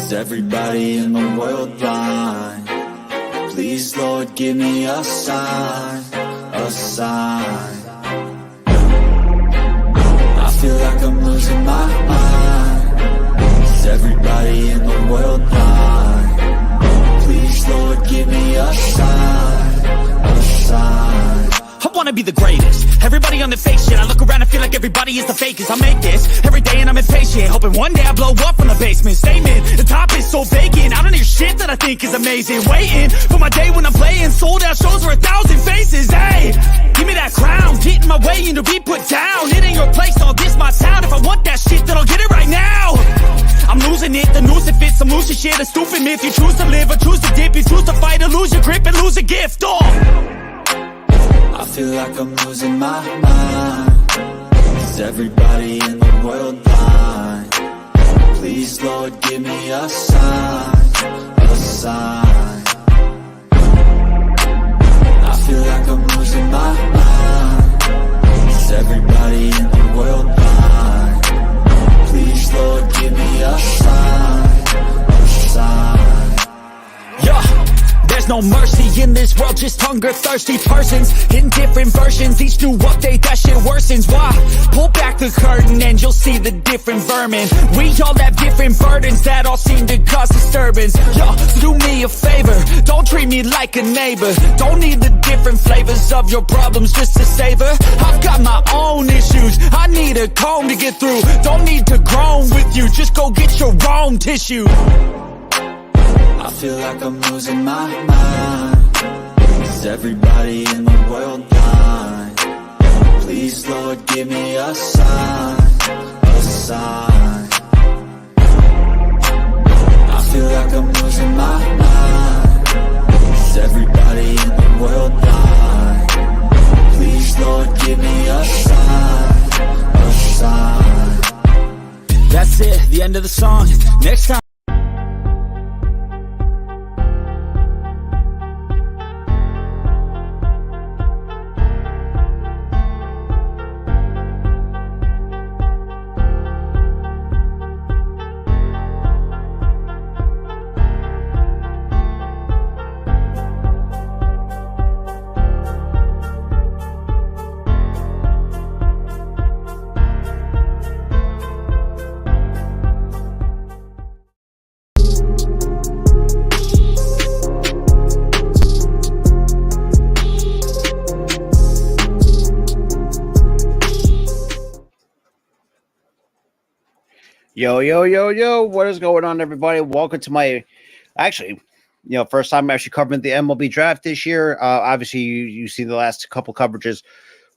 Is everybody in the world blind? Please, Lord, give me a sign, a sign. I feel like I'm losing my mind. Is everybody in the world blind? Please, Lord, give me a sign, a sign. I wanna be the greatest. Everybody on the fake shit. I look around and feel like everybody is the fakest. I make this every day and I'm impatient, hoping one day I blow up from the basement. Statement, the top is so vacant. I don't hear shit that I think is amazing. Waiting for my day when I'm playing sold out shows for 1,000 faces. Hey, give me that crown, get in my way and to be put down. It ain't your place, all this my sound. If I want that shit, then I'll get it right now. I'm losing it, the noose it fits. I'm losing shit, a stupid myth. You choose to live or choose to dip. You choose to fight or lose your grip and lose a gift. I feel like I'm losing my mind. Is everybody in the world blind? Please, Lord, give me a sign, a sign. I feel like I'm losing my mind. Is everybody in the world blind? Please, Lord, give me a sign, a sign. Yeah. There's no mercy in this world, just hunger-thirsty persons in different versions. Each new update, that shit worsens. Why? Pull back the curtain and you'll see the different vermin. We all have different burdens that all seem to cause disturbance. Yo, so do me a favor, don't treat me like a neighbor. Don't need the different flavors of your problems just to savor. I've got my own issues, I need a comb to get through. Don't need to groan with you, just go get your own tissue. I feel like I'm losing my mind. Is everybody in the world blind? Please, Lord, give me a sign, a sign. I feel like I'm losing my mind. Is everybody in the world blind? Please, Lord, give me a sign, a sign. That's it, the end of the song. Next time. Yo, what is going on, everybody? Welcome to my, first time actually covering the MLB draft this year. Obviously, you see the last couple coverages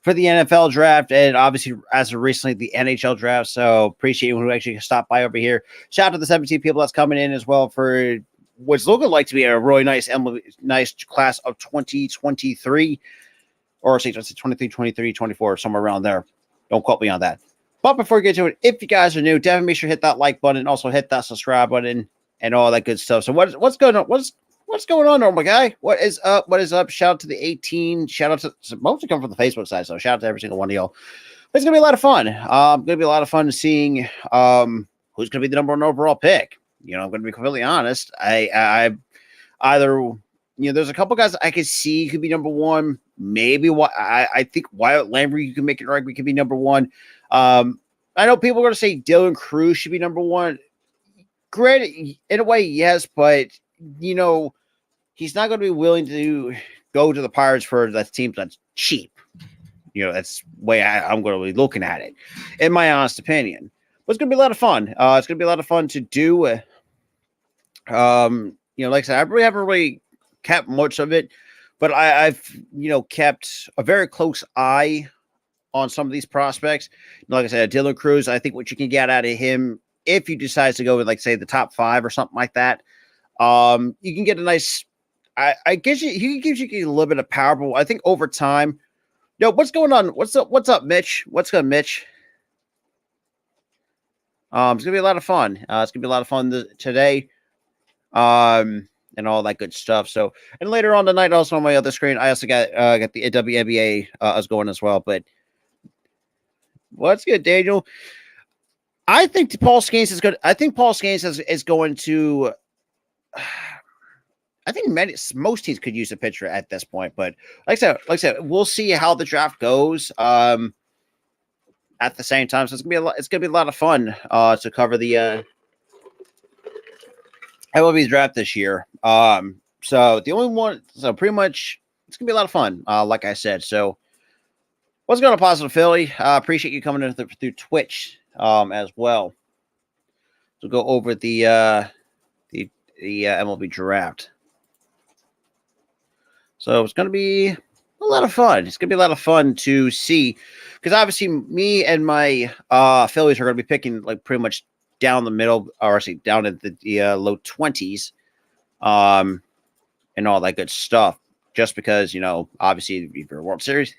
for the NFL draft, and obviously, as of recently, the NHL draft. So, appreciate you who actually stopped by over here. Shout out to the 17 people that's coming in as well for what's looking like to be a really nice class of 2023, or say 23, 23, 24, somewhere around there. Don't quote me on that. But before we get to it, if you guys are new, definitely make sure to hit that like button, also hit that subscribe button, and all that good stuff. So what's going on? What's going on, normal guy? What is up? What is up? Shout out to the 18. Shout out to mostly come from the Facebook side. So shout out to every single one of y'all. It's gonna be a lot of fun. Gonna be a lot of fun seeing who's gonna be the number one overall pick. I'm gonna be completely honest. I either there's a couple guys I could see could be number one. Maybe I think Wyatt Lamb, you can make it right. We could be number one. I know people are going to say Dylan Cruz should be number one. Granted, in a way, yes, but he's not going to be willing to go to the Pirates for that team that's cheap. That's the way I'm going to be looking at it, in my honest opinion. But it's going to be a lot of fun. It's going to be a lot of fun to do. Like I said, I really haven't really kept much of it, but I've kept a very close eye on some of these prospects. Like I said, Dylan Cruz, I think what you can get out of him, if you decide to go with, like, say, the top 5 or something like that, you can get a nice, I guess he gives you a little bit of power, but I think over time, what's going on? What's up, Mitch? What's good, Mitch? It's going to be a lot of fun. It's going to be a lot of fun today. And all that good stuff. So, and later on tonight, also on my other screen, I also got the WNBA as going as well. But what's good, Daniel? I think Paul Skeens is good. I think Paul Skeens is going to. I think most teams could use a pitcher at this point, but like I said, we'll see how the draft goes. At the same time, so it's gonna be a lot of fun to cover the MLB draft this year. So the only one, so pretty much, it's gonna be a lot of fun. Like I said, so what's going on, Positive Philly? Appreciate you coming in through Twitch as well. So go over the MLB draft. So it's going to be a lot of fun. It's going to be a lot of fun to see, because obviously me and my Phillies are going to be picking like pretty much down the middle, or actually down at the low 20s, and all that good stuff. Just because, you know, obviously if you're a World Series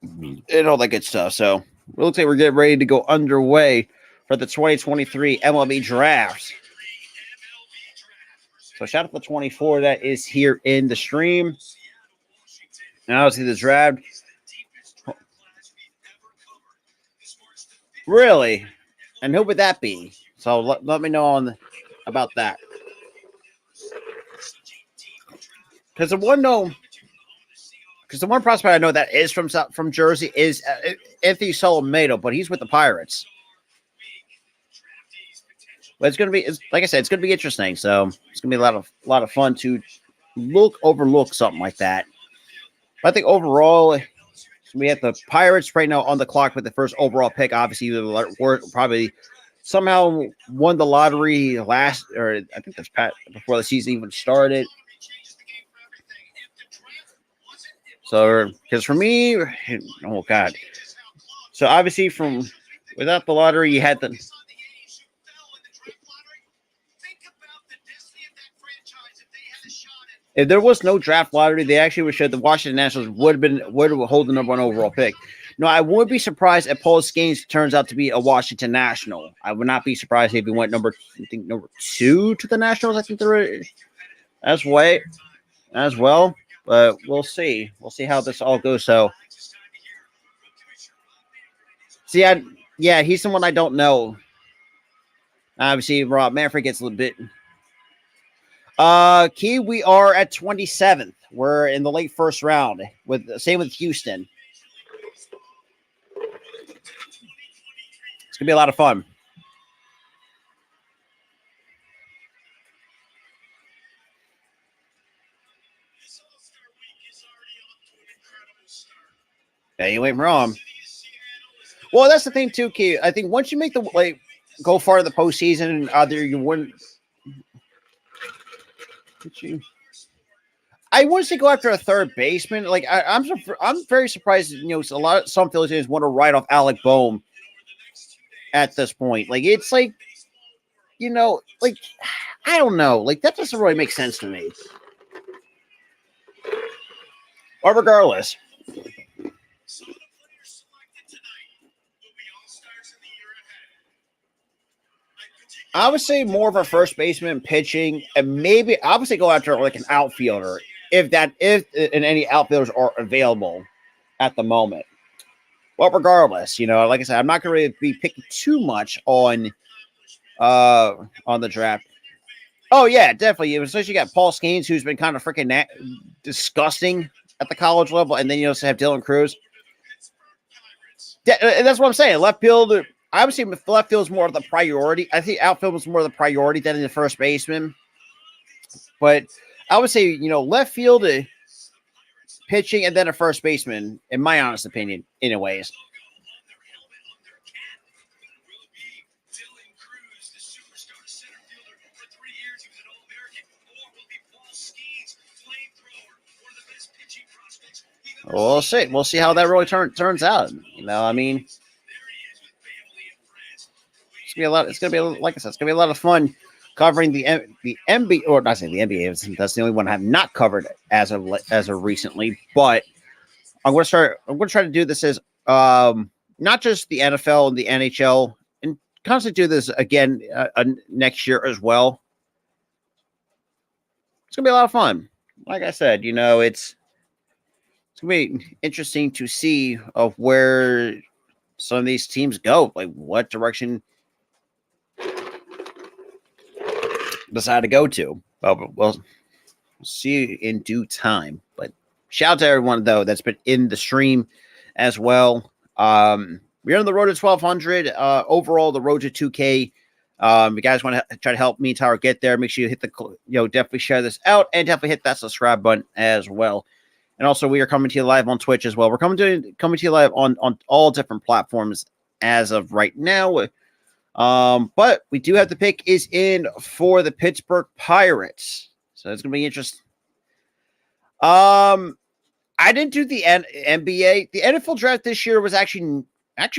and all that good stuff. So it looks like we're getting ready to go underway for the 2023 MLB draft. So shout out to the 24 that is here in the stream. And obviously the draft. Really? And who would that be? So let me know about that. Because the one prospect I know that is from Jersey is Anthony Solomato, but he's with the Pirates. But it's like I said, it's gonna be interesting. So it's gonna be a lot of fun to overlook something like that. But I think overall, we have the Pirates right now on the clock with the first overall pick. Obviously, we're probably somehow won the lottery I think that's before the season even started. So, because for me, oh God. So obviously, without the lottery, you had the. If there was no draft lottery, they actually would show the Washington Nationals would have hold the number one overall pick. No, I would be surprised if Paul Skeens turns out to be a Washington National. I would not be surprised if he went number 2 to the Nationals. I think they're as well. But we'll see. We'll see how this all goes. So, see, he's someone I don't know. Obviously, Rob Manfred gets a little bit. Key, we are at 27th. We're in the late first round. Same with Houston. It's gonna be a lot of fun. Yeah, you ain't wrong. Well, that's the thing too, Key. I think once you make go far in the postseason, either you wouldn't. I wouldn't say go after a third baseman. Like I'm very surprised. You know, some Phillies fans want to write off Alec Bohm at this point. Like it's like, you know, like I don't know. Like that doesn't really make sense to me. Or regardless. I would say more of a first baseman pitching, and maybe I would say go after like an outfielder if any outfielders are available at the moment. But regardless, you know, like I said, I'm not going to really be picking too much on the draft. Oh yeah, definitely. Especially you got Paul Skeens, who's been kind of freaking disgusting at the college level, and then you also have Dylan Cruz. That's what I'm saying. Left field. I would say left field is more of the priority. I think outfield was more of the priority than the first baseman. But I would say, you know, left field, pitching, and then a first baseman, in my honest opinion, anyways. We'll see. We'll see how that really turns out. You know, I mean, it's gonna be a lot. It's gonna be, like I said, it's gonna be a lot of fun covering the NBA, or not saying the NBA. That's the only one I have not covered as of recently. But I'm gonna try to do this as not just the NFL and the NHL, and constantly do this again next year as well. It's gonna be a lot of fun. Like I said, you know, it's gonna be interesting to see of where some of these teams go. Like, what direction decide to go to? Well, we'll see you in due time. But shout out to everyone, though, that's been in the stream as well. We're on the road to 1,200. Overall, the road to 2K. You guys want to try to help me, Tyler, get there? Make sure you hit the, definitely share this out and definitely hit that subscribe button as well. And also, we are coming to you live on Twitch as well. We're coming to you live on all different platforms as of right now. But we do have the pick is in for the Pittsburgh Pirates, so it's gonna be interesting. I didn't do the NBA. The NFL draft this year was actually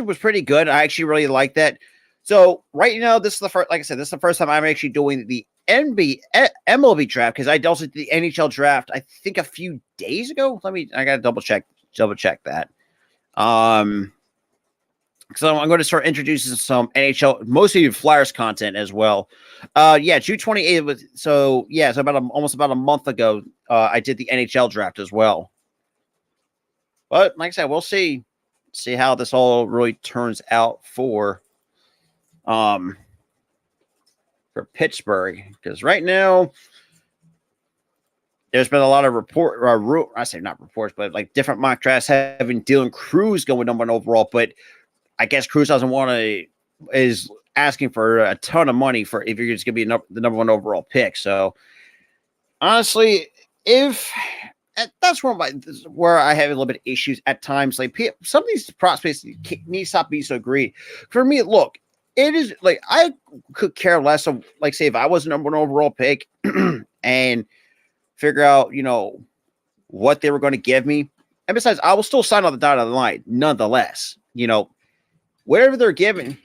was pretty good. I actually really like that. So right now, this is the first. Like I said, this is the first time I'm actually doing the MLB draft, because I also did the NHL draft, I think, a few days ago. I gotta double check that. So I'm going to start introducing some NHL, mostly Flyers content as well. June 28th was so almost about a month ago. I did the NHL draft as well. But like I said, we'll see how this all really turns out for Pittsburgh, because right now there's been a lot of I say not reports, but like different mock drafts having Dylan Cruz going number one overall, but I guess Cruz is asking for a ton of money for if you're just going to be the number one overall pick. So honestly, if that's where I have a little bit of issues at times. Like, some of these prospects need to stop being so greedy. For me, look, it is like I could care less of, like, say, if I was a number one overall pick and figure out, what they were going to give me. And besides, I will still sign on the dotted line nonetheless. Whatever they're giving,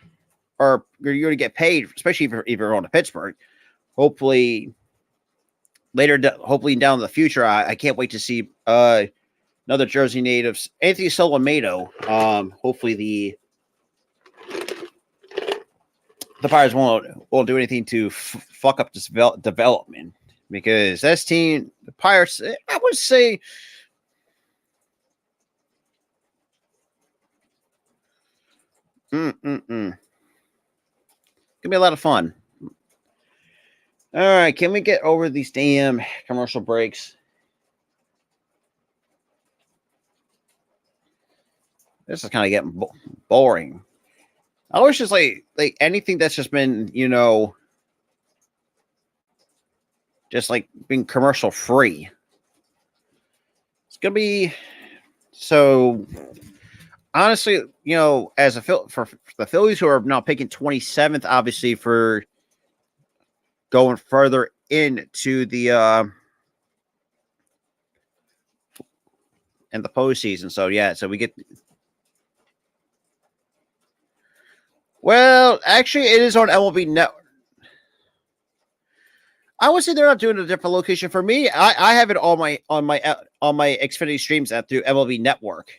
or you're going to get paid, especially if you're on to Pittsburgh. Hopefully down in the future, I can't wait to see another Jersey native, Anthony Solomato. Hopefully the Pirates won't do anything to fuck up this development, because this team, the Pirates, I would say. Gonna be a lot of fun. All right, can we get over these damn commercial breaks? This is kind of getting boring. I wish it's like anything that's just been, just like being commercial free. It's gonna be so. Honestly, as for the Phillies, who are now picking 27th, obviously, for going further into the in the postseason. So we get. Well, actually, it is on MLB Network. I would say they're not doing a different location for me. I have it on my Xfinity streams through MLB Network.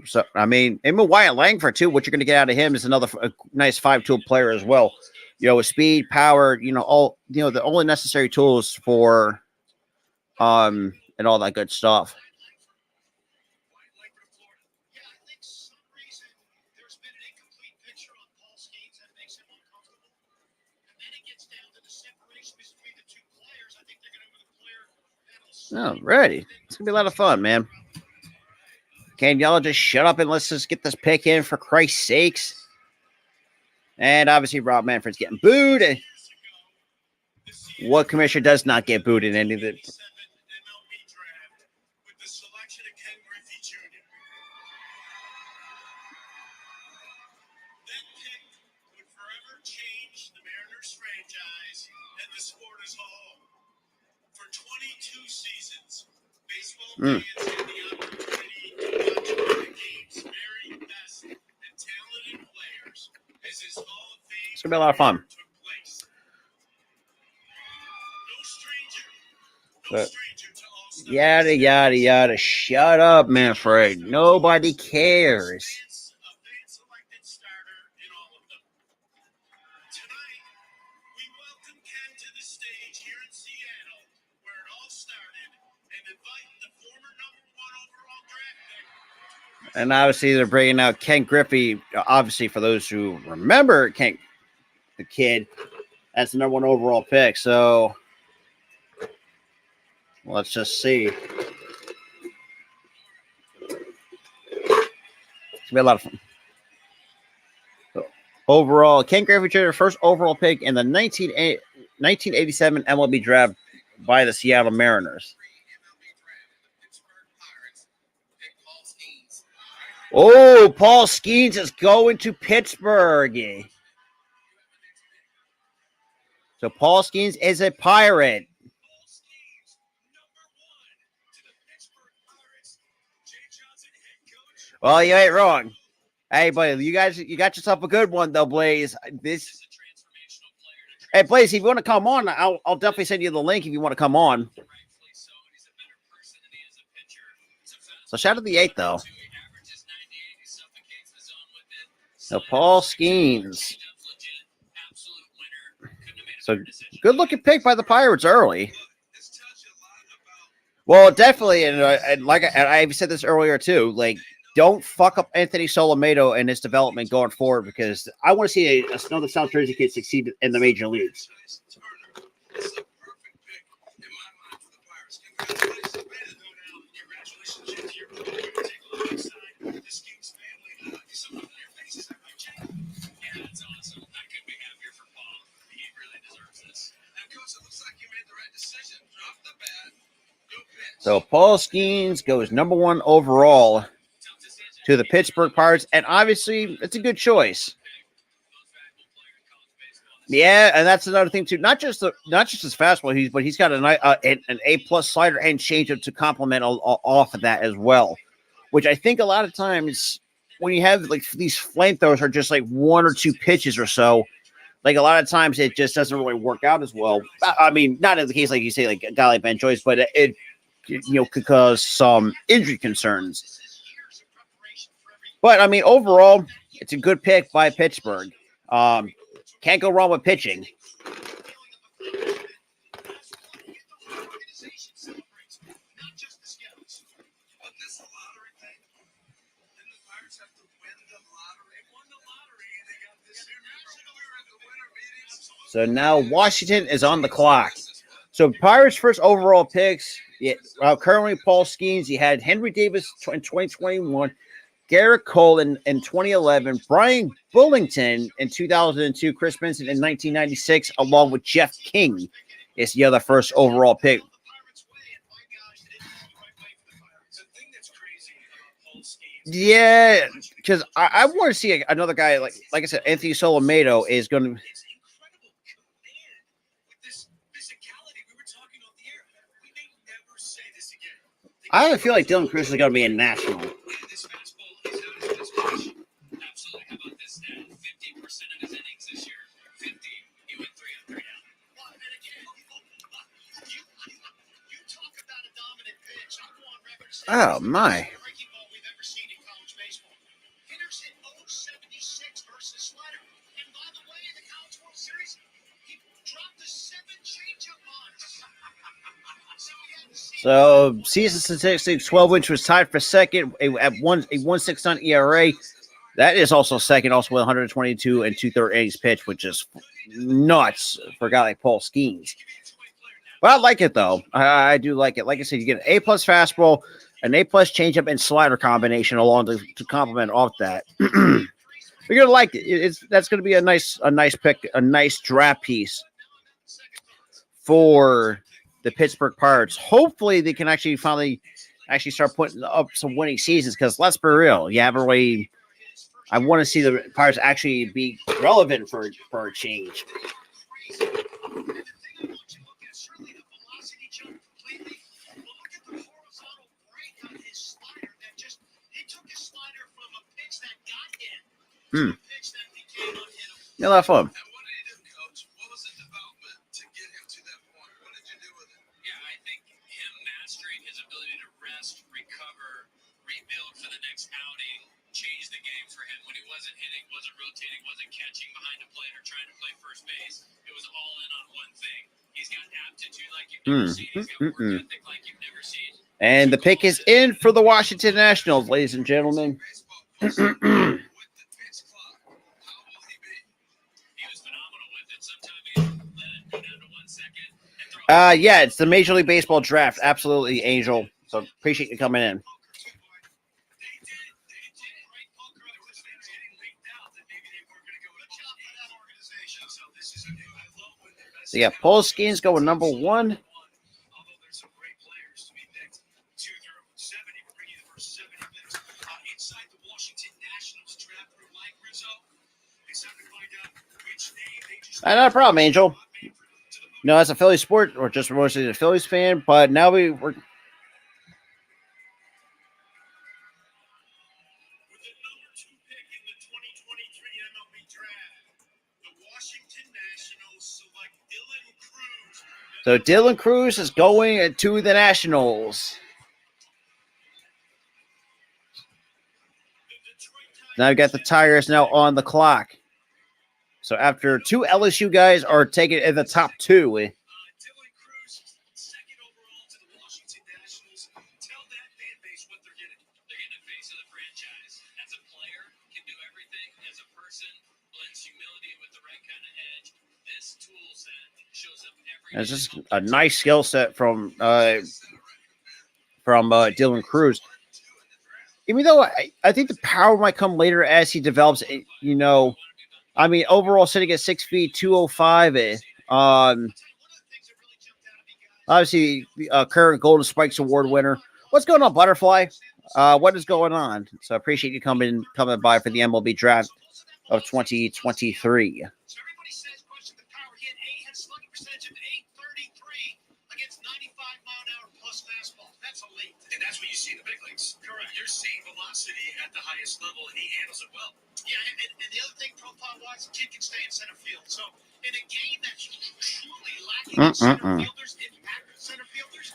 So, I mean, even Wyatt Langford, too, what you're going to get out of him is another nice 5-tool player as well. With speed, power, all, the only necessary tools for, and all that good stuff. Alrighty. It's going to be a lot of fun, man. Can y'all just shut up and let's just get this pick in, for Christ's sakes? And obviously, Rob Manfred's getting booed. What commissioner does not get booed in any of the? For 22 seasons, baseball fans had the opportunity to watch one of the game's very best and talented players as his Hall of Fame It's gonna be a lot of fun. took place. No stranger to all-star. Yada yada yada. Shut up, Manfred. Nobody cares. A fan-selected starter in all of them. Tonight, we welcome Ken to the stage here in Seattle, where it all started, and invite the former number And obviously, they're bringing out Ken Griffey. Obviously, for those who remember Ken, the kid, that's the #1 overall pick. So let's just see. It's gonna be a lot of fun. So, overall, Ken Griffey Jr., first overall pick in the 1987 MLB draft by the Seattle Mariners. Oh, Paul Skeens is going to Pittsburgh. So Paul Skeens is a Pirate. Well, you ain't wrong. Hey, buddy, you got yourself a good one though, Blaze. Hey, Blaze, if you want to come on, I'll definitely send you the link if you want to come on. So shout out to the 8 though. So Paul Skeens. So good looking pick by the Pirates early. Well, definitely, and like I said this earlier too, like don't fuck up Anthony Solomato and his development going forward because I want to see another South Jersey kid succeed in the major leagues. So Paul Skeens goes #1 overall to the Pittsburgh Pirates, and obviously it's a good choice. Yeah, and that's another thing too. Not just his fastball, but he's got an A+ slider and changeup to complement off of that as well. Which I think a lot of times when you have like these flamethrowers are just like 1 or 2 pitches or so. Like a lot of times it just doesn't really work out as well. I mean, not in the case like you say, like a guy like Ben Joyce, but it could cause some injury concerns. But I mean, overall, it's a good pick by Pittsburgh. Can't go wrong with pitching. So now Washington is on the clock. So Pirates' first overall picks, currently Paul Skeens. You had Henry Davis in 2021, Garrett Cole in 2011, Brian Bullington in 2002, Chris Benson in 1996, along with Jeff King is the other first overall pick. Yeah, because I want to see another guy like I said, Anthony Solomato is going to. I have a feel like Dylan Cruz is going to be a national. Oh, my. So season statistics: 12-inch was tied for second at 1.69 ERA. That is also second, also with 122 and 2/3 innings pitched, which is nuts for a guy like Paul Skeens. But I like it though. I do like it. Like I said, you get an A+ fastball, an A+ changeup, and slider combination along to complement off that. You're gonna like it. That's gonna be a nice pick, a nice draft piece for the Pittsburgh Pirates. Hopefully they can finally start putting up some winning seasons, because let's be real, I want to see the Pirates actually be relevant for a change. Yeah, a lot of fun. And the pick is in for the Washington Nationals, ladies and gentlemen. Yeah, it's the Major League Baseball draft. Absolutely, Angel. So appreciate you coming in. So yeah, Paul Skeens going number 1. Not a problem, Angel. No, as a Phillies sport, or just mostly a Phillies fan, but now we're With the number 2 pick in the 2023 MLB draft, the Washington Nationals select Dylan Cruz. so Dylan Cruz is going to the Nationals. Now we got the Tigers now on the clock. So after 2 LSU guys are taken in the top 2. Dylan Cruz, second overall to the Washington Nationals. Tell that fan base what they're getting. They're getting a face of the franchise. As a player, can do everything. As a person, blends humility with the right kind of edge. This tool set shows up every It's just a nice skill set from Dylan Cruz. Even though I think the power might come later as he develops, I mean, overall sitting at 6 feet, 205. Obviously, current Golden Spikes Award winner. What's going on, Butterfly? What is going on? So I appreciate you coming by for the MLB draft of 2023. So everybody says question the power. He had a slugging percentage of 833 against 95 mile an hour plus fastball. That's elite. And that's what you see in the big leagues. Correct. You're seeing velocity at the highest level, and he handles it well. Yeah, and the other thing, profile-wise, the kid can stay in center field. So in a game that's truly lacking in center fielders, impacted center fielders,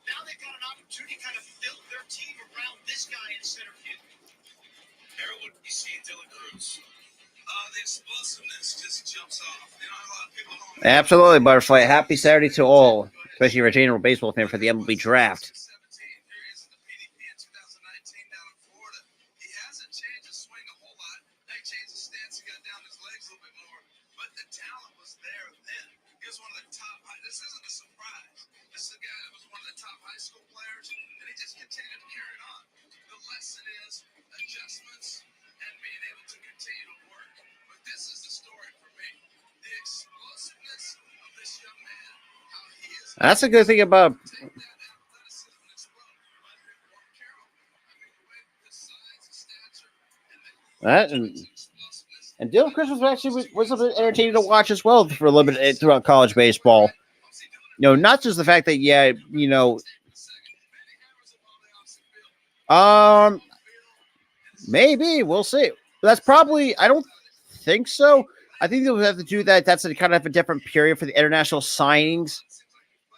now they've got an opportunity to kind of build their team around this guy in center field. Harold, what do you see in Dylan Cruz? The explosiveness just jumps off. A lot of people don't. Absolutely, Butterfly. Happy Saturday to all, especially if you're a general baseball fan for the MLB draft. 17, there he is in the PDP in 2019 down in Florida. He hasn't changed his swing a whole lot. Now he changed his stance, he got down his legs a little bit more, but the talent was there then. He was one of the top. This isn't a surprise. This is a guy that was one of the top high school players, and he just continued to carry it on. The lesson is adjustments and being able to continue to work. But this is the story for me. The explosiveness of this young man. How he is. That's a good thing about that. And Dylan Cruz was a bit entertaining to watch as well for a little bit throughout college baseball. Not just the fact that maybe we'll see. That's probably, I don't think so. I think they'll have to do that. That's a kind of a different period for the international signings.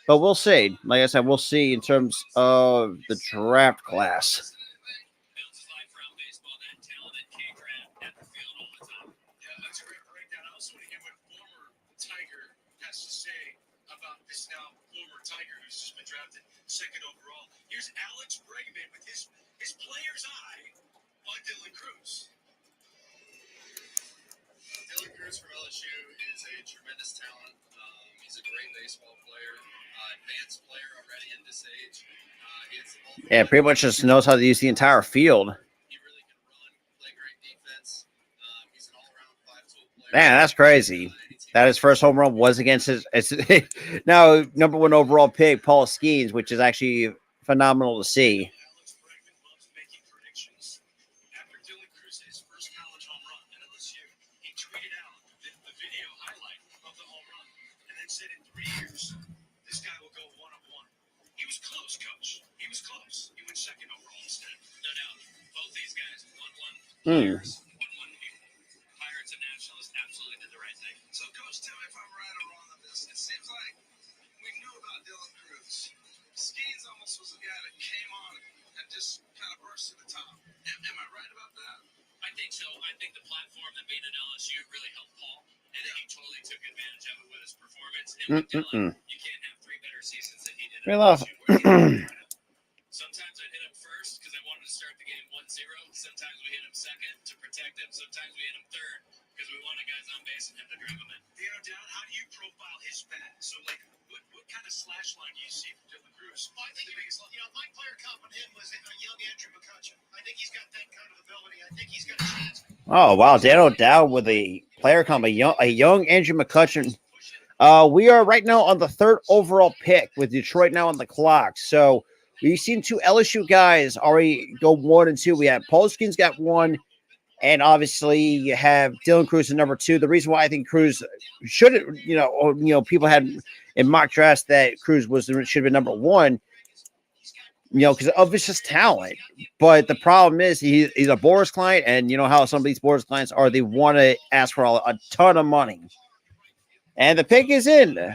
But we'll see. Like I said, we'll see in terms of the draft class. bounces life around baseball. That talented K draft at the field all the time. Yeah, that's a great breakdown. I also want to hear what former Tiger has to say about this now former Tiger who's just been drafted second overall. Here's Alex Bregman with his player's eye on Dylan Cruz. Dylan Cruz from LSU is a tremendous talent. He's a great baseball player, advanced player already at this age. Yeah, pretty much just knows how to use the entire field. He really can run, play great defense. He's an all-around five-tool player. Man, that's crazy. That his first home run was against his now number 1 overall pick, Paul Skeens, which is actually phenomenal to see. Alex Bregman loves making predictions. After Dylan Cruz's first college home run at LSU, he tweeted out the video highlight of the home run and then said in 3 years, this guy will go 1-of-1. He was close, Coach. He was close. He went second overall instead. No doubt. Both these guys, 1-1 Hmm. players, 1-1 people. Pirates and Nationalists absolutely did the right thing. So, Coach, tell me if I'm right or wrong on this. It seems like we knew about Dylan Cruz. Skeens almost was a guy that came on and just kind of burst to the top. Am I right about that? I think so. I think the platform that being at LSU really helped Paul, and then he totally took advantage of it with his performance. And with Dylan, you can't have 3 better seasons than he did. Real off. protect him. Sometimes we hit him third because we wanted guys on base and him to drive him in. How do you profile his bat? So, like, what kind of slash line do you see from Dylan Cruz? Well, I think my player comp on him was a young Andrew McCutcheon. I think he's got that kind of ability. I think he's got a chance. Oh wow, Dan O'Dowd with a player comp, a young Andrew McCutcheon. We are right now on the 3rd overall pick with Detroit now on the clock. So we've seen 2 LSU guys already go 1 and 2. We have Paul Skeens got 1, and obviously you have Dylan Cruz at number 2. The reason why I think Cruz should, people had in mock drafts that Cruz should have been number 1. Because of his just talent. But the problem is he's a Boris client, and you know how some of these Boris clients are. They want to ask for a ton of money. And the pick is in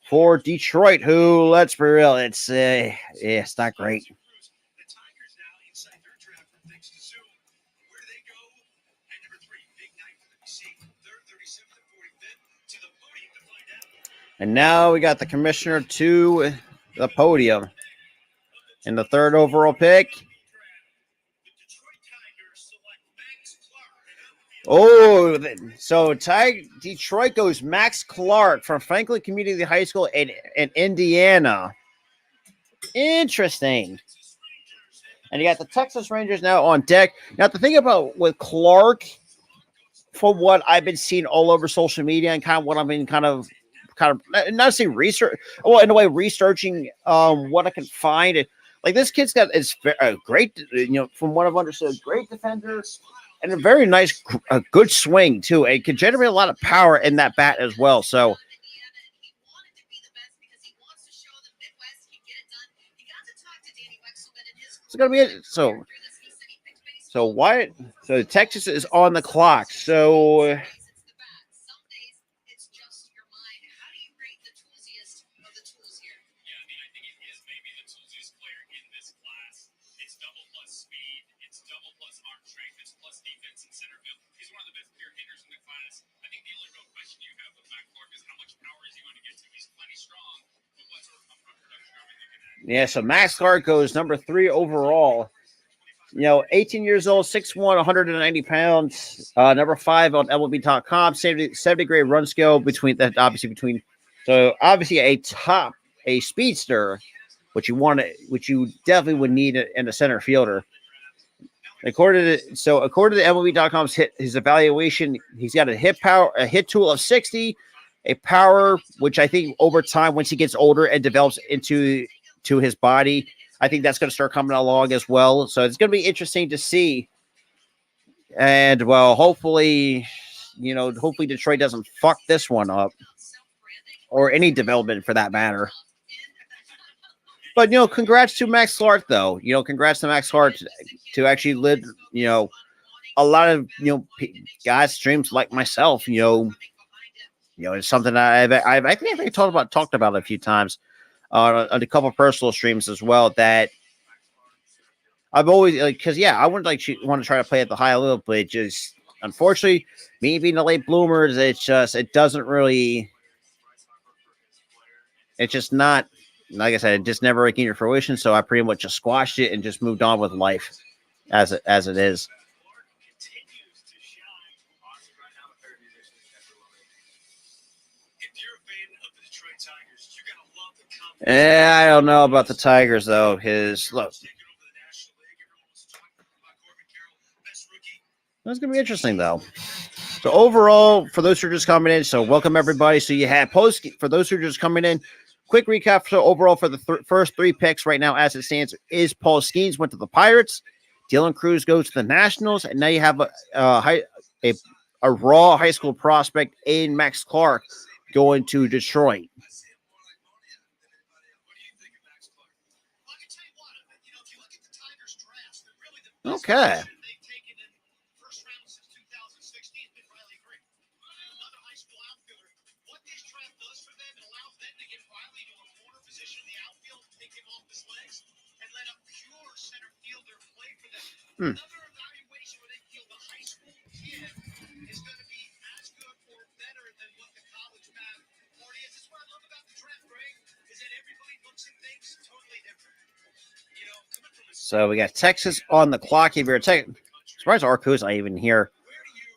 for Detroit, who, let's be real, it's not great. The Tigers now inside their draft from things to Zoom. Where do they go? At number 3, big night for the BC. 3rd, 37th, and 45th to the podium to find out. And now we got the commissioner to the podium. In the 3rd overall pick. The Detroit Tigers select Max Clark. Oh, so Detroit goes Max Clark from Franklin Community High School in Indiana. Interesting. And you got the Texas Rangers now on deck. Now, the thing about with Clark, from what I've been seeing all over social media and kind of what I've been kind of not say research, well, in a way researching what I can find. Like this kid's got is a great, from what I've understood, great defender and a very nice, a good swing too. It can generate a lot of power in that bat as well. So it's gonna be it. So Texas is on the clock. So. Yeah, so Max Clark goes number 3 overall. 18 years old, 6'1", 190 pounds. Number 5 on MLB.com. 70 grade run skill between a speedster, which you definitely would need in a center fielder. According to MLB.com's his evaluation, he's got a hit tool of 60, a power, which I think over time, once he gets older and develops into his body, I think that's going to start coming along as well. So it's going to be interesting to see. And well, hopefully Detroit doesn't fuck this one up, or any development for that matter. But congrats to Max Clark, though. Congrats to Max Clark to actually live. A lot of guys streams like myself. It's something I think I've talked about a few times. On a couple of personal streams as well, that I've always because I want to try to play at the high level, but it just unfortunately me being a late bloomer, it's just not, like I said, it just never came to fruition. So I pretty much just squashed it and just moved on with life as it is. I don't know about the Tigers, though. That's going to be interesting, though. So overall, for those who are just coming in, so welcome everybody. So you had for those who are just coming in, quick recap. So overall, for the first 3 picks right now, as it stands, is Paul Skeens went to the Pirates, Dylan Cruz goes to the Nationals, and now you have a raw high school prospect in Max Clark going to Detroit. Okay. Another evaluation where they feel the high school kid is going to be as good or better than what the college bat already is. That's what I love about the draft, Greg, is that everybody looks at things totally different. So we got Texas on the clock. If you're surprised Arco's not even here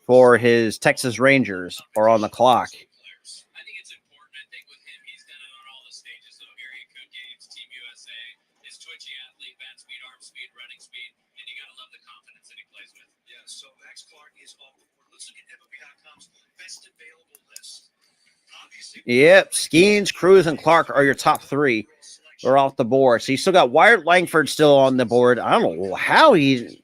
for his Texas Rangers or on the clock. I think it's important. I think with him, he's done it on all the stages. So area code games, Team USA, his twitchy athlete, bat speed, arm speed, running speed, and you got to love the confidence that he plays with. Yeah, so Max Clark is off the board. Let's look at MLB.com's best available list. Obviously, Yep, Skeens, Cruz, and Clark are your top three. They're off the board. So you still got Wyatt Langford still on the board. I don't know how he's.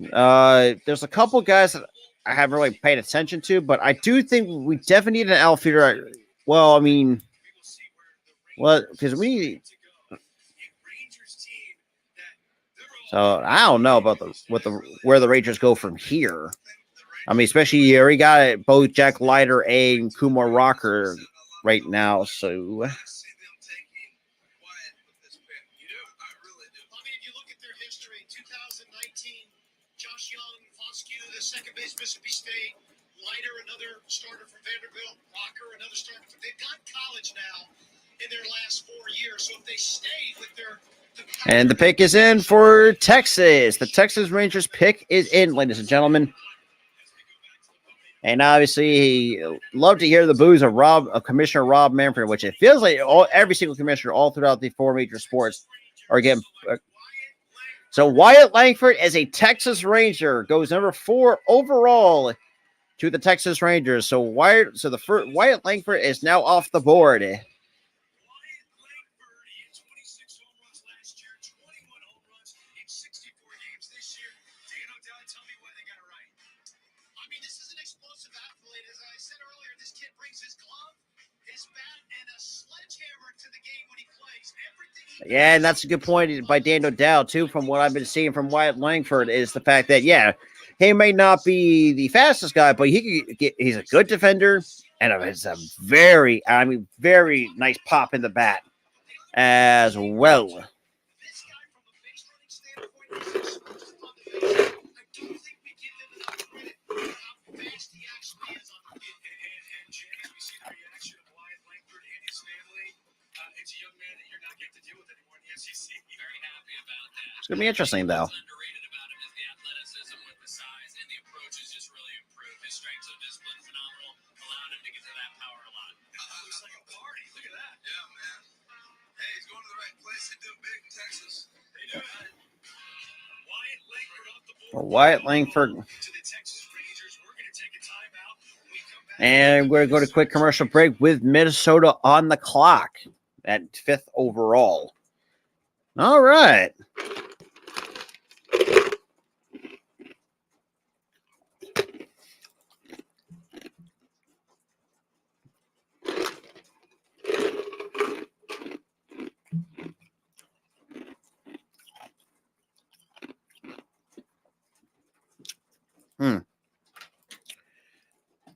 There's a couple guys that I haven't really paid attention to, but I do think we definitely need an outfielder. Well, I mean, because we. So I don't know about where the Rangers go from here. I mean, especially you already got both Jack Leiter and Kumar Rocker right now. So I mean, if you look at their history, 2019, Josh Young, Foscue, the second base, Mississippi State, Leiter, another starter from Vanderbilt, Rocker, another starter. They've got college now in their last 4 years. So if they stay with their and the pick is in for Texas. The Texas Rangers pick is in, ladies and gentlemen. And obviously, love to hear the boos of Commissioner Rob Manfred, which it feels like every single commissioner all throughout the four major sports are getting. So Wyatt Langford as a Texas Ranger goes number 4 overall to the Texas Rangers. So Wyatt Langford is now off the board. Wyatt Langford, he had 26 home runs last year, 21 home runs in 64 games this year. Dan O'Dell, tell me why they got it right. I mean, this is an explosive athlete. As I said earlier, this kid brings his glove, his bat, and a sledgehammer to the game when he plays. Everything Yeah, and that's a good point by Dan O'Dell, too, from what I've been seeing from Wyatt Langford, is the fact that, yeah, he may not be the fastest guy, but he's a good defender, and it's a very nice pop in the bat as well. this guy from a base running standpoint is explosive on the base. I don't think we give him enough credit for how fast he actually is on the field. And Jay, as we see the reaction of Wyatt Langford and his family, it's a young man that you're not getting to deal with anymore in the SEC. Very happy about that. It's going to be interesting, though. What's underrated about him is the athleticism with the size, and the approach has just really improved. His strengths of discipline phenomenal, allowed him to get to that power a lot. Looks like a party. Look at that. Yeah, man. Hey, he's going to the right place. They do big in Texas. They do it. Wyatt Langford off the board. Wyatt Langford. To the Texas Rangers. We're going to take a timeout. When we come back. And we're going to go to quick commercial break with Minnesota on the clock at 5th overall. All right.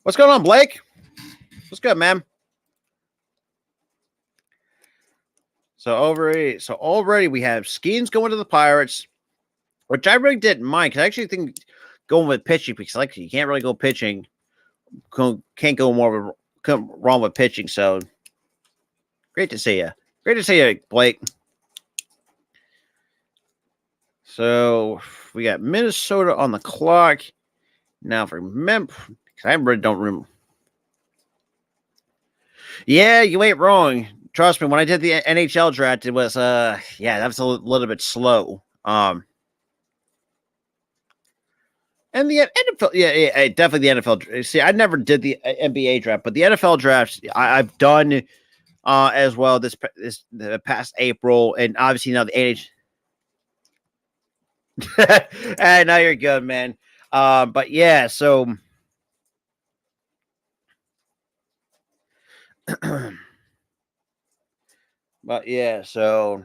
What's going on, Blake? What's good, man? So already we have Skeens going to the Pirates, which I really didn't mind because I actually think going with pitching, because like you can't really go pitching, can't go wrong with pitching. So great to see you. Great to see you, Blake. So we got Minnesota on the clock. Now, remember, because I really don't remember. Yeah, you ain't wrong. Trust me, when I did the NHL draft, it was that was a little bit slow. And the NFL, yeah, definitely the NFL. See, I never did the NBA draft, but the NFL drafts I've done as well the past April, and obviously now the NHL. And now you're good, man. But yeah, so but yeah, so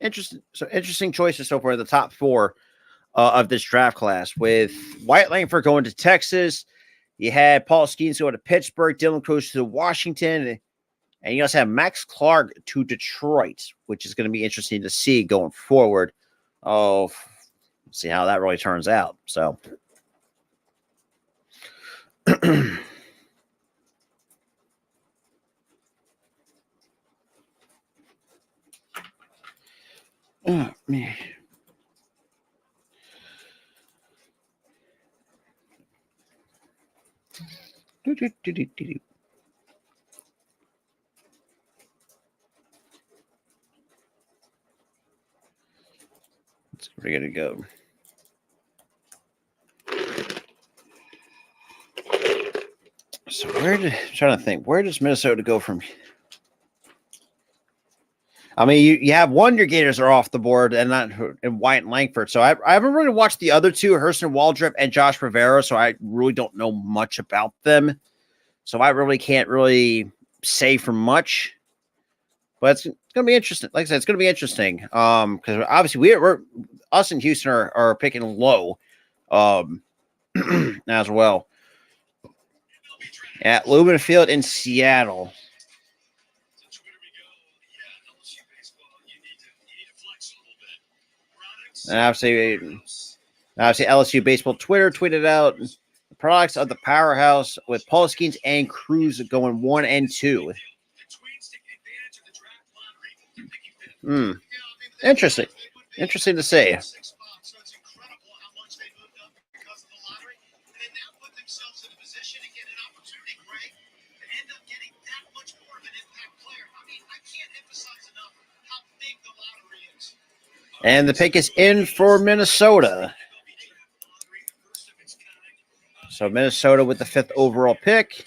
interesting choices so far in the top 4 of this draft class, with Wyatt Langford going to Texas. You had Paul Skeens go to Pittsburgh, Dylan Cruz to Washington, and you also have Max Clark to Detroit, which is going to be interesting to see going forward. Oh, see how that really turns out. So oh, man. Do-do-do-do-do-do. We're gonna go. So I'm trying to think, where does Minnesota go from? I mean, you have one, your Gators are off the board, and not and Wyatt and Langford. So I haven't really watched the other two, Hurston Waldrop and Josh Rivera. So I really don't know much about them. So I really can't really say for much. But it's gonna be interesting. Like I said, it's gonna be interesting. Because obviously we're us in Houston are picking low, as well at Lumen Field in Seattle. So Twitter we go. Yeah, LSU baseball. You need to flex a little bit. Products. And obviously LSU baseball Twitter tweeted out the products of the powerhouse with Paul Skeens and Cruz going 1 and 2. The Tweeds taking advantage of the draft lottery. They're picking fifth. Interesting. Interesting to say. 6 spots, so it's incredible how much they moved up because of the lottery. And they now put themselves in a position to get an opportunity, Greg, to end up getting that much more of an impact player. I mean, I can't emphasize enough how big the lottery is. And the pick is in for Minnesota. So Minnesota with the 5th overall pick. Of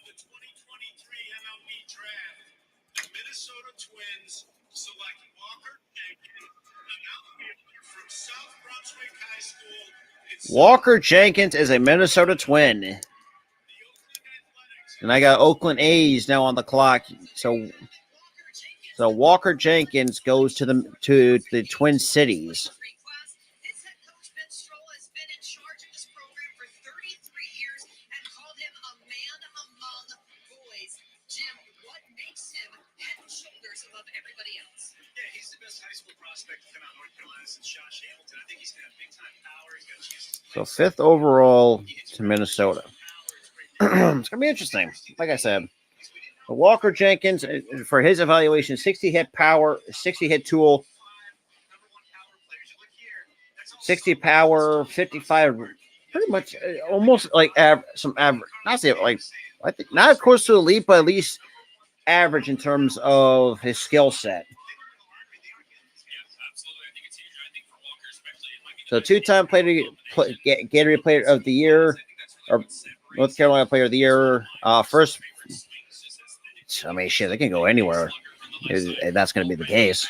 the 2023 MLB draft, the Minnesota Twins select Walker Jenkins, an outfielder from South Brunswick High School. Walker Jenkins is a Minnesota Twin. The Oakland Athletics. And I got Oakland A's now on the clock. So Walker Jenkins goes to the Twin Cities. His head coach Ben Stroll has been in charge of this program for 33 years and called him a man among boys. Jim, what makes him head and shoulders above everybody else? Yeah, he's the best high school prospect to come out of North Carolina since Josh Hamilton. I think he's going to have big time power. He's got to use his So 5th overall to Minnesota. It's going to be interesting. Like I said, the Walker Jenkins, for his evaluation, 60 hit power, 60 hit tool, 60 power, 55, pretty much almost like some average. Not say like, I think not close to elite, but at least average in terms of his skill set. So 2-time Gatorade Player of the Year, or North Carolina Player of the Year. First, I mean, shit, they can go anywhere, and that's going to be the case.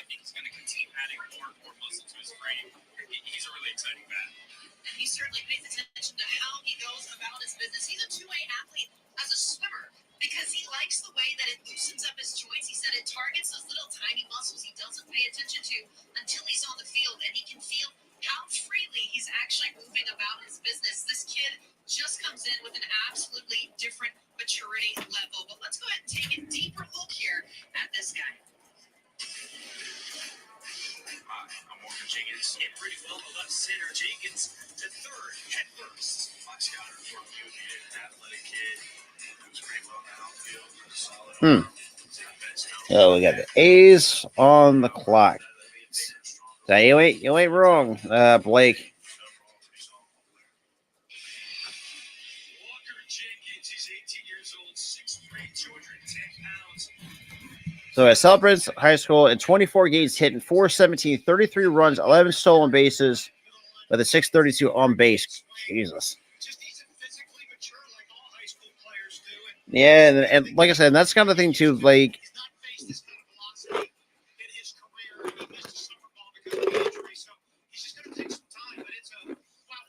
He certainly pays attention to how he goes about his business. He's a two-way athlete as a swimmer because he likes the way that it loosens up his joints. He said it targets those little tiny muscles he doesn't pay attention to until he's on the field, and he can feel how freely he's actually moving about his business. This kid just comes in with an absolutely different maturity level. But let's go ahead and take a deeper look here at this guy. I'm Walker Jenkins. Hit pretty well to left center. Jenkins to third. Head first. Fox Counter for an athletic kid. Moves pretty well in the outfield. Solid. Oh, we got the A's on the clock. So you ain't wrong, Blake. Walker Jenkins, he's 18 years old, 6'3", 210 pounds. So at Celebrants High School, in 24 games hit in 417, 33 runs, 11 stolen bases, with a 632 on base. Jesus. Just he's physically mature like all high school players do. Yeah, and like I said, that's kind of thing too. Like, He's not faced this kind of velocity in his career. He missed a summer ball because of injury, so he's just going to take some time. But it's wow,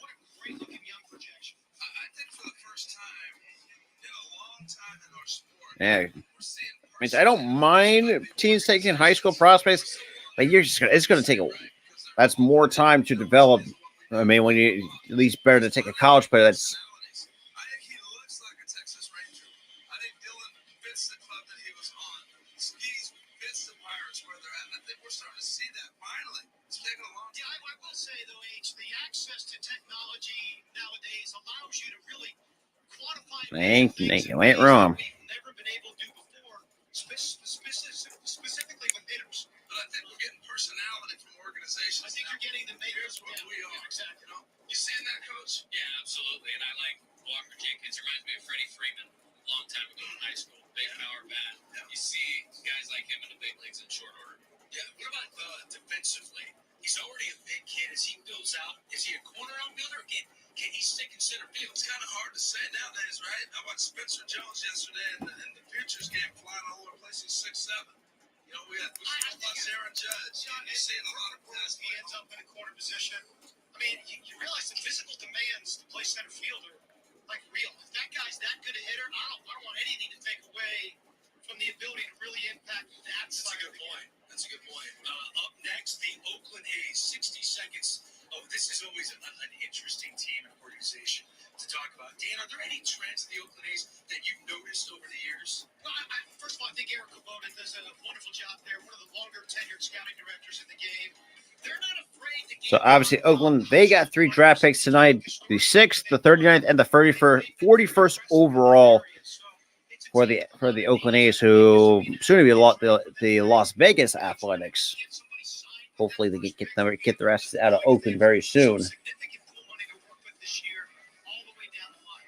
what a great looking young projection. I think for the first time in a long time in our sport, yeah, we're seeing I mean, I don't mind teams taking high school prospects, but it's going to take that's more time to develop. I mean, when you at least better to take a college player that's. I think he looks like a Texas Ranger. I think Dylan fits the club that he was on. Skis fits the Pirates where they're at. I think we're starting to see that finally. It's taken a long time. Yeah, I will say though, H, the access to technology nowadays allows you to really quantify. You ain't wrong. We've never been able to do before, specifically with hitters. But I think we're getting personality from organizations. I think you're getting the makers Here's what we are. Exactly. You know, you seeing that, Coach? Yeah, absolutely. And I like Walker Jenkins. Reminds me of Freddie Freeman. A long time ago in high school. Big power bat. Yeah. You see guys like him in the big leagues in short order. Yeah. What about defensively? He's already a big kid. As he goes out, is he a corner outfielder? Can he stick in center field? It's kind of hard to say nowadays, right? I watched Spencer Jones yesterday in the pitchers game, flying all over the place. He's 6'7". You know, we lost Aaron Judge. You're seeing a lot of guys. He ends up in a corner position. I mean, you realize the physical demands to play center fielder, like real. If that guy's that good a hitter, I don't want anything to take away from the ability to really impact that. That's a good point. That's a good point. Up next, the Oakland A's. 60 seconds. Oh, this is always an interesting team and organization to talk about. Dan, are there any trends in the Oakland A's that you've noticed over the years? Well, first of all, I think Eric Kubota does a wonderful job there. One of the longer tenured scouting directors in the game. They're not afraid to So obviously Oakland, they got 3 draft picks tonight: the 6th, the 39th, and the 41st overall for the Oakland A's, who soon to be the Las Vegas Athletics. Hopefully they get the rest out of Oakland very soon. significant pool money to work with this year, all the way down the line.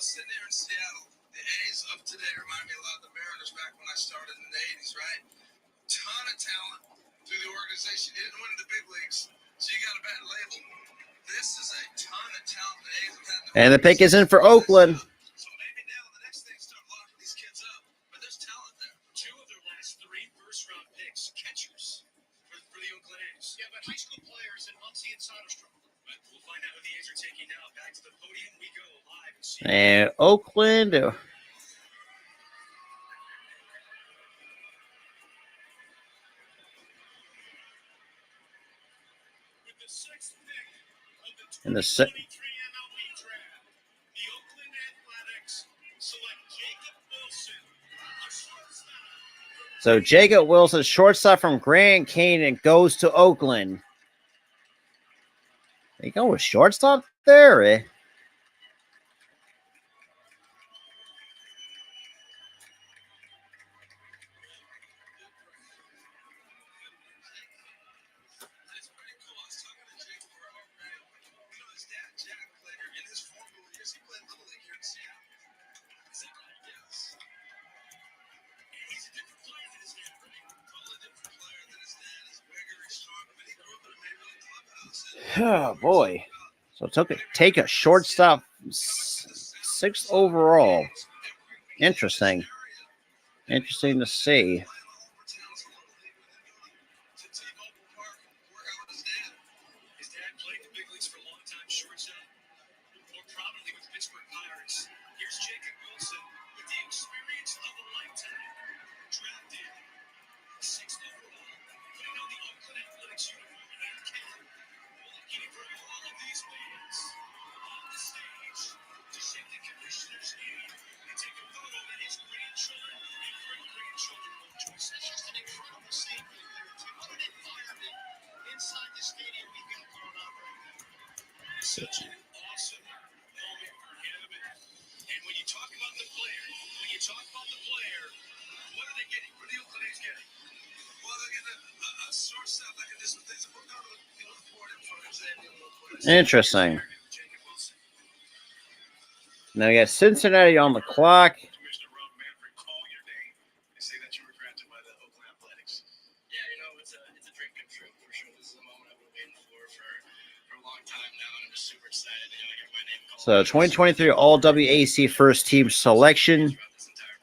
Sitting there in Seattle, the A's of today remind me a lot of the Mariners back when I started in the 80s, right? Ton of talent through the organization. You didn't win in the big leagues, so you got a bad label. This is a ton of talent the A's have had. And the pick is in for Oakland. So maybe now the next thing is start locking these kids up. But there's talent there. 2 of their last 3 first-round picks, catchers for the Oakland A's. Yeah, but high school players in Muncie and Soderstrom. But we'll find out who the A's are taking now. Back to the podium we go live. And Oakland. With the 6th pick of the In the 2023 MLB draft, the Oakland Athletics select Jacob Wilson, a shortstop. So Jacob Wilson, shortstop from Grand Canyon, goes to Oakland. They go with shortstop there, eh? That's pretty cool. I was talking to Jake for our radio. You know, his dad, Jack, played here in his formative years. He played Little League here in Seattle. Is that right? Yes. And he's a different player than his dad, right? Totally different player than his dad. He's bigger, he's stronger, but he grew up in a Major League clubhouse. Oh boy. So take a shortstop, 6th overall. Interesting. Interesting to see. His dad played the big leagues for a long time, shortstop, more prominently with Pittsburgh Pirates. Here's Jacob Wilson with the experience of a lifetime. Drafted 6th overall, putting on the Oakland Athletics uniform in their camp. Walking for all of these fans on the stage to shake the commissioner's hand and take a photo that his grandchildren and great-grandchildren will join. It's just an incredible scene right there, too. What an environment inside the stadium we've got going on right now. Such an awesome moment for him. And when you talk about the player, what are they getting? What are the Oakland A's getting? Well, they're getting a shortstop that can do some things. We'll go to the podium for example. Interesting. Jacob Wilson. Now we got Cincinnati on the clock. Commissioner Rob Manfred, call your name and say that you were drafted by the Oakland Athletics. Yeah, it's a dream come true for sure. This is a moment I've been waiting for a long time now, and I'm just super excited to get my name called. So 2023 All WAC first team selection.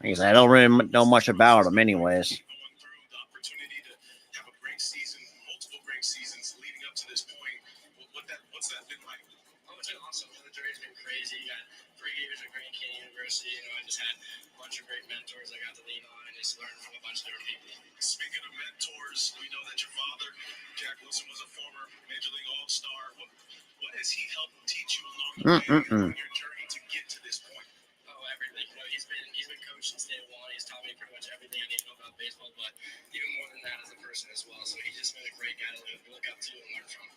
Like I said, I don't really know much about them anyways. Going through the opportunity to have a great season, multiple great seasons leading up to this point. What's that been like? Oh, it's been awesome. The journey's been crazy. You got 3 years at Grand Canyon University. I just had a bunch of great mentors I got to lean on and just learn from a bunch of different people. Speaking of mentors, we know that your father, Jack Wilson, was a former Major League All-Star. What has he helped teach you along the way on your journey to get to this point? Oh, everything. He's been coached since day one. He's taught me pretty much everything I need to know about baseball, but even more than that as a person as well. So he's just been a great guy to look up to and learn from.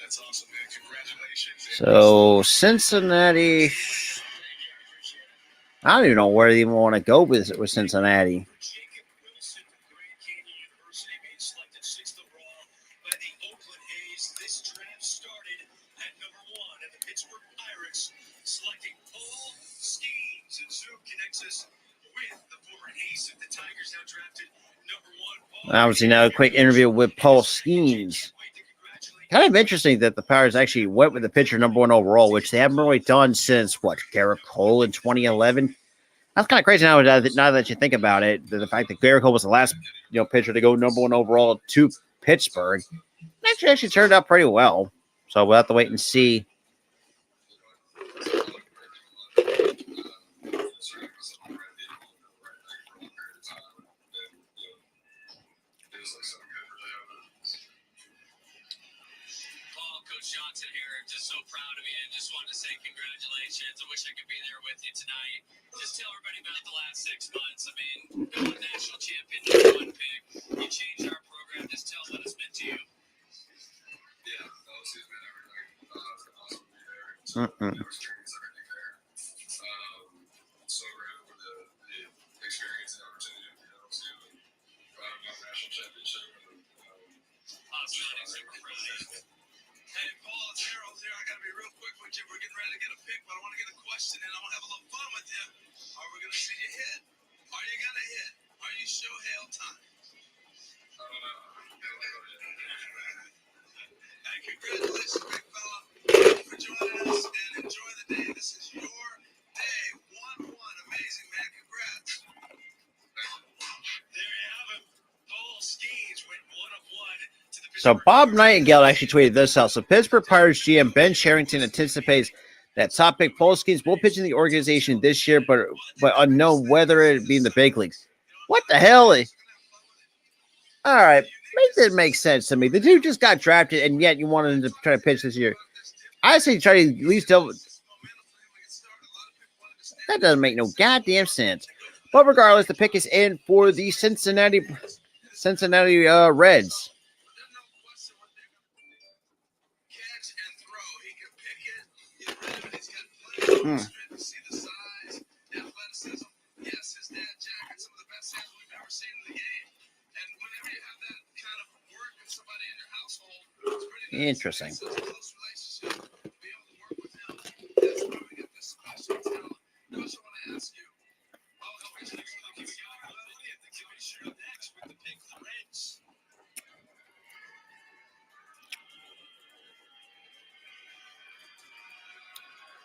That's awesome, man. Congratulations. So Cincinnati, I don't even know where they even want to go with Cincinnati. Jacob Wilson from Grand Canyon University being selected 6th overall gets this draft started at number 1 at the Pittsburgh Pirates, selecting Paul Skeens. And Zoom connects us with the former ace of the Tigers, now drafted number 1. Obviously, now a quick interview with Paul Skeens. Kind of interesting that the Pirates actually went with the pitcher number 1 overall, which they haven't really done since Garrett Cole in 2011. That's kind of crazy now that you think about it. The fact that Garrett Cole was the last pitcher to go number 1 overall to Pittsburgh. It actually turned out pretty well. So we'll have to wait and see. Johnson here, just so proud of you, and just wanted to say congratulations. I wish I could be there with you tonight. Just tell everybody about the last 6 months. I mean, going national champion, #1 pick, you changed our program. Just tell what it's meant to you. Yeah, obviously it's been everything. It's been awesome to be there. Never experienced everything there. So grateful for the experience and opportunity to be able to run a national championship. Awesome, super proud of you. Hey, Paul, it's Harold here. I got to be real quick with you. We're getting ready to get a pick, but I want to get a question in. I want to have a little fun with you. Are we going to see you hit? Are you going to hit? Are you Shohei Ohtani? I don't know. Hey, congratulations, big fella. Thank you for joining us, and enjoy the day. This is your day. 1-1. Amazing, man. Congrats. There you have it. Paul Skeens went 1 of 1 to the So Bob Nightingale actually tweeted this out. So Pittsburgh Pirates GM Ben Cherington anticipates that top pick Paul Skeens will pitch in the organization this year, but unknown whether it be in the big leagues. What the hell? All right, that makes sense to me. The dude just got drafted, and yet you wanted him to try to pitch this year. I say try to at least double. That doesn't make no goddamn sense. But regardless, the pick is in for the Cincinnati Reds. Interesting.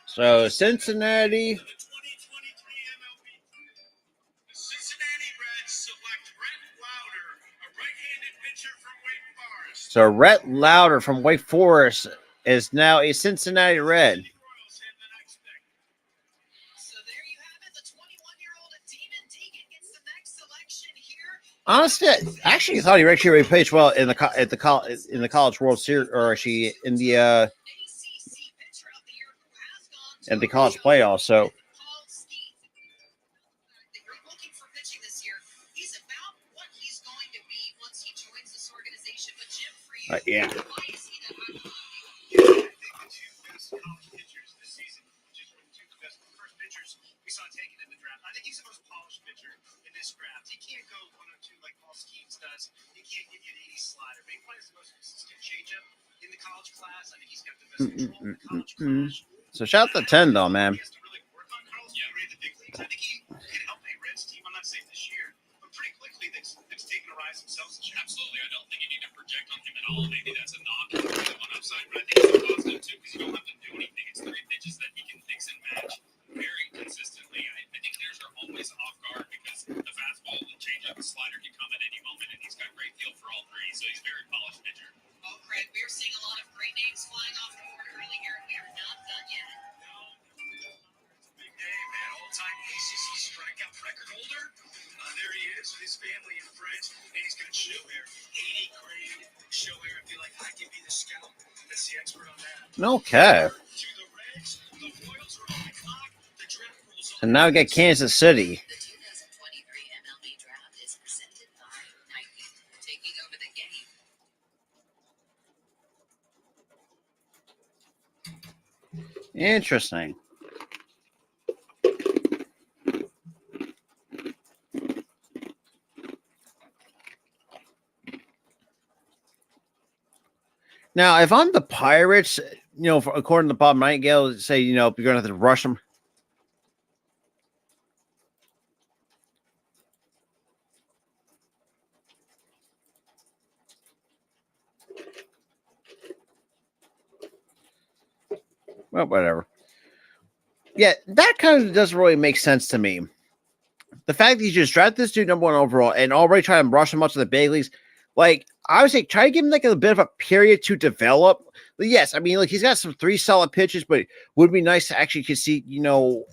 So Cincinnati. Cincinnati Reds select Rhett Lauder, a right-handed pitcher from Wake Forest. So Rhett Lauder from Wake Forest is now a Cincinnati Red. So there you have it. The 21-year-old Demon Deacon gets the next selection here. Honestly, I thought he actually really played well in the College World Series, or actually in the ACC pitcher of the year who has gone in the college playoffs. So Paul Skeens. That you're looking for pitching this year. He's about what he's going to be once he joins this organization. But Jim, for you, yeah. why is he that high? I think the two best college pitchers this season, just the two best first pitchers we saw taken in the draft. I think he's the most polished pitcher in this draft. He can't go 1-2 like Paul Skeens does. He can't give you an 80 slider. But he plays the most consistent changeup in the college class. I think he's got the best control in the college class. So shout out to 10 though, man. He has to really work on Carlos. Yeah, read the big leagues. I think he can help a Reds team. I'm not saying this year, but pretty quickly they've taken a rise themselves this year. Absolutely. I don't think you need to project on him at all. Maybe that's a knock on upside, but I think it's a positive too because you don't have to do anything. It's 3 pitches that he can mix and match very consistently. I think hitters are always off guard because the fastball, the changeup, the slider can come at any moment, and he's got great feel for all 3. So he's a very polished pitcher. Oh, Craig, we're seeing a lot of great names flying off the board early here, and we are not done yet. Big day, man. All-time ACC strikeout record holder. There he is with his family and friends. And he's got Shohei, 80 grade Shohei. I feel like I can be the scout. That's the expert on that. Okay. To the Reds, the Royals are on the clock. The draft rules And now we got Kansas City. The 2023 MLB draft is presented by Nike, taking over the game. Interesting. Now, if I'm the Pirates, according to Bob Nightingale, say, you're going to have to rush them. Well, whatever. Yeah, that kind of doesn't really make sense to me. The fact that you just drafted this dude number 1 overall and already try to rush him up to the big leagues, like, I would say try to give him like a bit of a period to develop. But yes, I mean, like, he's got some 3 solid pitches, but it would be nice to actually see,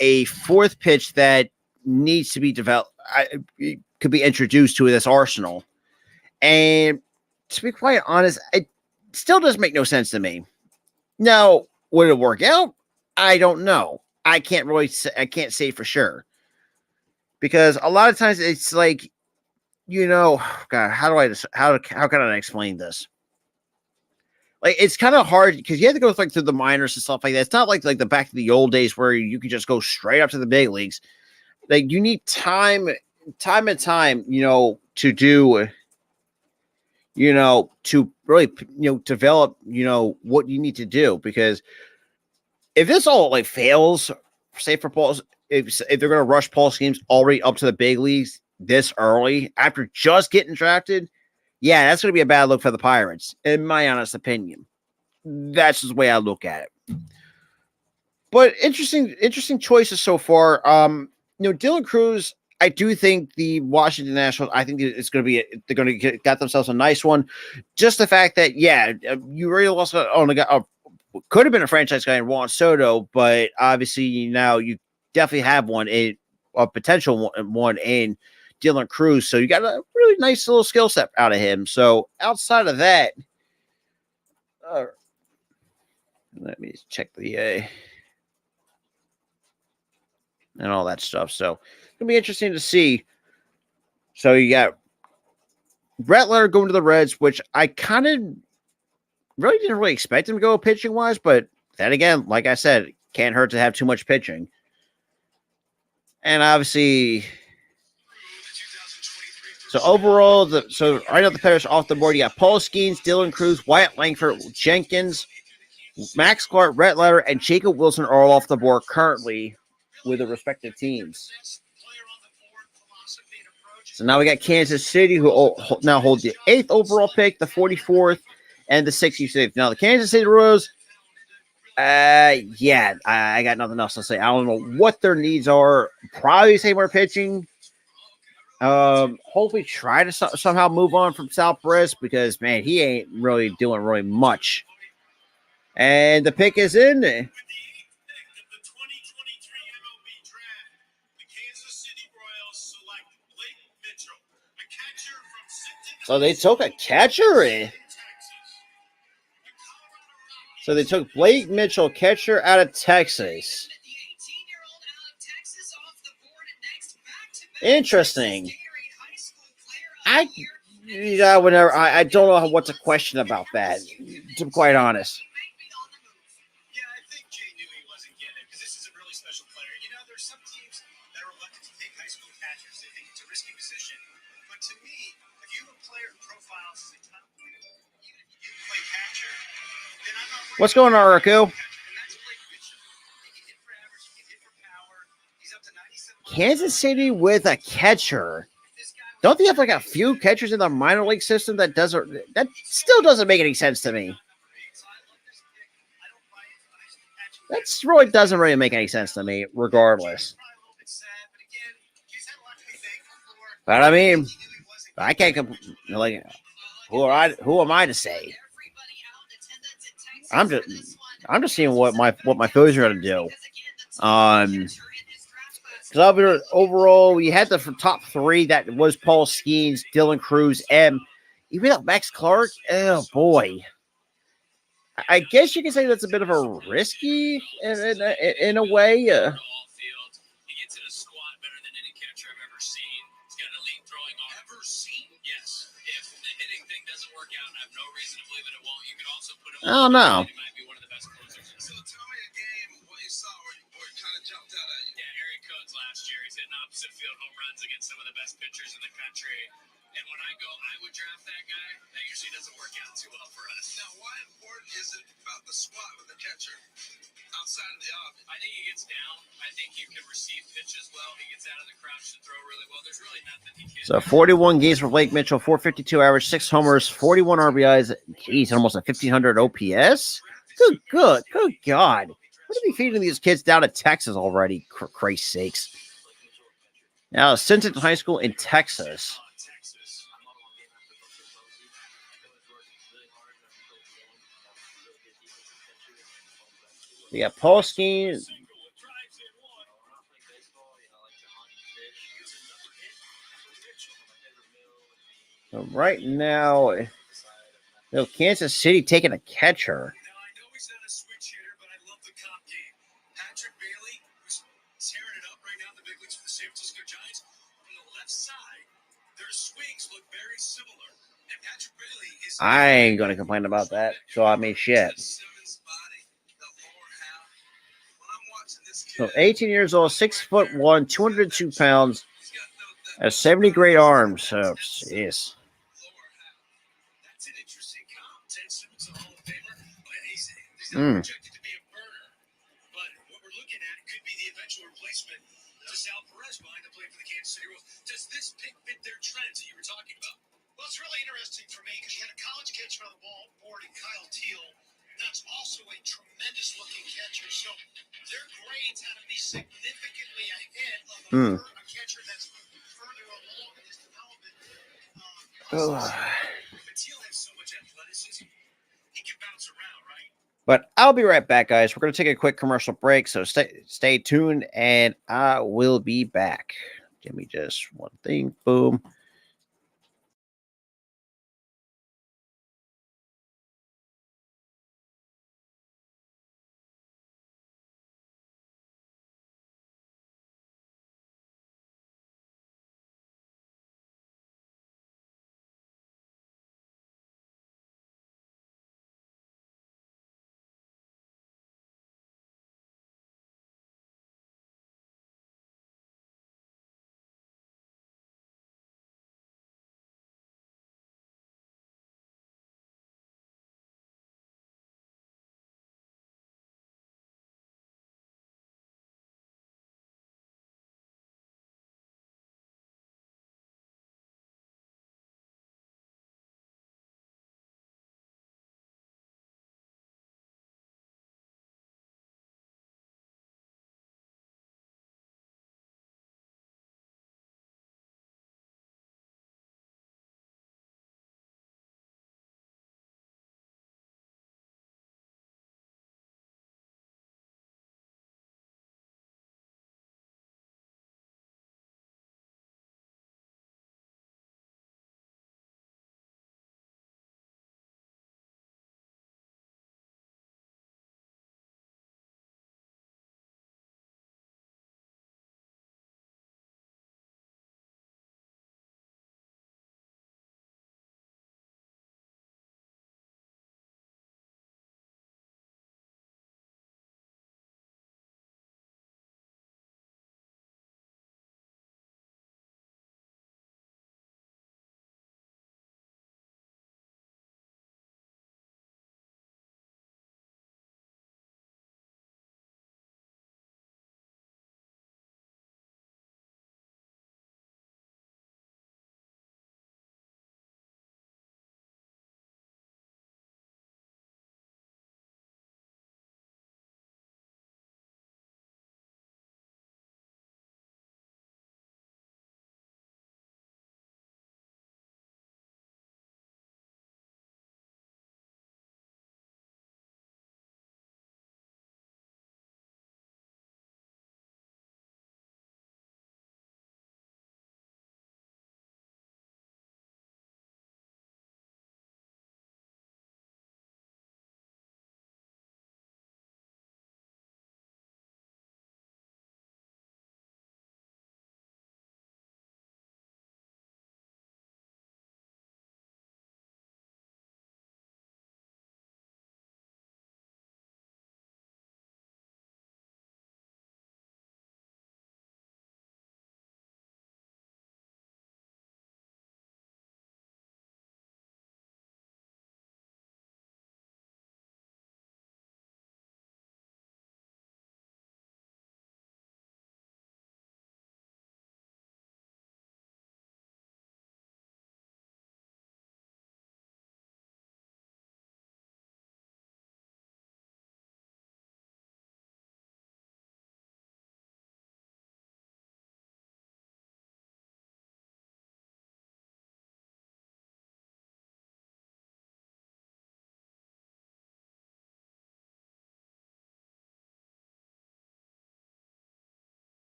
a 4th pitch that needs to be developed, could be introduced to this arsenal. And to be quite honest, it still doesn't make no sense to me. Now, would it work out? I don't know. I can't say for sure. Because a lot of times it's like, God, how can I explain this? Like, it's kind of hard because you have to go through the minors and stuff like that. It's not like the back to the old days where you could just go straight up to the big leagues. Like, you need time and time, to do, to really, develop, what you need to do. Because if this all like fails, say for Paul, if they're going to rush Paul Skeens already up to the big leagues this early after just getting drafted, yeah, that's going to be a bad look for the Pirates, in my honest opinion. That's just the way I look at it. But interesting choices so far. Dylan Cruz, I do think the Washington Nationals, I think it's going to be, they're going to get themselves a nice one. Just the fact that, yeah, you really also only got, could have been a franchise guy in Juan Soto, but obviously now you definitely have a potential one in Dylan Cruz. So you got a really nice little skill set out of him. So outside of that, let me check the and all that stuff. So it's gonna be interesting to see. So you got Brett Leonard going to the Reds, which I kind of really didn't really expect him to go pitching wise, but then again, like I said, can't hurt to have too much pitching. And obviously, so overall, so right now the players off the board, you got Paul Skeens, Dylan Cruz, Wyatt Langford, Jenkins, Max Clark, Brett Leonard, and Jacob Wilson are all off the board currently with the respective teams. So now we got Kansas City, who now hold the 8th overall pick, the 44th, and the 66th. Now the Kansas City Royals, yeah, I got nothing else to say. I don't know what their needs are. Probably say more pitching. Hopefully try to somehow move on from Sal Perez because, man, he ain't really doing really much. And the pick is in. So they took a catcher in. So they took Blake Mitchell, catcher out of Texas. Interesting. I don't know what to question about that, to be quite honest. Yeah, I think Jay knew he wasn't getting it because this is a really special player. There's some teams that are reluctant to take high school catchers. They think it's a risky position. But to me, if you have a player who profiles as a top player, even if you play catcher, then I'm not worried. What's going on, Raku? Kansas City with a catcher. Don't they have like a few catchers in the minor league system that still doesn't make any sense to me? That really doesn't really make any sense to me, regardless. But I mean, I can't like who am I to say? I'm just seeing what my Phillies are going to do. Because overall, we had the top 3 that was Paul Skeens, Dylan Cruz, and even though Max Clark. Oh boy, I guess you can say that's a bit of a risky in a way. I don't know. So tell me a game, what you saw where you kind of jumped out at you. Yeah, Eric Coates last year. He's hitting opposite field home runs against some of the best pitchers in the country. And when I go, I would draft that guy. That usually doesn't work out too well for us. Now, why important is it about the squat with the catcher outside of the obvious? I think he gets down. I think you can receive pitches well. He gets out of the crouch to throw really well. There's really nothing he can't So do. 41 games for Blake Mitchell, 452 average, 6 homers, 41 RBIs. Jeez, almost a 1500 OPS. Good God. What are we feeding these kids down to Texas already? Christ's sakes. Now, Sinton High School in Texas. We got Paul Skeen. So right now, Kansas City taking a catcher. Now, I know he's not a switch hitter, but I love the comp game. Patrick Bailey, who's tearing it up right now in the big leagues for the San Francisco Giants. On the left side, their swings look very similar. And Patrick Bailey is... I ain't going to complain about that. So, I mean, shit. So 18 years old, 6'1", 202 pounds, has 70 great arms. So, jeez. That's an interesting comp. Ted Simmons, a Hall of Famer, but he's Mm. not projected to be a burner. But what we're looking at could be the eventual replacement to Sal Perez behind the plate for the Kansas City Royals. Does this pick fit their trends that you were talking about? Well, it's really interesting for me because you had a college catcher on the board in Kyle Teal. That's also a tremendous looking catcher. So their grades had to be significantly ahead of a catcher that's further along in his development. But Teal has so much athleticism. He can bounce around, right? But I'll be right back, guys. We're going to take a quick commercial break, so stay tuned, and I will be back. Give me just one thing. Boom.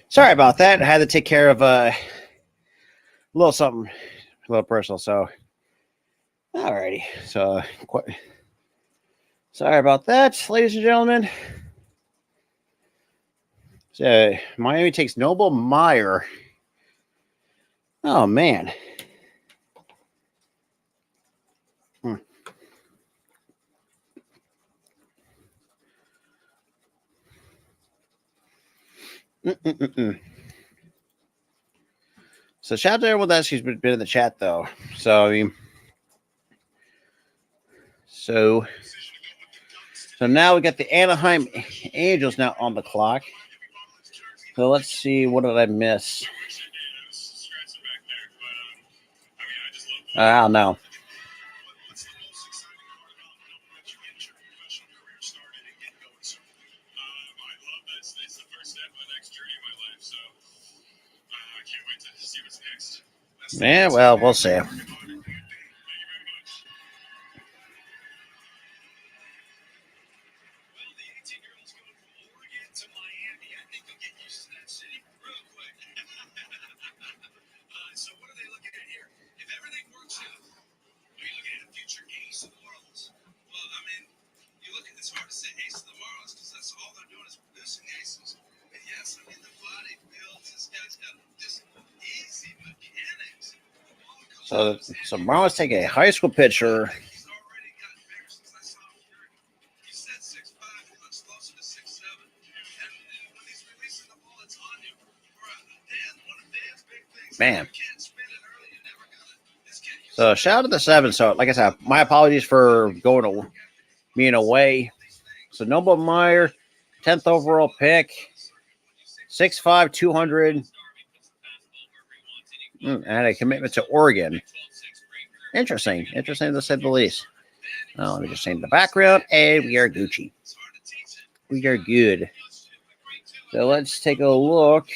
Sorry about that. I had to take care of a little something, a little personal. So, alrighty. So, sorry about that, ladies and gentlemen. So, Miami takes Noble Meyer. Oh man. Mm-mm-mm-mm. So shout out to everyone that's who's been in the chat though. So I mean, so now we got the Anaheim Angels now on the clock. So let's see, what did I miss? I don't know. Yeah, well, we'll see. So what are they looking at here? If everything works out, are you looking at a future ace of the Marlins? Well, I mean, you look at it's hard to say ace of the Marlins because that's all they're doing is producing aces. And yes, I mean the body builds. This guy's got just easy mechanics. So Marlins take a high school pitcher. He's already gotten bigger since I saw him here. He said 6'5", he looks closer to 6'7". And when he's releasing the ball, it's on you. One of Dan's big things. Man. You can't spin it early. You never got it. This kid used So shout out to the 7. So like I said, my apologies for being away. So Noble Meyer, 10th overall pick, 6'5", 200, and a commitment to Oregon. Interesting to say the least. Let me just change the background, and we are Gucci. We are good. So let's take a look.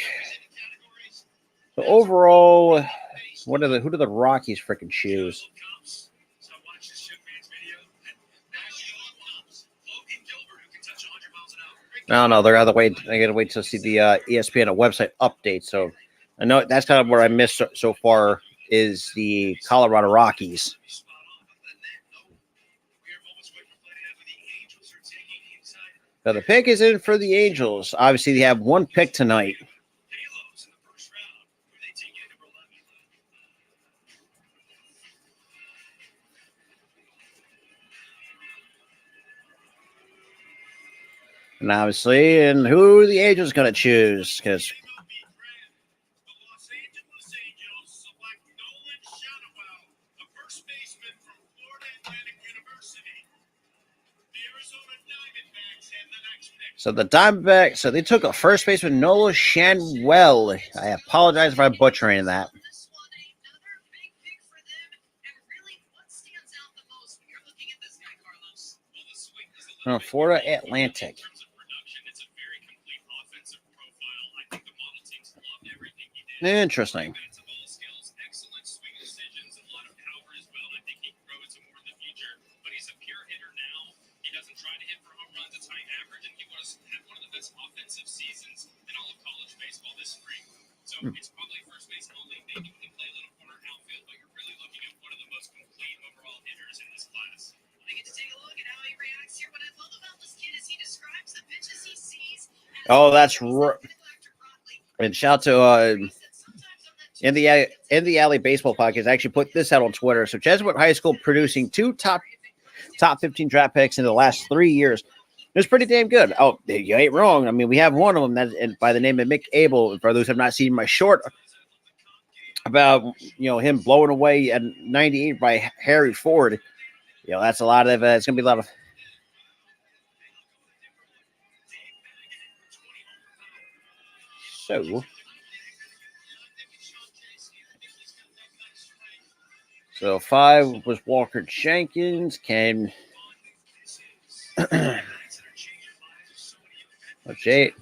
So overall, who do the Rockies freaking choose? I don't know. They're either wait. I gotta wait to see the ESPN website update. So I know that's kind of where I missed so far is the Colorado Rockies. So the pick is in for the Angels. Obviously, they have one pick tonight. And obviously, and who the Angels going to choose? Because so the Diamondbacks, so they took a first baseman, Nola Shanwell. I apologize if I'm butchering that. From Florida Atlantic. Interesting. It's probably first base only. Maybe you can play a little corner outfield, but you're really looking at one of the most complete overall hitters in this class. I get to take a look at how he reacts here. What I love about this kid is he describes the pitches he sees. Oh, that's right. And shout out to in the Alley Baseball Podcast. I actually put this out on Twitter. So Jesuit High School producing 2 top 15 draft picks in the last 3 years. It's pretty damn good. Oh, you ain't wrong. I mean, we have one of them that by the name of Mick Abel. For those who have not seen my short about him blowing away at 98 by Harry Ford, that's a lot of. It's gonna be a lot of. So 5 was Walker Jenkins. Jay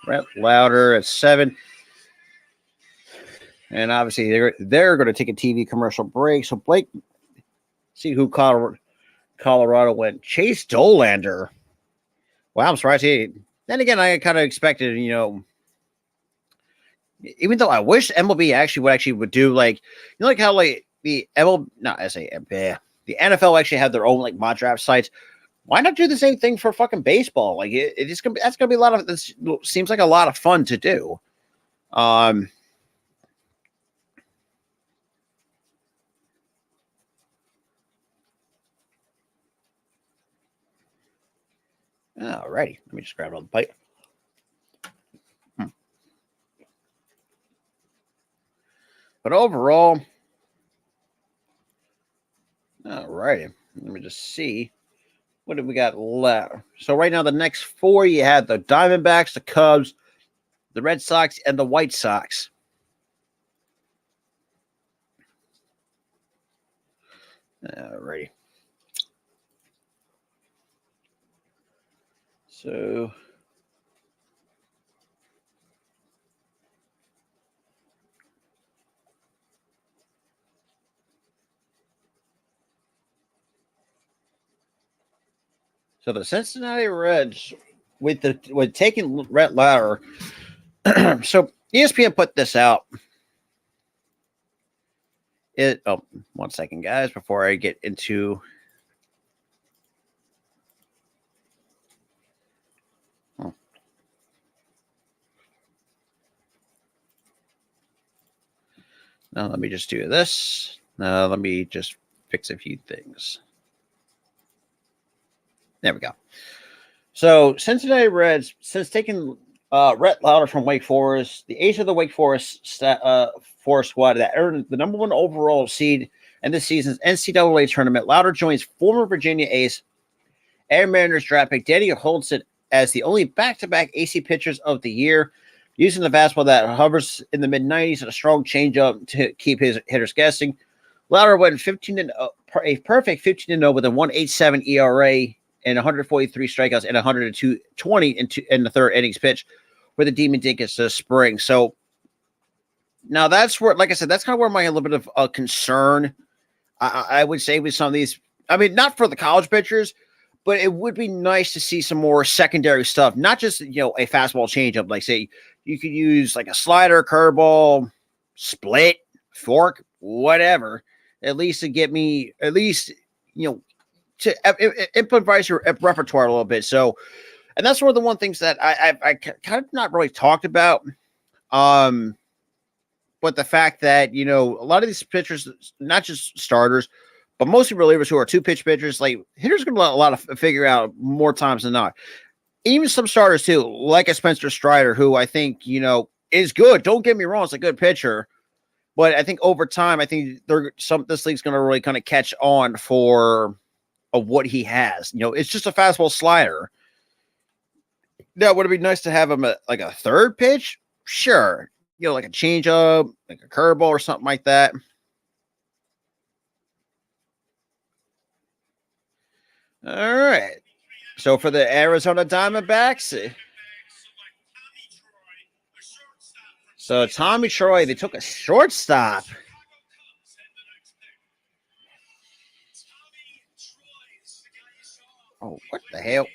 Brett Louder at 7. And obviously they're going to take a TV commercial break. So Blake, see who Colorado went. Chase Dolander. Wow, I'm surprised he Then again, I kind of expected, even though I wish MLB would do like, like how like the MLB, not I say the NFL actually have their own like mock draft sites. Why not do the same thing for fucking baseball? Like that's gonna be a lot of this. Seems like a lot of fun to do. Alrighty, let me just grab another bite. But overall, alrighty, let me just see. What do we got left? So right now, the next four, you had the Diamondbacks, the Cubs, the Red Sox, and the White Sox. Alrighty. So the Cincinnati Reds with taking Rhett Lauer. So ESPN put this out. One second, guys, before I get into. Now let me just do this. Let me just fix a few things. There we go. So Cincinnati Reds, since taking Rhett Lauer from Wake Forest, the ace of the Wake Forest squad that earned the number one overall seed in this season's NCAA tournament, Lauer joins former Virginia ace and Mariners draft pick Danny Holtzman as the only back-to-back AC pitchers of the year, using the fastball that hovers in the mid-90s and a strong changeup to keep his hitters guessing. Lauer went a perfect 15-0 with a 1.87 ERA and 143 strikeouts and 120 in the third innings pitch, where the Demon did get to spring. So now that's where, like I said, that's kind of where my little bit of a concern, I would say, with some of these. I mean, not for the college pitchers, but it would be nice to see some more secondary stuff, not just, a fastball changeup. Like, say, you could use like a slider, curveball, split, fork, whatever, at least to get me, to improvise your repertoire a little bit. So, and that's one of the one things that I kind of not really talked about. But the fact that, a lot of these pitchers, not just starters, but mostly relievers who are two pitch pitchers, like hitters going to let a lot of figure out more times than not. Even some starters too, like a Spencer Strider, who I think, is good. Don't get me wrong. It's a good pitcher. But I think over time, I think this league's going to really kind of catch on for what he has. It's just a fastball slider. Now, would it be nice to have him like a third pitch? Sure. Like a changeup, like a curveball or something like that. All right. So for the Arizona Diamondbacks, so Tommy Troy, they took a shortstop. Oh, what the hell?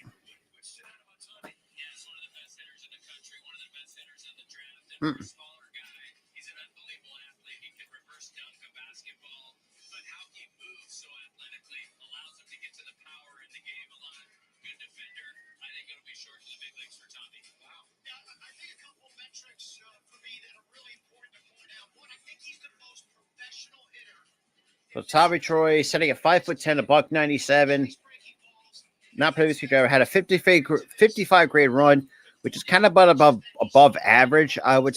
So Tommy Troy sitting at 5'10", $197. Not previously driver, had a 55 grade run, which is kind of above average. I would,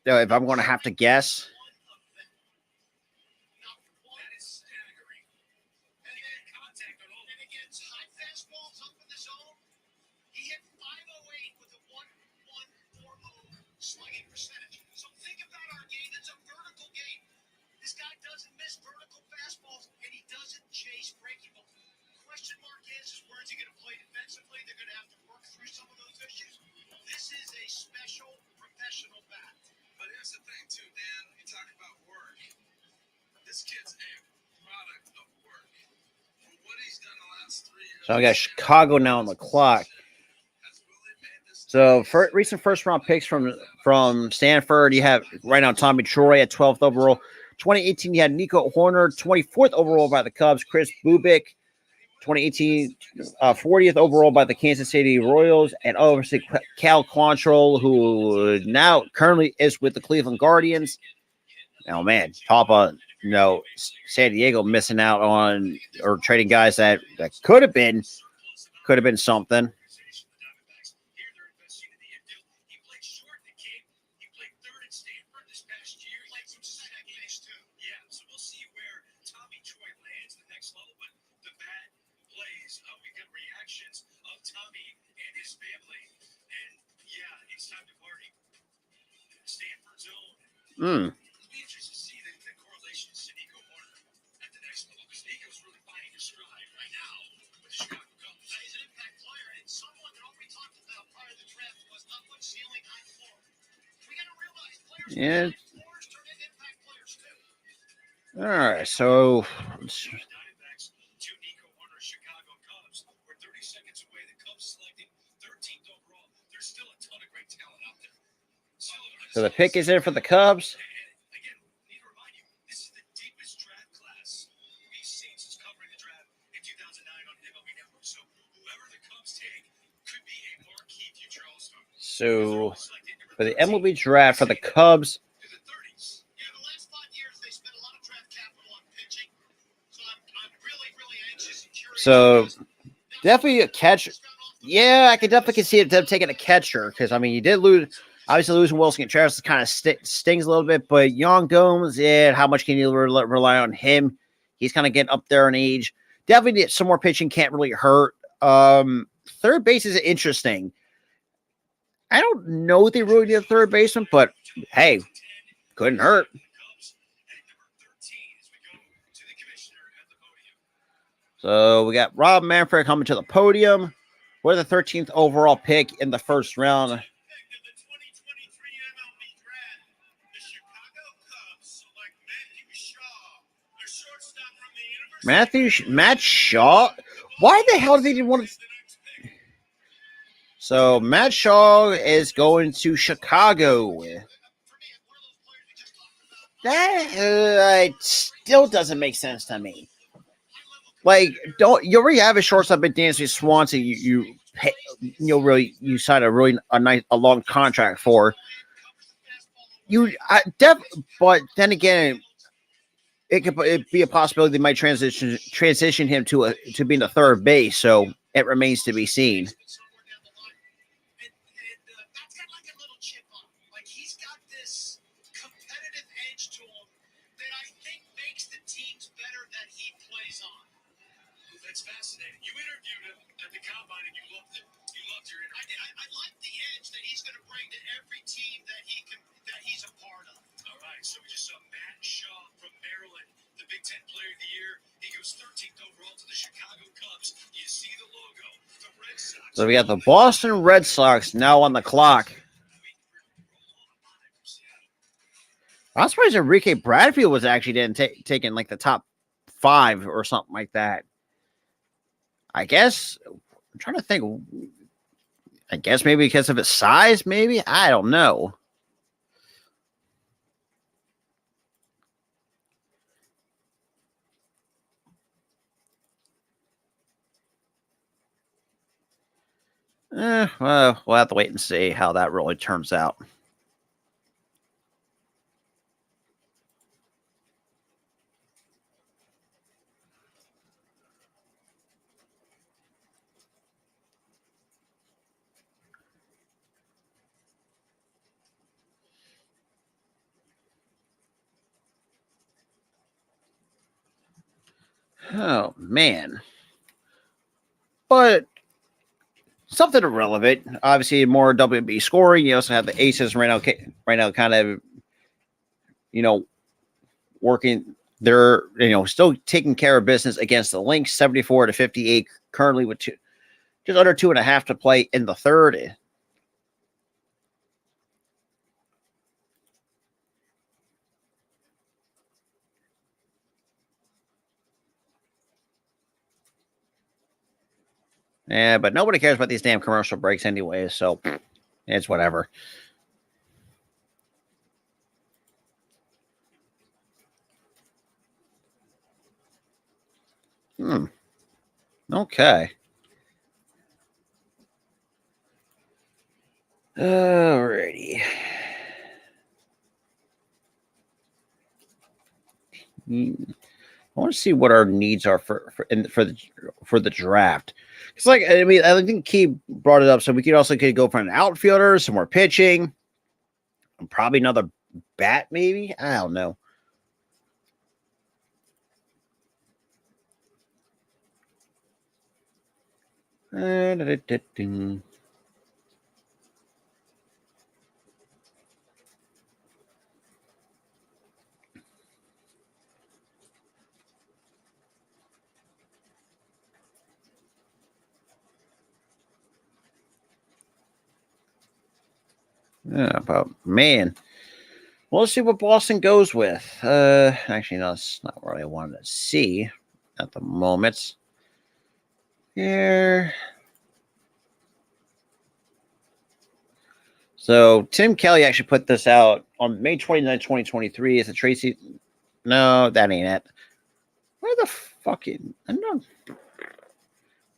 if I'm going to have to guess. So I got Chicago now on the clock. So for recent first round picks from Stanford, you have right now Tommy Troy at 12th overall. 2018, you had Nico Horner, 24th overall by the Cubs. Chris Bubik, 2018, 40th overall by the Kansas City Royals, and obviously Cal Quantrill, who now currently is with the Cleveland Guardians. Oh man, top of San Diego missing out on or trading guys that could have been something. Hmm. Yeah. All right. So. So the pick is in for the Cubs. So for the MLB draft for the Cubs. So definitely a catcher. Yeah, I could definitely see them taking a catcher because I mean you did lose. Obviously, losing Wilson Contreras kind of stings a little bit, but Young Gomes, how much can you rely on him? He's kind of getting up there in age. Definitely some more pitching can't really hurt. Third base is interesting. I don't know if they really need a third baseman, but hey, couldn't hurt. So we got Rob Manfred coming to the podium. We're the 13th overall pick in the first round. Matt Shaw. Why the hell did they want to? So Matt Shaw is going to Chicago. That still doesn't make sense to me. Like, you already have a shortstop at Dansby Swanson. You sign a long contract for. But then again, it could be a possibility they might transition him to being a third base. So it remains to be seen. So we got the Boston Red Sox now on the clock. I'm surprised Enrique Bradfield was actually taken like the top 5 or something like that. I guess I'm trying to think. I guess maybe because of his size, maybe. I don't know. Well, we'll have to wait and see how that really turns out. Oh, man. But something irrelevant. Obviously, more WB scoring. You also have the Aces right now kind of, working. They're, still taking care of business against the Lynx, 74-58, currently with just under 2.5 to play in the third. Yeah, but nobody cares about these damn commercial breaks anyway, so It's whatever. Okay. Alrighty. I want to see what our needs are for the draft. It's like, I mean, I think Key brought it up, so we could go for an outfielder, some more pitching, and probably another bat, maybe. I don't know. Yeah, but man, well, let's see what Boston goes with. Actually, no, that's not what I wanted to see at the moment. Here. So Tim Kelly actually put this out on May 29, 2023. Is it Tracy? No, that ain't it. Where the fucking? I'm not.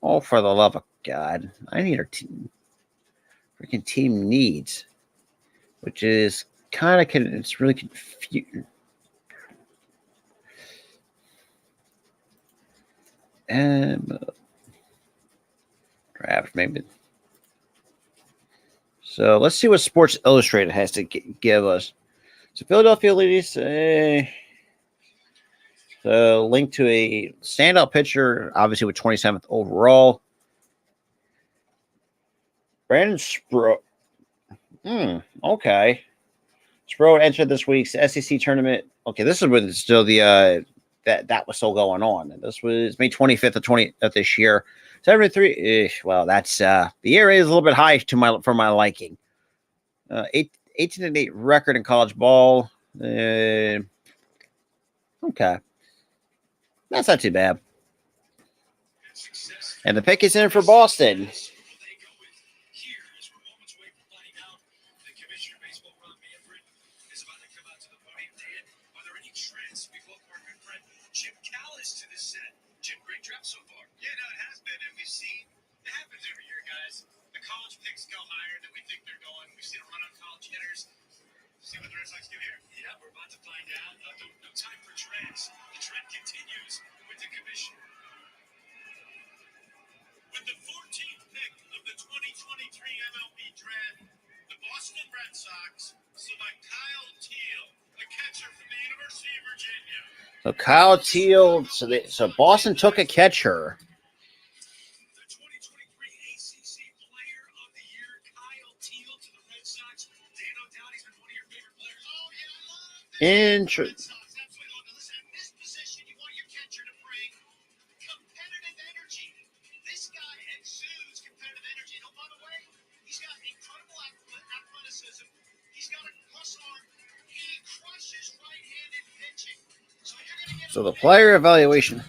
Oh, for the love of God! I need our team. Freaking team needs, which is kind of it's really confusing. Draft maybe. So let's see what Sports Illustrated has to give us. So Philadelphia ladies, so link to a standout pitcher, obviously with 27th overall. Brandon Spro. Okay. Spro entered this week's SEC tournament. Okay, this is when still the that was still going on. This was May 25th of this year. 73. Well, that's the year is a little bit high for my liking. 18-8 record in college ball. Okay, that's not too bad. And the pick is in for Boston. So far. Yeah, no, it has been, and we've seen it happens every year, guys. The college picks go higher than we think they're going. We've seen a run on college hitters. See what the Red Sox do here? Yeah, we're about to find out. No time for trends. The trend continues with the commission. With the 14th pick of the 2023 MLB draft, the Boston Red Sox select Kyle Teal, a catcher from the University of Virginia. So Kyle Teal, so Boston took a catcher. The 2023 ACC Player of the Year, Kyle Teal, to the Red Sox. Dan, no doubt he's been one of your favorite players. Oh, yeah, I love the Red Sox. Absolutely love it. Listen, in this position, you want your catcher to bring competitive energy. This guy exudes competitive energy. And oh, by the way, he's got incredible athleticism. He's got a plus arm. He crushes right-handed pitching. So the player evaluation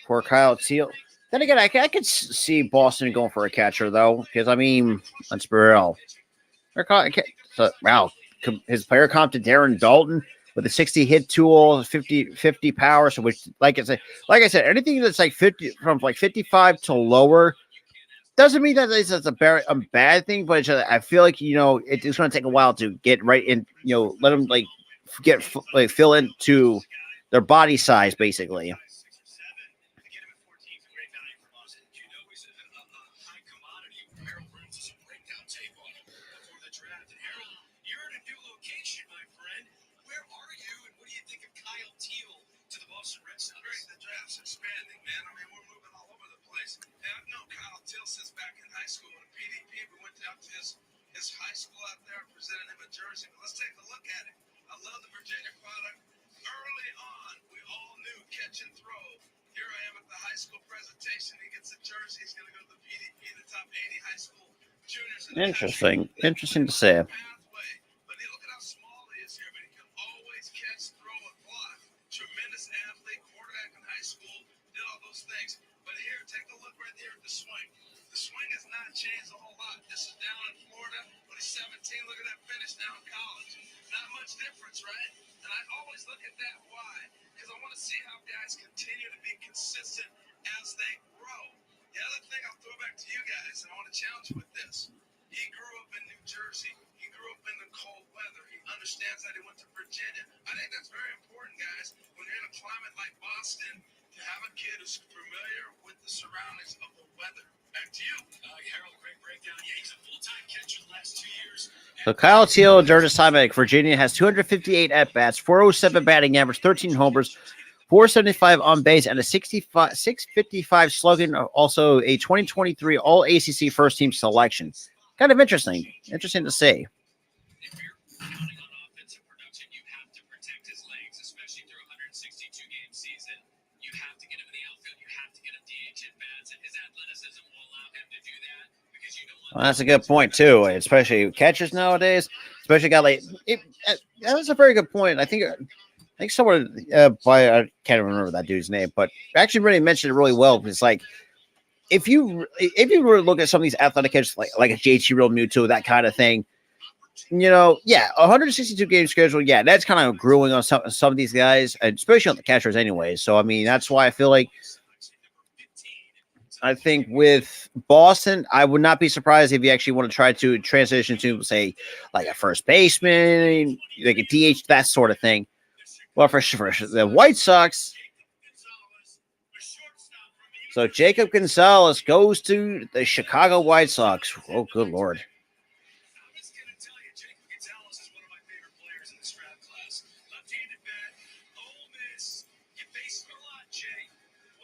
for Kyle Teal. Then again, I could see Boston going for a catcher, though, because, I mean, let's be real. Wow, his player comp to Darren Dalton with a 60 hit tool, 50 power. So, which, like I said, anything that's like 50 from like 55 to lower doesn't mean that it's a bad thing, but I feel like, it's going to take a while to get right in, let them fill into their body size, basically. His high school out there presented him a jersey. But let's take a look at it. I love the Virginia product. Early on, we all knew catch and throw. Here I am at the high school presentation. He gets a jersey. He's going to go to the PDP, the top 80 high school juniors. Interesting to say. But look at how small he is here. But he can always catch, throw, and block. Tremendous athlete, quarterback in high school, did all those things. But here, take a look right here at the swing. The swing has not changed a whole lot. This is down in Florida, but he's 17. Look at that finish now in college. Not much difference, right? And I always look at that. Why? Because I want to see how guys continue to be consistent as they grow. The other thing I'll throw back to you guys, and I want to challenge you with this. He grew up in New Jersey. He grew up in the cold weather. He understands that. He went to Virginia. I think that's very important, guys, when you're in a climate like Boston, to have a kid who's familiar with the surroundings of the weather. Back to you. Harold, great breakdown. Yeah, he's a full-time catcher the last 2 years. So Kyle Teal during his time at Virginia has 258 at-bats, 407 batting average, 13 homers, 475 on base, and a 655 slugging. Also a 2023 All-ACC first-team selection. Kind of interesting. Interesting to see. If you're counting on offensive production, you have to protect his legs, especially through a 162-game season. You have to get him in the outfield. You have to get him DH at bats, and his athleticism will allow him to do that because you don't want. Well, that's a good point too, especially catchers nowadays. Especially a guy like that was a very good point. I think someone I can't remember that dude's name, but actually really mentioned it really well. It's like if you were to look at some of these athletic catchers like a JT Real Mewtwo, that kind of thing, yeah, 162 game schedule, yeah, that's kind of growing on some of these guys, especially on the catchers anyway. So I mean, that's why I feel like I think with Boston, I would not be surprised if you actually want to try to transition to, say, like a first baseman, like a DH, that sort of thing. Well, for the White Sox, so Jacob Gonzalez goes to the Chicago White Sox. Oh, good Lord. I'm just going to tell you, Jacob Gonzalez is one of my favorite players in this draft class. Left-handed bat, Ole Miss. You face him a lot, Jay.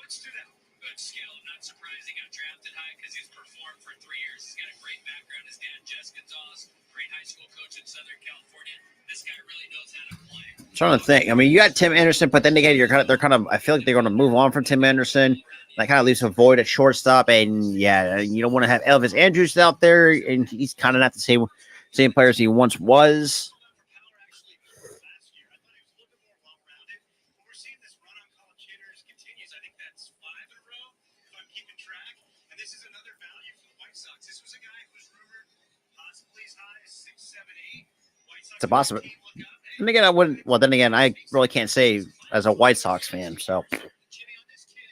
What stood out? Good skill. Not surprised he got drafted high because he's performed for 3 years. He's got a great background. His dad, Jess Gonzalez, great high school coach in Southern California. This guy really knows how to play. I'm trying to think. I mean, you got Tim Anderson, but then again, they're kind of. I feel like they're going to move on from Tim Anderson. That kind of leaves a void at shortstop, and yeah, you don't want to have Elvis Andrews out there, and he's kind of not the same player as he once was. It's a possibility. And again, I wouldn't. Well, then again, I really can't say as a White Sox fan. So, Jimmy, on this kid,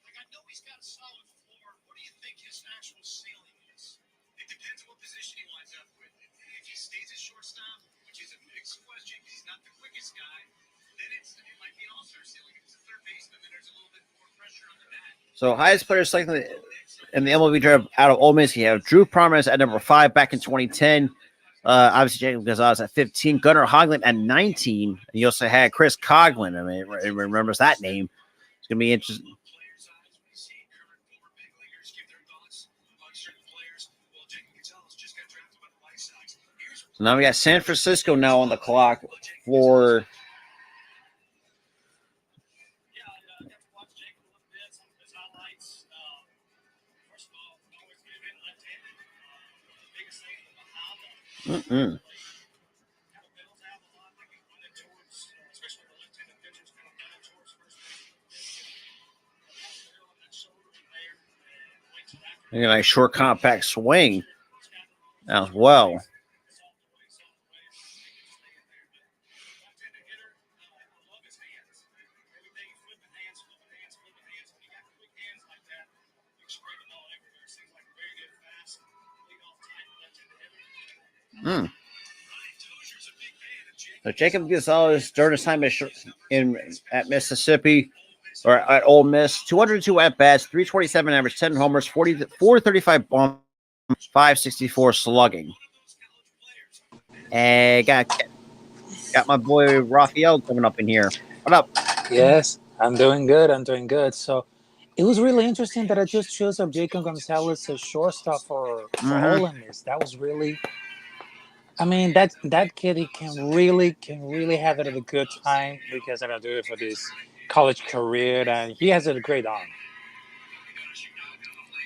like I know he's got a solid floor. What do you think his actual ceiling is? It depends on what position he winds up with. If he stays at shortstop, which is a mixed question because he's not the quickest guy, then it might be an all-star ceiling. If he's a third baseman, then there's a little bit more pressure on the bat. so highest player selected in the MLB draft out of Ole Miss, you have Drew Promise at number 5 back in 2010. Obviously, Jacob Gonzalez at 15, Gunnar Hoglund at 19. And you also had Chris Coughlin. I mean, remembers that name. It's going to be interesting. So now we got San Francisco now on the clock for. Mm-mm. You got a nice short, compact swing as well. So Jacob Gonzalez during his time at Mississippi or at Ole Miss, 202 at bats, 327 average, 10 homers, 435 bomb, 564 slugging. And got my boy Raphael coming up in here. What up? Yes, I'm doing good. So it was really interesting that I just chose up Jacob Gonzalez as shortstop for Ole Miss. That was really, I mean, that kid, he can really have it at a good time because I'm gonna do it for this college career, and he has a great arm.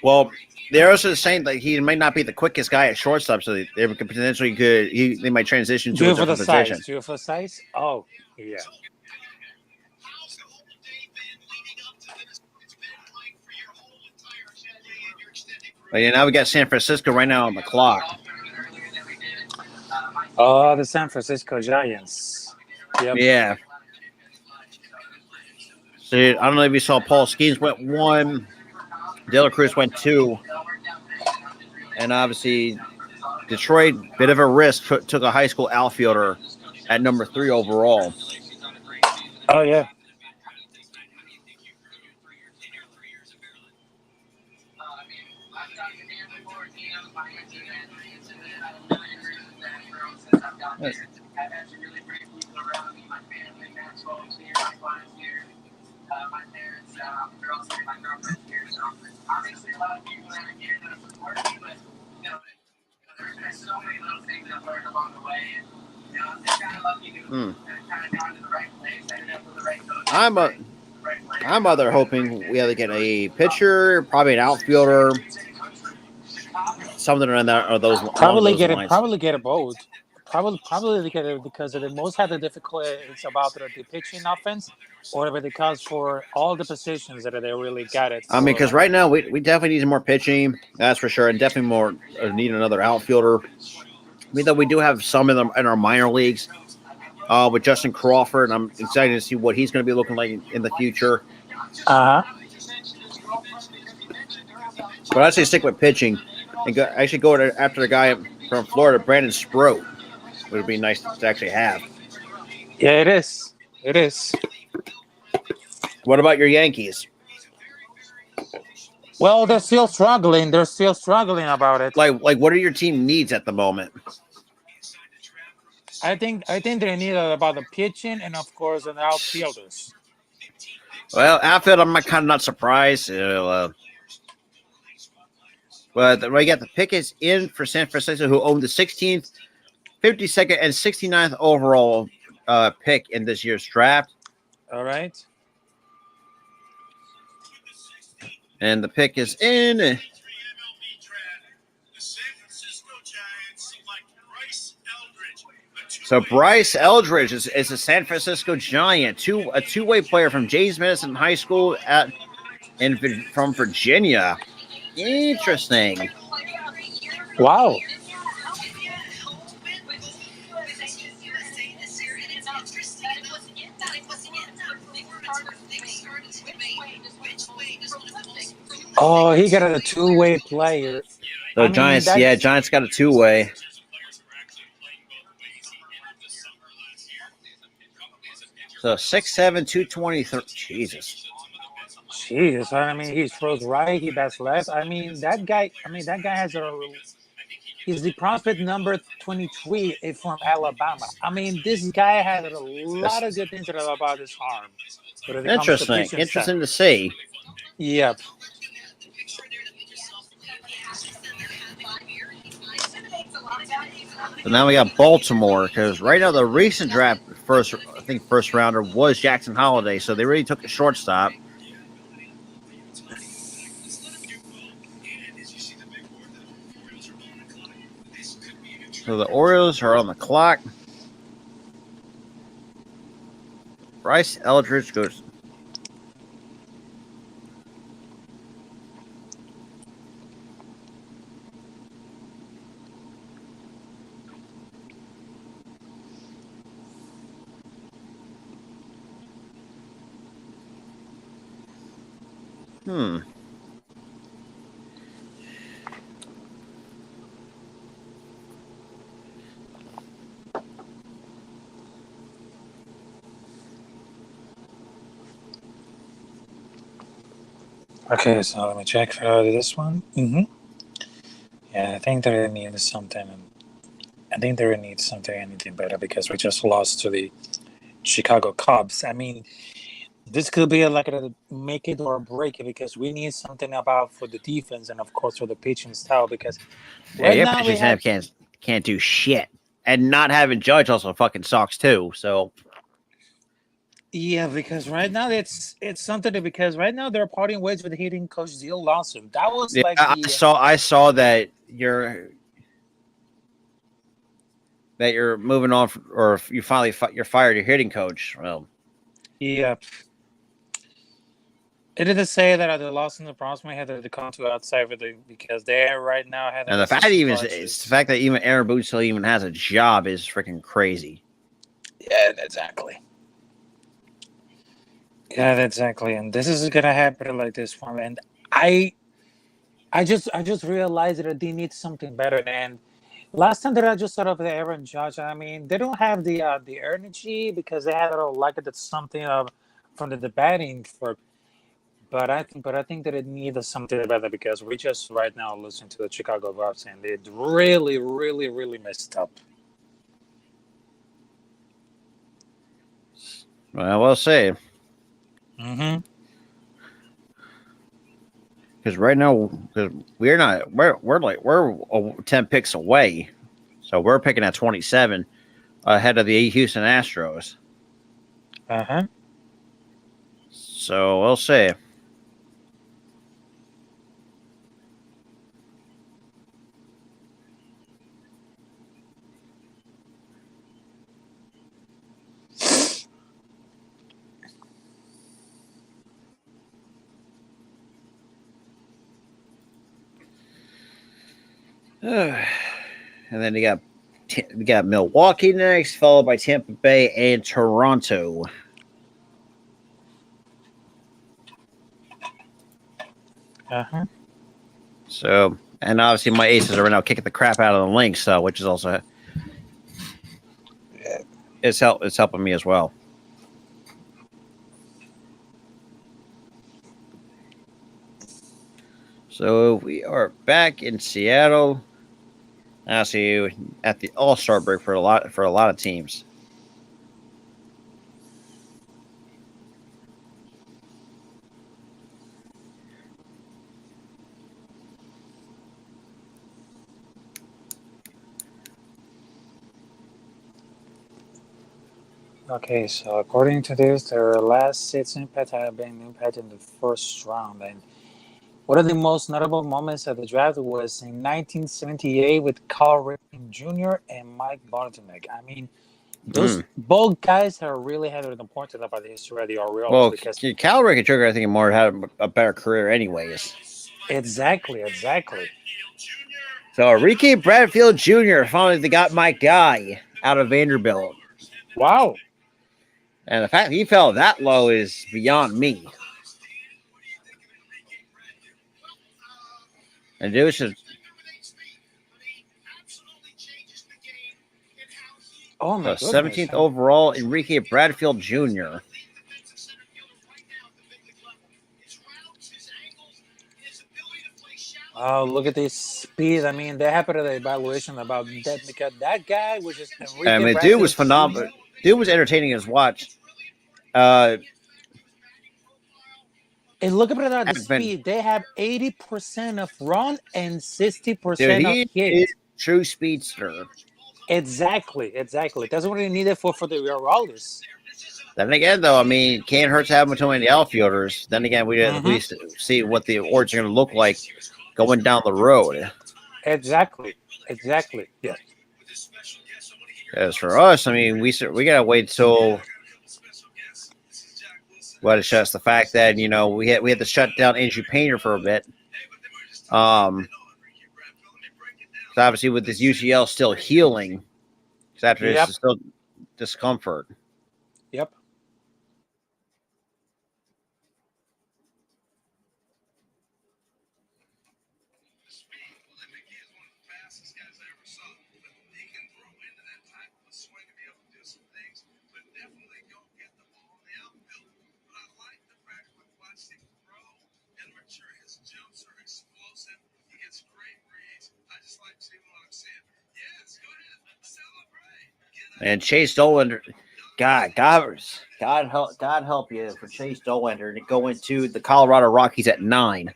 Well, they're also saying that he might not be the quickest guy at shortstop, so they could potentially they might transition to a different position. Do it for size? Oh, yeah. How's the whole day been leading up to this? It's been like for your whole entire day and your extended career. But yeah, now we got San Francisco right now on the clock. Oh, the San Francisco Giants. Yep. Yeah. So I don't know if you saw Paul Skeens went 1, De La Cruz went 2, and obviously Detroit, bit of a risk, took a high school outfielder at number 3 overall. Oh yeah. I'm other hoping we either get a pitcher, probably an outfielder, something along along those lines. Probably get a both. Probably get it because the most have the difficulty it's about the pitching offense, or because for all the positions that they really got it. I mean, because right now we definitely need more pitching, that's for sure, and definitely more need another outfielder. I mean, though we do have some in our minor leagues with Justin Crawford, and I'm excited to see what he's going to be looking like in the future. Uh huh. But I'd say stick with pitching and actually go after the guy from Florida, Brandon Sproat. Would be nice to actually have. Yeah, it is. It is. What about your Yankees? Well, they're still struggling. They're still struggling about it. Like what are your team needs at the moment? I think they need about the pitching and of course the outfielders. Well, outfield, I'm kind of not surprised. But we got the Pickets in for San Francisco, who owned the 16th, 52nd, and 69th overall pick in this year's draft. All right. And the pick is in. So Bryce Eldridge is a San Francisco Giant, a two-way player from James Madison High School from Virginia. Interesting. Wow. Oh, he got a two-way player. So Giants got a two-way. So 6'7", 223. Jesus. Jesus, I mean, he throws right, he bats left. That guy has he's the prospect number 23 from Alabama. I mean, this guy has a lot of good things about his arm. Interesting to see. Yep. So now we got Baltimore, because right now the recent draft first rounder was Jackson Holiday, so they really took a shortstop. So the Orioles are on the clock. Bryce Eldridge goes. Okay, so let me check for this one. Yeah, I think they need something. I think they need anything better because we just lost to the Chicago Cubs. I mean, this could be like a make it or break it because we need something about for the defense and of course for the pitching style because now we can't do shit, and not having Judge also fucking sucks too. So. Yeah, because right now it's something because right now they're parting ways with hitting coach Neil Lawson. That was I saw that you're moving on, or you finally you're fired your hitting coach. Well, yeah, It did say that the loss in the Bronx may have to come to outside for because they right now have And the fact that it's the fact that even Aaron Boone still even has a job is freaking crazy. Yeah, exactly. Yeah, exactly. And this is gonna happen like this for me. And I just realized that they need something better. And last time that I just thought of the Aaron Judge, I mean, they don't have the energy because they had like that's something from the batting for. But I think that it needs something better because we just right now listen to the Chicago Cubs and they really, really, really messed up. Well, we'll see. Mm-hmm. Because right now, because we're 10 picks away, so we're picking at 27 ahead of the Houston Astros. Uh-huh. So we'll see. And then you got Milwaukee next, followed by Tampa Bay and Toronto. Uh-huh. So, and obviously my aces are right now kicking the crap out of the Lynx, so which is also it's helping me as well. So we are back in Seattle. I see you at the All-Star break for a lot of teams. Okay, so according to this, their last six impact have been impacted in the first round. And one of the most notable moments of the draft was in 1978 with Carl Ripken Jr. and Mike Bontemec. I mean, those both guys have really had an important about the history of the Orioles Well, because Cal Ripken Jr. I think more had a better career, anyways. exactly. So Ricky Bradfield Jr. finally got my guy out of Vanderbilt. Wow. And the fact he fell that low is beyond me. And it was just Oh my the goodness. 17th overall, Enrique Bradfield Jr. Oh, look at this speed. I mean, they happened to the evaluation about that because that guy was just Enrique I mean, Bradfield dude was phenomenal. Dude was entertaining as watch. And look at the speed. They have 80% of run and 60% of hit. Is true speedster. Exactly. That's what they needed for the Orioles. Then again, though, I mean, can't hurt to have too many outfielders. Then again, we at least see what the awards are going to look like going down the road. Exactly. Yeah. As for us, I mean, we gotta wait till what it's just the fact that we had to shut down Andrew Painter for a bit. Obviously with this UCL still healing, after this is still discomfort. Yep. And Chase Dollander, God help you for Chase Dollander to go into the Colorado Rockies at 9.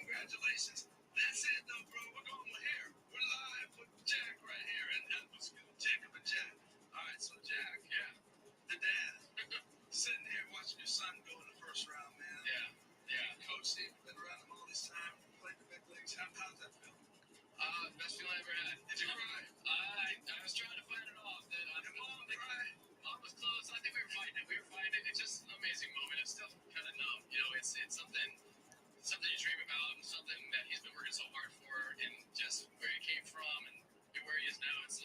Congratulations. That's it, though, bro. We're going with hair. We're live with Jack right here. And that was good. Jacob and Jack. right, so Jack, the dad, sitting here watching your son go in the first round, man. Yeah. Coach, been around him all this time, played the big leagues. How's that feel? Best feeling I ever had. Did you cry? I was trying to fight it off. Mom was close. I think we were fighting it. It's just an amazing moment. It's still kind of numb. You know, it's something you dream about, and something that he's been working so hard for, and just where he came from and where he is now. It's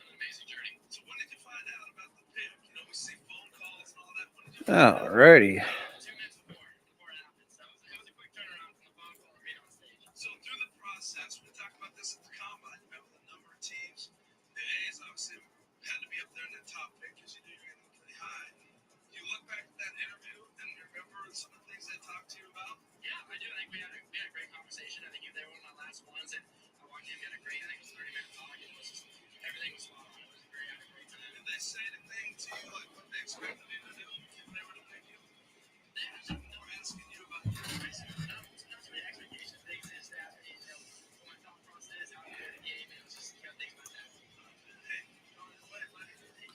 been an amazing journey. So when did you find out about the pick? You know, we see phone calls and all that. When did you Alrighty. 2 minutes before it happened. So it was a quick turnaround from the phone call to being on stage. So through the process, we talked about this at the combine. You met with a number of teams. The A's obviously had to be up there in the top pick because you knew you were going to play high. You look back at that interview and remember some of the things they talked to you about? Yeah, I do. I think we had a great conversation. I think they were one of my last ones, and I walked in, we had a great, I think it was 30-minute talk. It was just, everything was spot on. It was great. I had a great time. Did they say anything to you like what they expected you to do when they were to pick you? They were asking you about your race. Not too many expectations. They exist that, you know, what my thought process, how I play the game, and it was just, you know, things like that.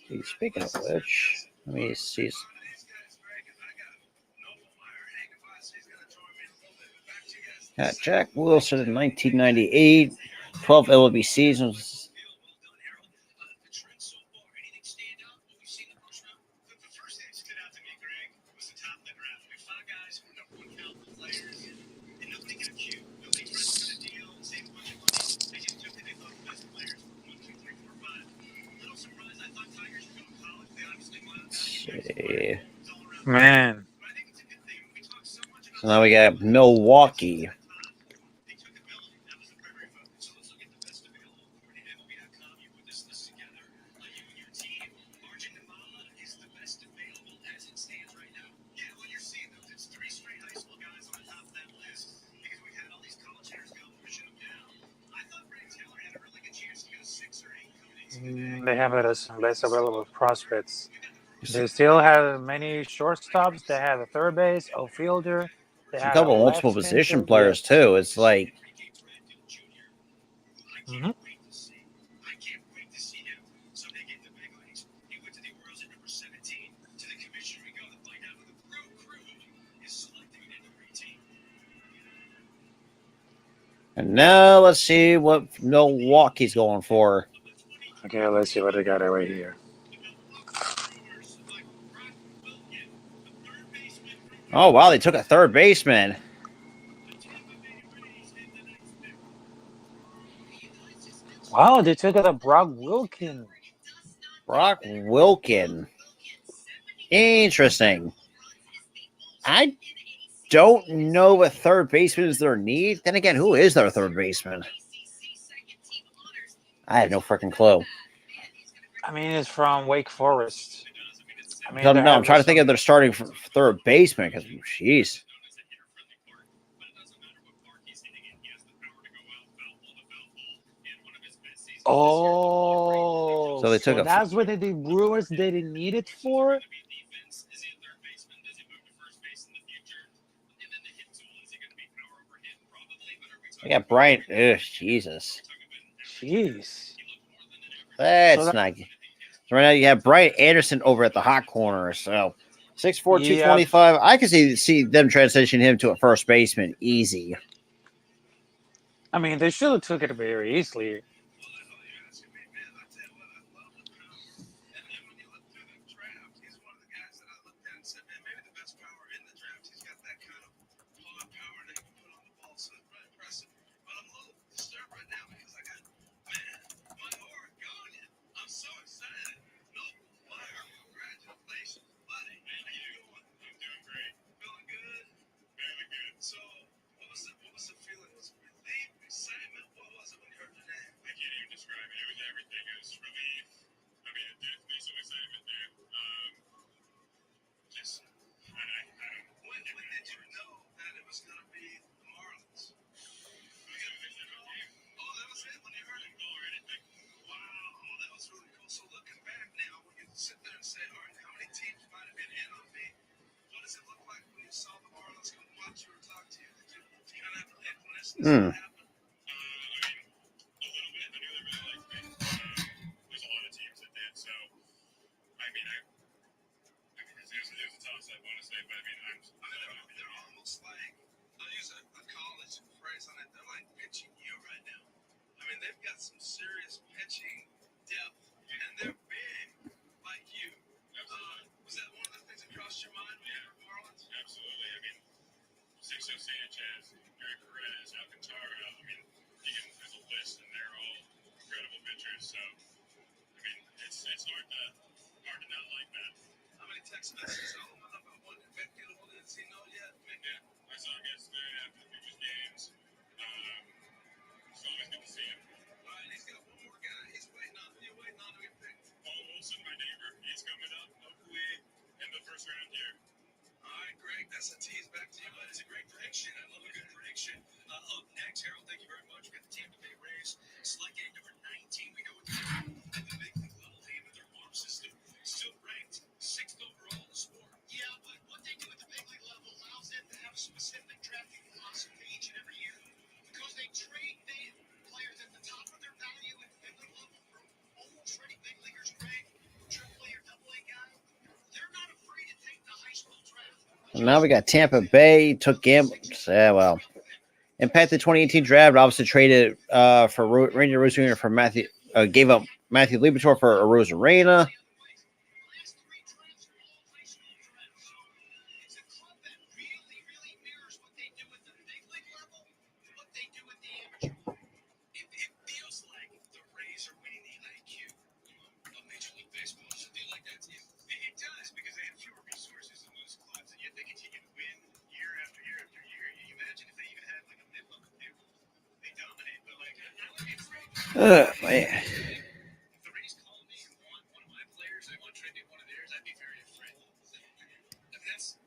Hey, Speaking of which, let me see. Jack Wilson in 1998, 12 MLB seasons. Man, So now we got Milwaukee. they have it as less available prospects. They still have many shortstops. They have a third base, outfielder. They A have couple a of multiple left position fielder. players too. It's like Mhm. and now let's see what Milwaukee's going for. Okay, let's see what they got right here. Oh wow, they took a third baseman. Wow, they took out a Brock Wilkin. Brock Wilkin. Interesting. I don't know what third baseman is their need. Then again, who is their third baseman? I have no freaking clue. I mean, it's from Wake Forest. I mean, No, they I'm have trying to some- think of their starting for third baseman because, jeez. Oh, So they took a- that's what the Brewers didn't need it for. I got Bryant. Ugh, Jesus. Jeez. That's So that- not. So right now you have Bryant Anderson over at the hot corner. So 6'4", Yeah. 225. I can see them transition him to a first baseman easy. I mean, they should have took it very easily. So, what was the feeling? Was it relief, excitement? What was it when you heard your name? I can't even describe it. It was everything. It was relief. I mean, there's some excitement there. Just, when did you know that it was going to be the Marlins? Oh, that was it when you heard it? Wow, that was really cool. So looking back now, when you sit there and say, all right, how many teams might have been in on me? What does it look like when you saw the Marlins come watch you or talk to you? Did you kind of have an inclination to see what happened? I mean, a little bit. I knew they really liked me. There's a lot of teams that did. So right, but I mean, They're almost like, I'll use a college phrase on it, they're like pitching you right now. I mean, they've got some serious pitching depth, and they're big like you. Was that one of the things that crossed your mind when you were Marlins? absolutely. I mean, Sixto Sanchez, Gary Perez, Alcantara. I mean, there's a list, and they're all incredible pitchers. So, I mean, it's hard to not like that. How many text messages? Oh, I wonder if Benfield didn't see no yet. Yeah, I saw him yesterday after the Futures games. It's always good to see him. All right, he's got one more guy. He's waiting on. You're waiting on to get picked. Paul Olson, my neighbor, he's coming up, hopefully in the first round here. All right, Greg, that's a tease back to you. That is a great prediction. I love a good prediction. Up next, Harold, thank you very much. We got the Tampa Bay Rays. Select game number 19. We go with at the big league level team with their farm system. Still ranked 6th overall in the sport. Yeah, but what they do at the big league level allows them to have a specific drafting philosophy each and every year. Because they trade players at the top of their value at the big league level from almost ready big leaguers, Greg, AAA or AA guy. They're not afraid to take the high school draft. Now we got Tampa Bay took gambles. Yeah, well, impacted 2018 draft. Obviously traded for Randy Rosarena for Matthew. Gave up Matthew Liberatore for Rosarena. Last three drafts are all high school drafts. It's a club that really, really mirrors what they do at the big league level, what they do at the amateur level. It feels like the Rays are winning the IQ of Major League Baseball. Does it feel like that to you? It does, because they have fewer resources than most clubs, and yet they continue to win year after year after year. You imagine if they even had like a mid-level new, they dominate. But like, I would be afraid. Man. If the Rays called me and want one of my players, they want to trade me one of theirs, I'd be very afraid. I mean, that's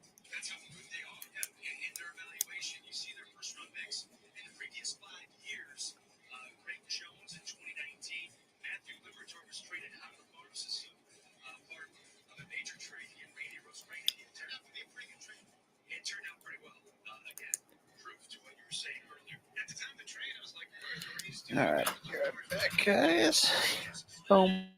how good they are. In their evaluation, you see their first round picks in the previous 5 years. Greg Jones in 2019. Matthew Liberatore was traded out of the farm system. Part of a major trade. He and Randy Rosarena. It turned out to be a pretty good trade. It turned out pretty well. Again, proof to what you were saying earlier. At the time of the trade, I was like, what are the Rays doing? All right, be right back, guys. Boom.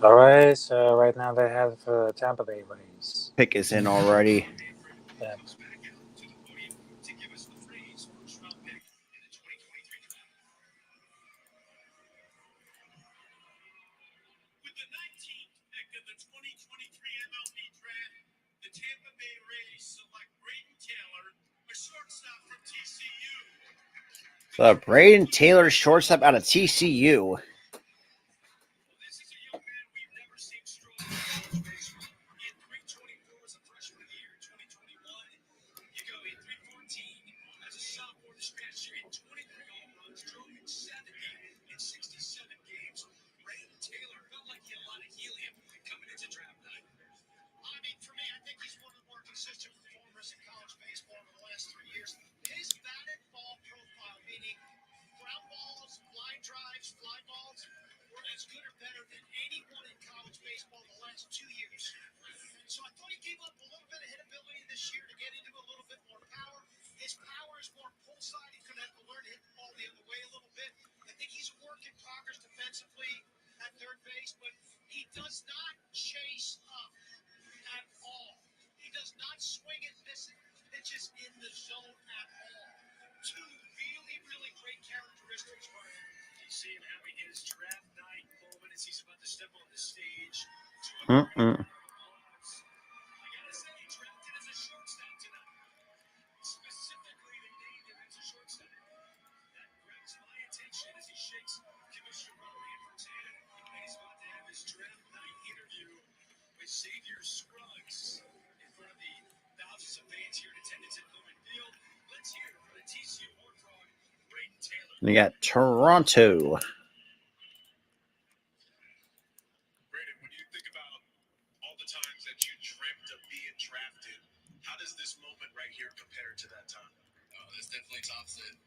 All right, so right now they have Tampa Bay Rays. Pick is in already. Yeah. To give us the Rays first round pick in the 2023 draft. With the 19th pick of the 2023 MLB draft, the Tampa Bay Rays select Braden Taylor, a shortstop from TCU. So Braden Taylor, shortstop out of TCU. This is a young man we've never seen strong in college baseball. He had 324 as a freshman of the year in 2021. You go, he had 314 as a sophomore this past year. He had 23 home runs, drove in 70 in 67 games. Brandon Taylor felt like he had a lot of helium coming into draft night. I mean, for me, I think he's one of the more consistent performers in college baseball in the last 3 years. His batted ball profile, meaning ground balls, line drives, fly balls, were as good or better than anyone in college baseball in the last 2 years. So I thought he gave up a little bit of hitability this year to get into a little bit more power. His power is more pull side. He's going to have to learn to hit the ball the other way a little bit. I think he's a work in progress defensively at third base, but he does not chase up at all. He does not swing and miss pitches in the zone at all. Two really, really great characteristics for him. You see him having his draft night moment as he's about to step on the stage. I gotta say, he drafted as a shortstop tonight. Specifically, they named him as a shortstop. That grabs my attention as he shakes Commissioner Rutherford's hand. And he's about to have his draft night interview with Xavier Scruggs in front of the thousands of fans here in attendance at Lumen Field. Let's hear from the TCU Horned Frog, Braden Taylor. And you got Toronto. Brandon, when you think about all the times that you dreamt of being drafted,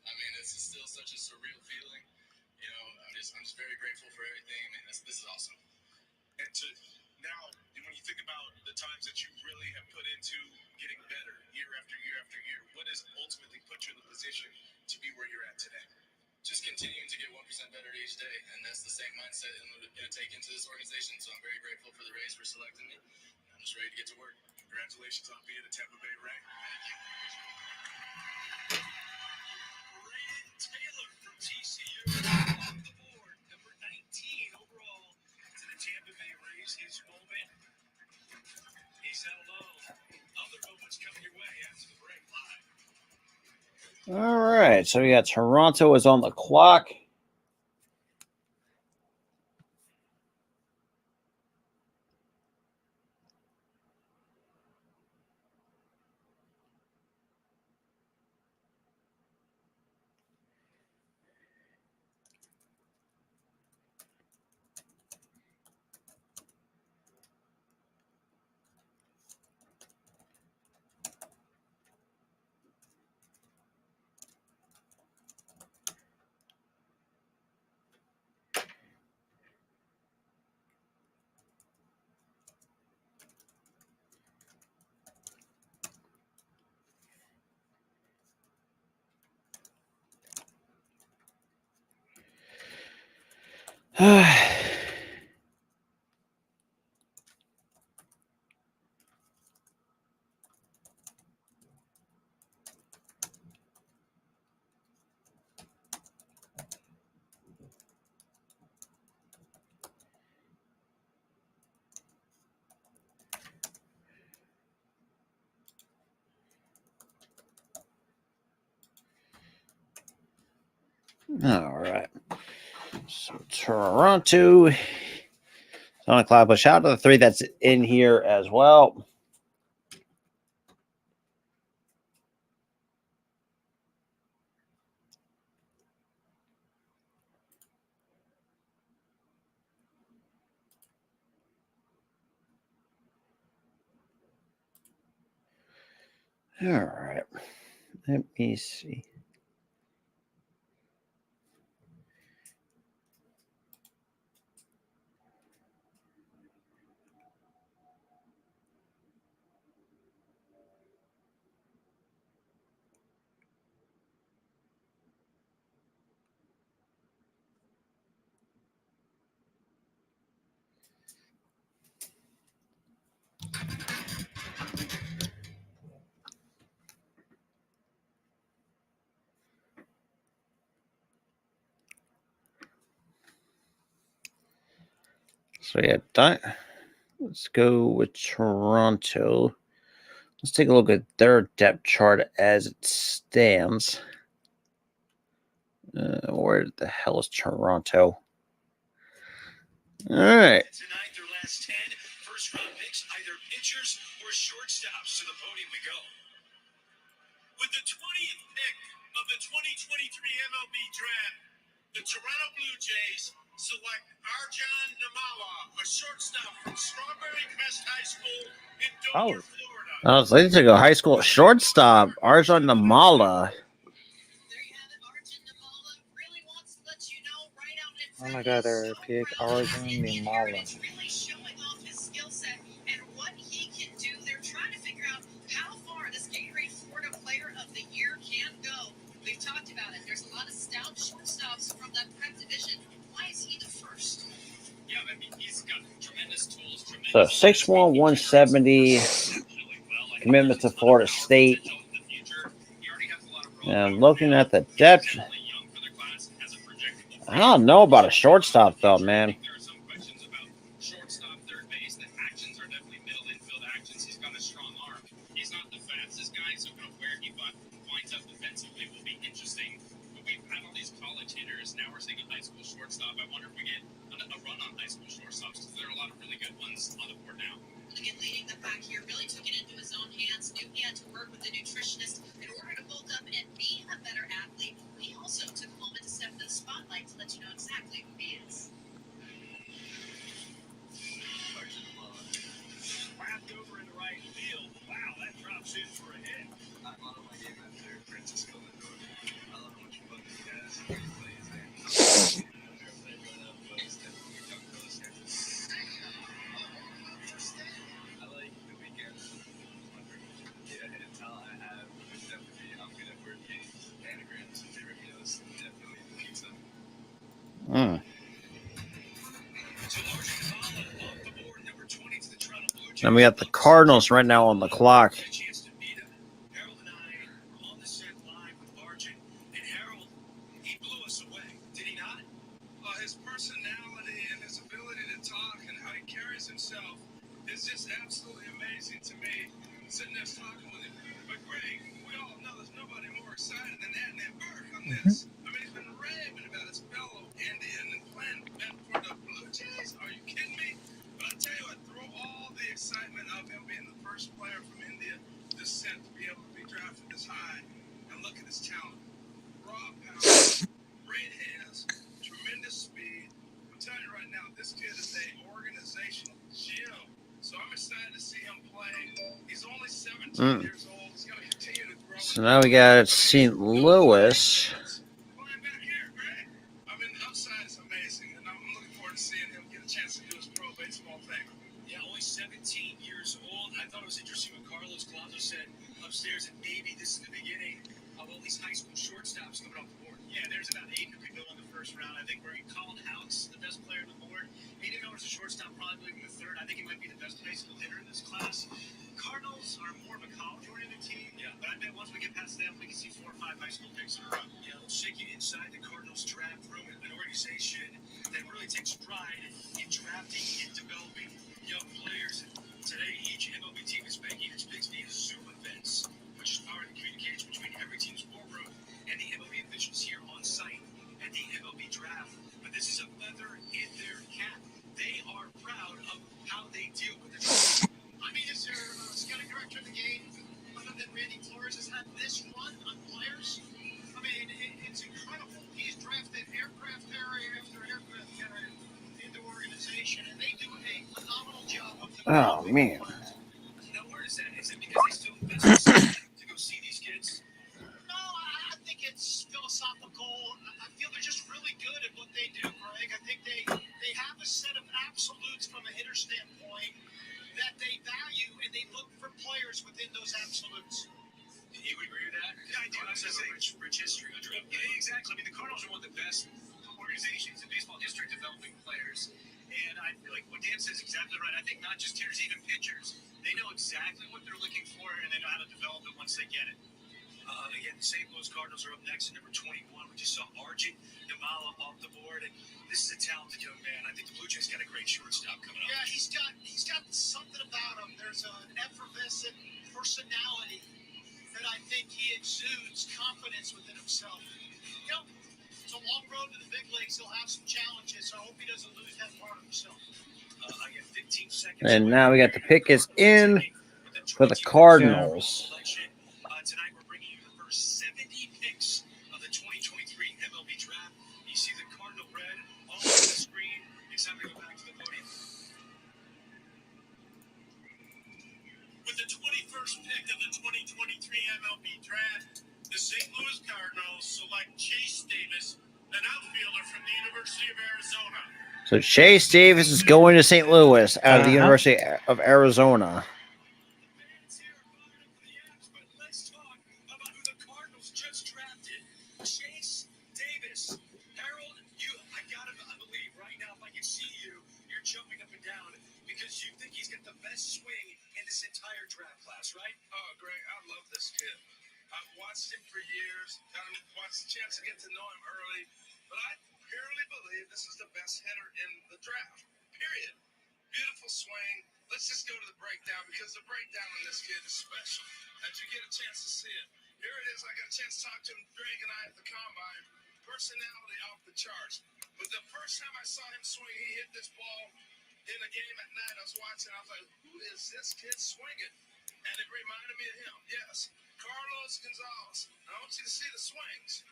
I mean, it's still such a surreal feeling. You know, I'm just very grateful for everything. I mean, this is awesome. And to now, when you think about the times that you really have put into getting better year after year after year, what has ultimately put you in the position to be where you're at today? Just continuing to get 1% better each day, and that's the same mindset I'm going to take into this organization. So I'm very grateful for the Rays for selecting me. I'm just ready to get to work. Congratulations on being a Tampa Bay Ray. Brandon Taylor from TCU off the board, number 19 overall to the Tampa Bay Rays. His moment, he's not alone. Other moments coming your way after the break live. All right, so we got Toronto is on the clock. All right. So Toronto is on the clock, but shout out to the three that's in here as well. All right. Let me see. So yeah, let's go with Toronto. Let's take a look at their depth chart as it stands. Where the hell is Toronto? All right. Tonight, their last 10 first-round picks, either pitchers or shortstops. To the podium we go. With the 20th pick of the 2023 MLB Draft, the Toronto Blue Jays select Arjan Namala, a shortstop from Strawberry Crest High School in Dover, Florida. I was late to go high school shortstop. Arjan Namala. There you have it. Arjun Namala really wants to let you know right out in Oh front my of God, you, they're so pick proud of his Arjun Indian Namala. heritage, really showing off his skill set and what he can do. They're trying to figure out how far this Gatorade Florida Player of the Year can go. We've talked about it. There's a lot of stout shortstops from that prep division. Why is he the first? Yeah, I mean, he's got tremendous tools, So tremendous 6'1", 170. Commitment to Florida State. And looking at the depth, I don't know about a shortstop though, man. There are some questions about shortstop, third base. The actions are definitely middle infield actions. He's got a strong arm. He's not the fastest guy, so kind of where he winds up defensively will be interesting. But we've had all these college hitters. Now we're seeing a high school shortstop. I wonder if we get a run on high school shortstops because there are a lot of really good ones on the board now. Again, leading the pack here, really took it into his own hands. Knew he had to work with the nutritionist in order to bulk up and be a better athlete. He also took a moment to step into the spotlight to let you know exactly who he is. Wrapped over into right field. Wow, that drops in for a hit. I love my game out there, Francisco Lindor. I love how much And we got the Cardinals right now on the clock. A chance to beat him. Harold and I were on the set live with Arjun, and Harold, he blew us away. Did he not? His personality and his ability to talk and how he carries himself is just absolutely amazing to me. Sitting there talking with him. But Greg, we all know there's nobody more excited than Adnan Burke on this. I mean, he's been raving about his fellow Indian and playing for the Blue Jays. Are you kidding me? But I tell you what, through all the excitement of him being the first player from India this set to be able to be drafted this high, and look at his talent. Raw power, great hands, tremendous speed. I'm telling you right now, this kid is a organizational gem. So I'm excited to see him play. He's only 17 years old. He's going to continue to grow. So now we got St. Louis. Playing back here, Greg. I mean, the upside is amazing, and I'm looking forward to seeing him get a chance to do his pro baseball thing. Yeah, only 17 years old. I thought it was interesting what Carlos Claudio said upstairs, and maybe this is the beginning of all these high school shortstops coming off the board. Yeah, there's about 8 that we go in the first round. I think we're Colin Houts, the best player on the board. Hayden Miller's a shortstop, probably in the third. I think he might be the best high school hitter in this class. Cardinals are more of a college-oriented team. Yeah, but I bet once we get past them, we can see 4 or 5 high school picks in a row. Yeah, we'll shake you inside the Cardinals draft room, an organization that really takes pride in drafting and developing young players. Today, each MLB team is making its picks via Zoom events, which is powering the communication between every team's boardroom and the MLB officials here on site at the MLB draft. But this is a feather in their cap. They are proud of how they deal with it. I mean, is there a scouting director in the game other than Randy Flores has had this run on players? I mean, it's incredible. He's drafted aircraft carrier after aircraft carrier into organization, and they do a phenomenal job of Oh, man. Now, where is that? Is it because they still invest to go see these kids? No, I think it's philosophical. I feel they're just really good at what they do, Greg. I think they have a set of absolutes from a hitter standpoint that they value, and they look for players within those absolutes. You would agree with that? Yeah, I do. Cardinals have a rich history under him. Yeah, exactly. I mean, the Cardinals are one of the best organizations in baseball history developing players. And I feel like what Dan says is exactly right. I think not just hitters, even pitchers. They know exactly what they're looking for, and they know how to develop it once they get it. Again, the St. Louis Cardinals are up next at number 21. We just saw Arjun Nimala off the board, and this is a talented young man. I think the Blue Jays got a great shortstop coming up. Yeah, he's got something about him. There's an effervescent personality that I think he exudes confidence within himself. You know, it's a long road to the big leagues. He'll have some challenges, so I hope he doesn't lose that part of himself. I get 15 seconds. And now we got the pick is in for the Cardinals. Tonight we're bringing you the first 70 picks of the 2023 MLB draft. You see the Cardinal red all on the screen. It's time to go back to the podium. With the 21st pick of the 2023 MLB draft, the St. Louis Cardinals select Chase Davis, an outfielder from the University of Arizona. So Chase Davis is going to St. Louis out of the University of Arizona. Right? Oh, Greg, I love this kid. I've watched him for years. Got a chance to get to know him early. But I purely believe this is the best hitter in the draft. Period. Beautiful swing. Let's just go to the breakdown because the breakdown on this kid is special. As you get a chance to see it. Here it is. I got a chance to talk to him, Greg and I at the combine. Personality off the charts. But the first time I saw him swing, he hit this ball in a game at night. I was watching. I was like, who is this kid swinging? And it reminded me of him. Yes, Carlos Gonzalez. I want you to see the swings.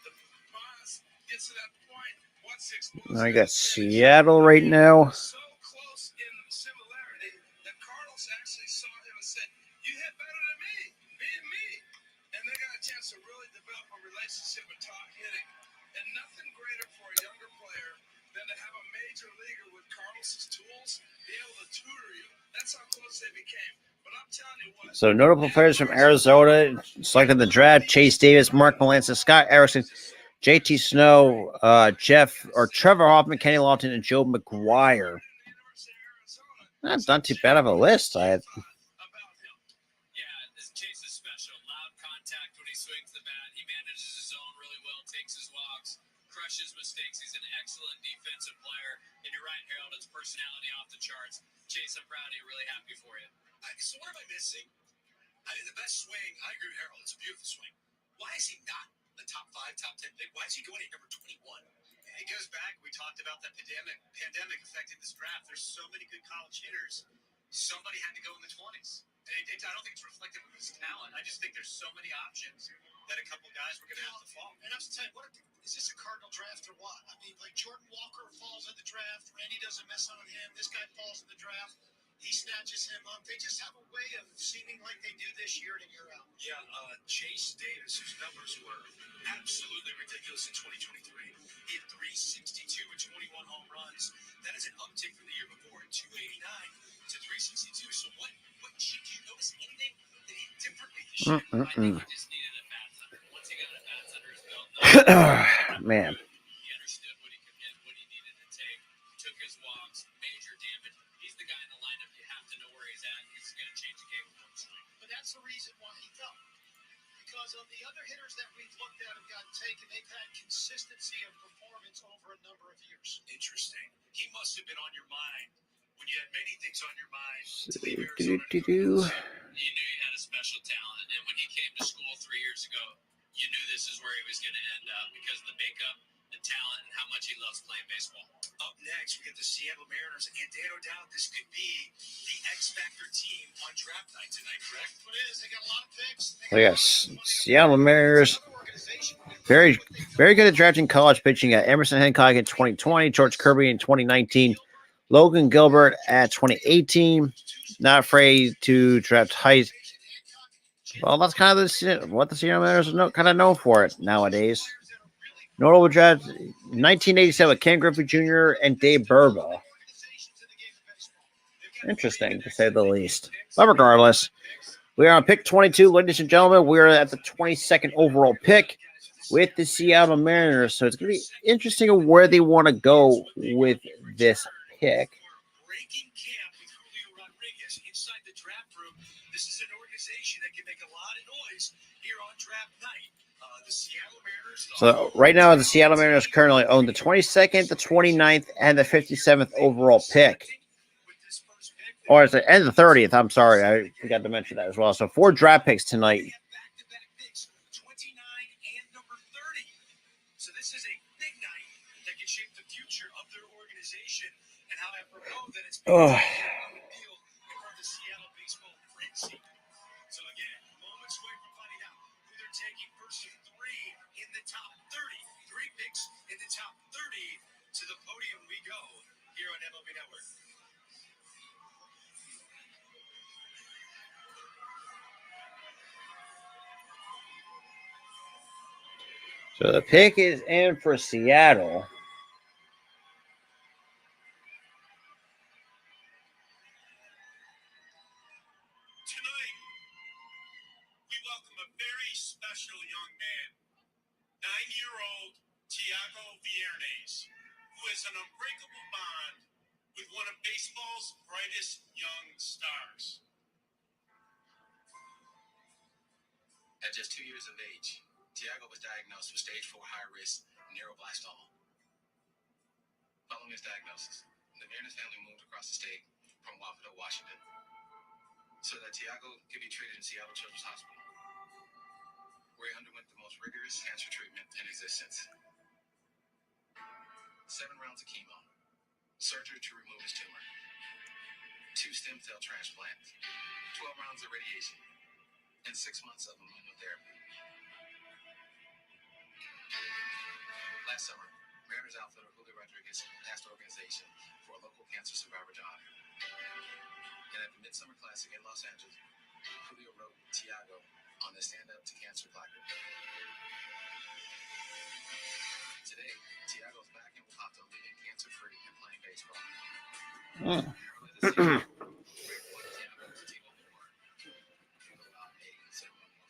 The pass gets to that point. What's explosive? I got Seattle right now. So close in similarity that Carlos actually saw him and said, "You hit better than me, me." And they got a chance to really develop a relationship with top hitting. And nothing greater for a younger player than to have a major leaguer with Carlos's tools be able to tutor you. That's how close they became. But I'm telling you what. So notable players from Arizona selected in the draft: Chase Davis, Mark Melancon, Scott Erickson, JT Snow, Trevor Hoffman, Kenny Lawton, and Joe McGuire. That's not too bad of a list. I had. About him. Yeah, this Chase is special. Loud contact when he swings the bat. He manages his zone really well, takes his walks, crushes mistakes. He's an excellent defensive player. And you're right, Harold, his personality off the charts. Chase, I'm proud of you. Really happy for you. So what am I missing? The best swing, I agree with Harold. It's a beautiful swing. Why is he not the top 5, top 10 pick? Why is he going at number 21? It goes back. We talked about that pandemic affecting this draft. There's so many good college hitters. Somebody had to go in the 20s. And I don't think it's reflective of his talent. I just think there's so many options that a couple guys were going to have to fall. And I was telling you, is this a Cardinal draft or what? I mean, like Jordan Walker falls in the draft. Randy doesn't mess on him. This guy falls in the draft. He snatches him up. They just have a way of seeming like they do this year in and year out. Yeah, Chase Davis, whose numbers were absolutely ridiculous in 2023. He had 362 and 21 home runs. That is an uptick from the year before, 289 to 362. So what did you notice anything that he did differently this year? I think he just needed a bat under. Once he got a bat under his belt, Man. he understood what he could hit, what he needed to take, took his walks, major damage. He's the guy in the lineup. You have to know where he's at. He's going to change the game with one swing. But that's the reason why he fell. Because of the other hitters that we've looked at have gotten taken, they've had consistency of performance over a number of years. Interesting. He must have been on your mind when you had many things on your mind. You knew you had a special talent, and when he came to school 3 years ago, you knew this is where he was going to end up because of the makeup, the talent, and how much he loves playing baseball. Up next, we get the Seattle Mariners, and no doubt this could be the X Factor team on draft night tonight, correct? It is. They got a lot of picks. Yes, Seattle Mariners. Very, very good at drafting college pitching. At Emerson Hancock in 2020, George Kirby in 2019, Logan Gilbert at 2018. Not afraid to draft high. Well, that's kind of what the Seattle Mariners are kind of known for it nowadays. Notable draft 1987, Ken Griffey Jr. and Dave Burba. Interesting, to say the least. But regardless, we are on pick 22, ladies and gentlemen. We are at the 22nd overall pick with the Seattle Mariners. So it's going to be interesting of where they want to go with this pick. Breaking camp with Julio Rodriguez inside the draft room. This is an organization that can make a lot of noise here on draft night. The Seattle Mariners. So right now, the Seattle Mariners currently own the 22nd, the 29th, and the 57th overall pick. Or is it and the 30th? I'm sorry, I forgot to mention that as well. So 4 draft picks tonight. Back-to-back picks, 29 and number 30. So this is a big night that can shape the future of their organization and how apropos that it's been a big deal in front of the Seattle baseball frenzy. So again, moments away from finding out who they're taking first of 3 in the top 30. 3 picks in the top 30. To the podium we go here on MLB Network. So the pick is in for Seattle. Tonight, we welcome a very special young man, 9-year-old Tiago Viernes, who has an unbreakable bond with one of baseball's brightest young stars. At just 2 years of age, Tiago was diagnosed with stage 4 high-risk neuroblastoma. Following his diagnosis, the Viernes family moved across the state from Wapato, Washington, so that Tiago could be treated in Seattle Children's Hospital, where he underwent the most rigorous cancer treatment in existence. 7 rounds of chemo, surgery to remove his tumor, 2 stem cell transplants, 12 rounds of radiation, and 6 months of immunotherapy. Last summer, Mariners outfielder Julio Rodriguez asked the organization for a local cancer survivor to honor. And at the Midsummer Classic in Los Angeles, Julio wrote Tiago on the Stand Up to Cancer placard. Today, Tiago's back in Wapato, living cancer-free and playing baseball.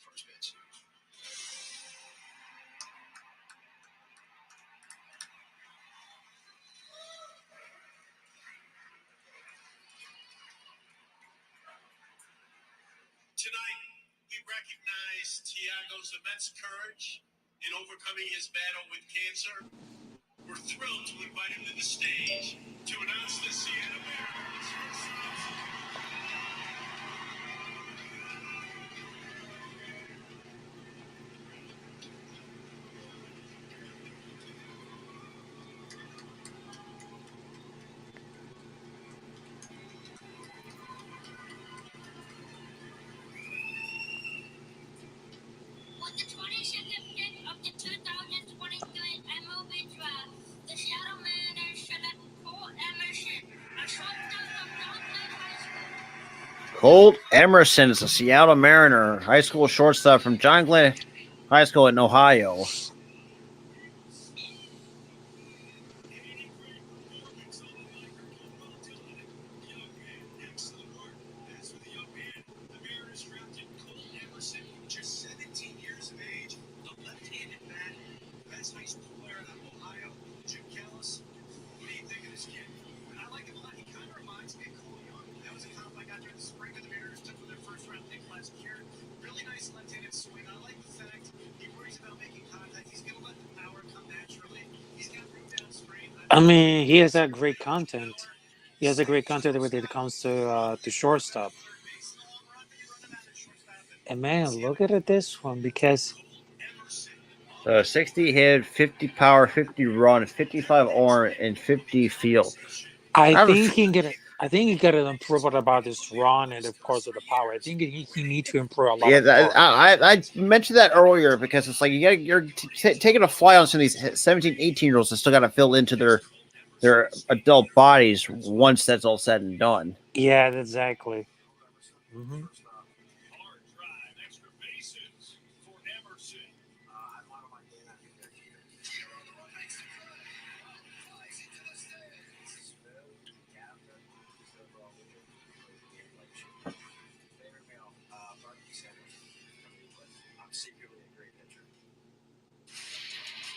First pitch. recognize Tiago's immense courage in overcoming his battle with cancer. We're thrilled to invite him to the stage to announce the Seattle Mariners. With the 22nd pick of the 2023 MLB Draft, the Seattle Mariners select Cole Emerson, a shortstop from Northland High School. Colt Emerson is a Seattle Mariner, high school shortstop from John Glenn High School in Ohio. Just 17 years of age, a left-handed bat, best high school player out of Ohio, Jim Callis. What do you think of this kid? I like him a lot. He kind of reminds me of Cole Young. That was a comp I got during the spring of the Mariners took with their first-round pick last year. Really nice left-handed swing. I like the fact he worries about making contact. He's going to let the power come naturally. He's got room downstream. I mean, he has a great content. He has a great content when it comes to shortstop. And man, look at this one because 60 hit, 50 power, 50 run, 55 arm, and 50 field. I have a think f- he can get it. I think he got to improve about this run and of course with the power. I think he need to improve a lot Yeah, more. I mentioned that earlier because it's like you're taking a fly on some of these 17, 18-year-olds that still got to fill into their adult bodies once that's all said and done. Yeah, exactly. Hmm. Hard drive, extra bases for Emerson.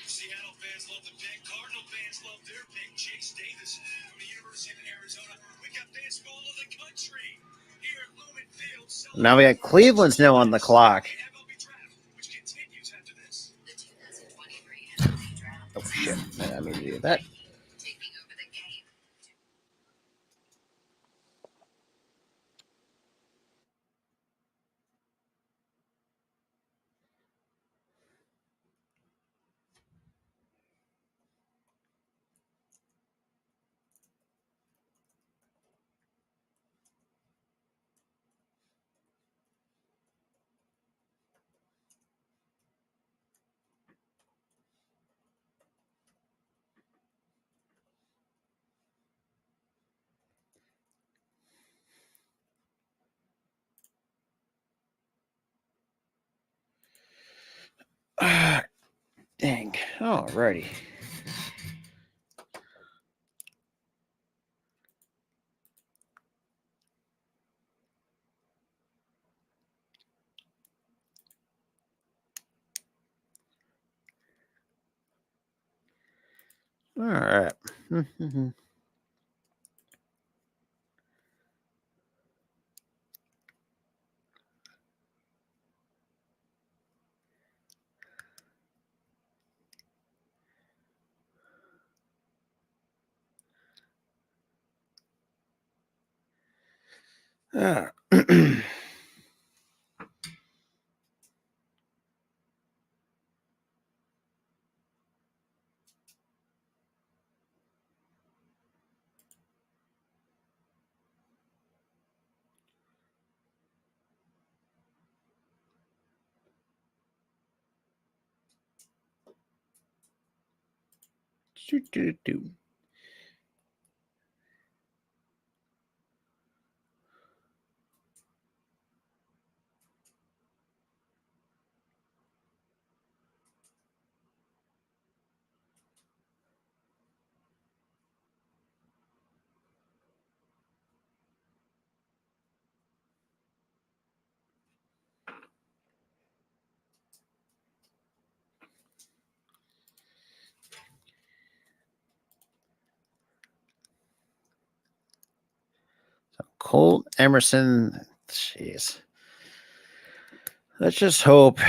Seattle fans love the pick. Cardinal fans love their pick. Chase Davis from the University of Arizona. We got fans from all over the country here at Lumen Field. Now we got Cleveland's now on the clock. MLB draft, which continues after this. The 2023 MLB Draft. Oh shit! I mean to do that. Taking over the game. Dang. Alrighty. All right. Do. Colt Emerson. Jeez. Let's just hope.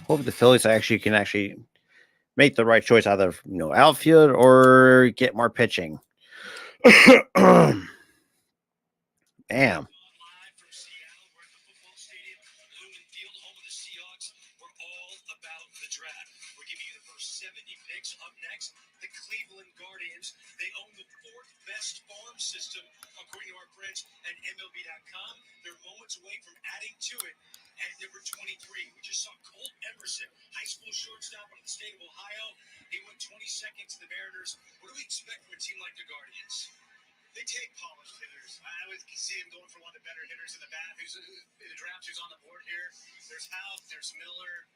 Hope the Phillies can make the right choice, either outfield or get more pitching. Damn. Live from Seattle, we're at the football stadium, Lumen Field, home of the Seahawks. We're all about the draft. We're giving you the first 70 picks. Up next, the Cleveland Guardians. They own the fourth best farm system, according to our friends at MLB.com. They're moments away from adding to it at number 23. We just saw Colt Emerson, high school shortstop out of the state of Ohio. He went 22nd to the Mariners. What do we expect from a team like the Guardians? They take polished hitters. I would see him going for one of the better hitters in the draft who's on the board here. There's House, there's Miller,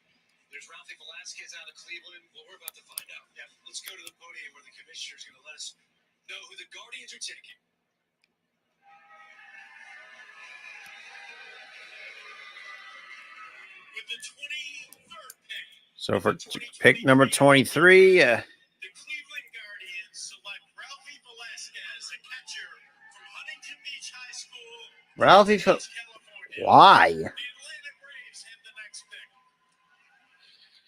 there's Ralphie Velasquez out of Cleveland. Well, we're about to find out. Yeah, let's go to the podium where the commissioner's going to let us know who the Guardians are taking. With the 23rd pick. So for pick number 23, The Cleveland Guardians select Ralphie Velasquez, a catcher from Huntington Beach High School, Ralphie. California. Why? The Atlanta Braves have the next pick.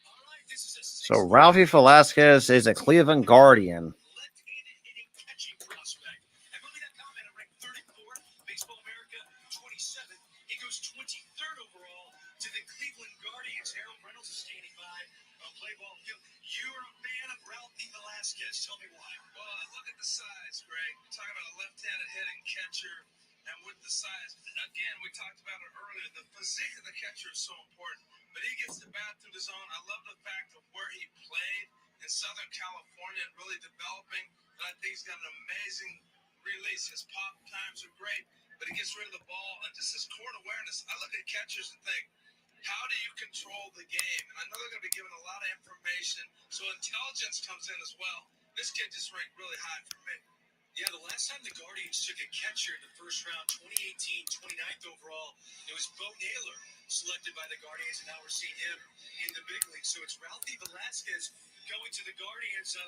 All right, this is a So Ralphie Velasquez is a Cleveland Guardian. left-handed hitting catching prospect. MLB.com had him ranked 34th, Baseball America 27th. He goes 23rd overall to the Cleveland Guardians. Harold Reynolds is standing by on play ball field. You're a fan of Ralphie Velasquez. Tell me why. Well, look at the size, Greg. We're talking about a left-handed hitting catcher, and with the size, again, we talked about it earlier. The physique of the catcher is so important, but he gets the bat through the zone. I love the fact of where he played in Southern California and really developing. And I think he's got an amazing release. His pop times are great, but he gets rid of the ball and just his court awareness. I look at catchers and think, how do you control the game? And I know they're going to be given a lot of information, so intelligence comes in as well. This kid just ranked really high for me. Yeah, the last time the Guardians took a catcher in the first round, 2018, 29th overall, it was Bo Naylor selected by the Guardians, and now we're seeing him in the big league. So it's Ralphie Velasquez going to the Guardians.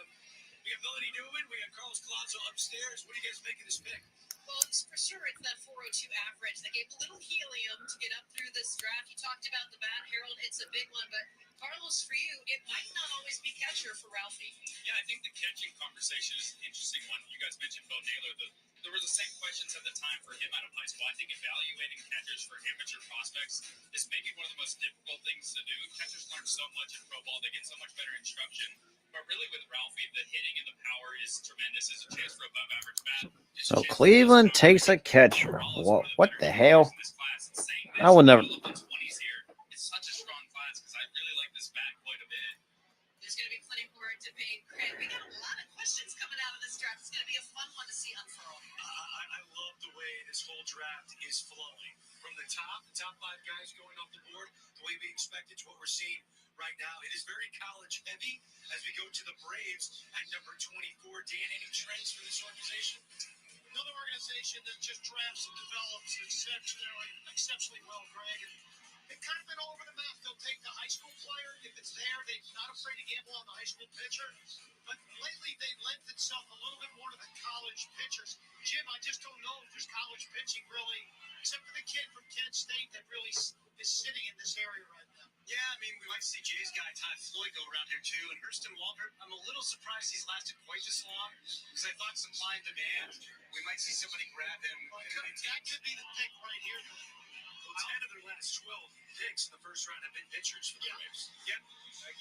We have Melanie Newman, we have Carlos Colazzo upstairs. What do you guys make of this pick? Well, for sure, it's that 402 average that gave a little helium to get up through this draft. You talked about the bat, Harold. It's a big one, but Carlos, for you, it might not always be catcher for Ralphie. Yeah, I think the catching conversation is an interesting one. You guys mentioned Bo Naylor. There were the same questions at the time for him out of high school. I think evaluating catchers for amateur prospects is maybe one of the most difficult things to do. Catchers learn so much in pro ball. They get so much better instruction. But really with Ralphie, the hitting and the power is tremendous. There's a chance for above average bat. So Cleveland takes a catcher. What the hell? I would never. It's such a strong class because I really like this bat quite a bit. There's going to be plenty more debate. Craig, we got a lot of questions coming out of this draft. It's going to be a fun one to see unfurl. I love the way this whole draft is flowing. From the top five guys going off the board, the way we expect it's what we're seeing right now. It is very college heavy as we go to the Braves at number 24. Dan, any trends for this organization? Another organization that just drafts and develops exceptionally well, Greg. And they've kind of been all over the map. They'll take the high school player if it's there. They're not afraid to gamble on the high school pitcher. But lately, they've lent itself a little bit more to the college pitchers. Jim, I just don't know if there's college pitching really, except for the kid from Kent State that really is sitting in this area right now. Yeah, I mean, we might see Jay's guy, Ty Floyd, go around here too. And Hurston Walter, I'm a little surprised he's lasted quite this long because I thought supply and demand, we might see somebody grab him. That could be the pick right here. Well, 10 of their last 12 picks in the first round have been pitchers for the Braves. Yep,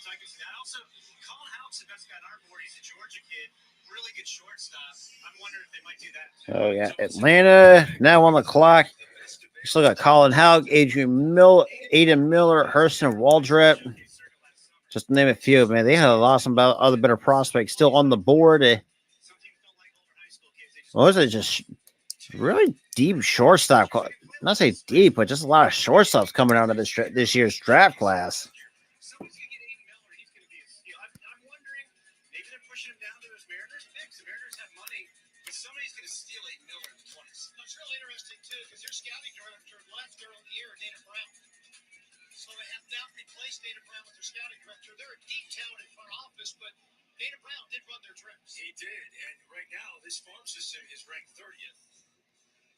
I can see that. Also, Colin Houck's the best guy on our board. He's a Georgia kid. Really good shortstop. I'm wondering if they might do that. Oh yeah, Atlanta now on the clock. Still got Colin Houck, Aiden Miller, Hurston Waldrep. Just to name a few, man. They had a lot of other better prospects still on the board. What was it? Just really deep shortstop. Not say deep, but just a lot of shortstops coming out of this year's draft class. Somebody's going to get Aiden Miller, and he's going to be a steal. I'm wondering, maybe they're pushing him down to those Mariners picks. The Mariners have money, but somebody's going to steal Aiden Miller in the 20s. That's really interesting, too, because their scouting director left early in the year, Dana Brown. So they have now replaced Dana Brown with their scouting director. They're a deep talent in front office, but Dana Brown did run their trips. He did, and right now, this farm system is ranked 30th.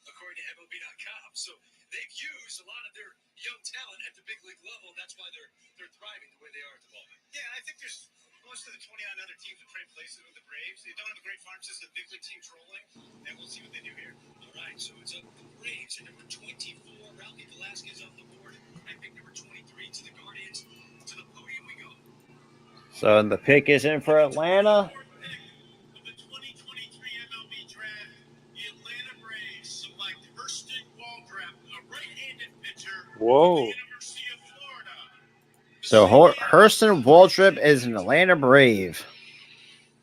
according to MLB.com. So they've used a lot of their young talent at the big league level. That's why they're thriving the way they are at the moment. Yeah, I think there's most of the 29 other teams that trade places with the Braves. They don't have a great farm system. Big league teams rolling, and we'll see what they do here. All right, so it's up the Braves at number 24. Rowdy Velasquez off the board. I pick number 23 to the Guardians. To the podium we go. So the pick is in for Atlanta. Of the 2023 MLB draft, the Atlanta Braves select Hurston Waldrop, a right-handed pitcher Whoa. from the University of Florida. So Hurston Waldrop is an Atlanta Brave.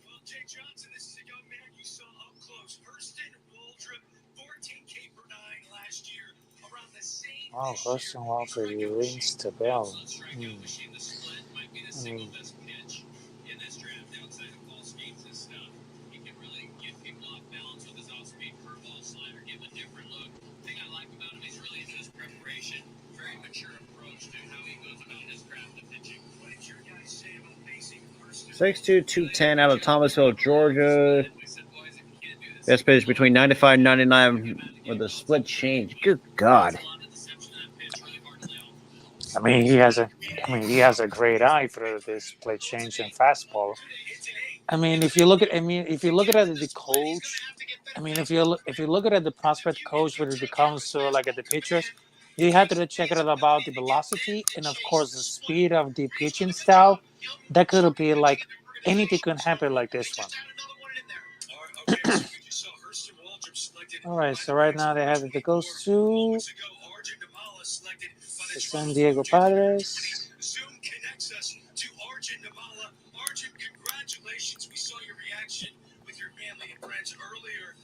Well, Jay Johnson, this is a young man you saw up close. Hurston Waldrop, 14K per nine last year, around the same. Oh, Hurston Waldrop rings the bell. I mean, In this draft, outside of false games and stuff, he can really get people off balance with his off-speed curveball slider, give him a different look. The thing I like about him is really into his preparation, very mature approach to how he goes about his craft of pitching. What did your guys say about facing Hurston? 6'2", 210 out of Thomasville, Georgia. We said, boys, if you can't do this, Best pitch between 95 and 99 with a split change. Good God. a lot of deception in that pitch, really hard to lay off. I mean, he has a great eye for this play change and fastball. I mean, if you look at the coach, I mean, if you look at the prospect coach when it comes to like at the pitchers, you have to check it out about the velocity and of course the speed of the pitching style. That could be like anything could happen like this one. All right, so right now they have it goes to the San Diego Padres. Zoom connects us to Arjun Namala. Arjun, congratulations. We saw your reaction with your family and friends earlier.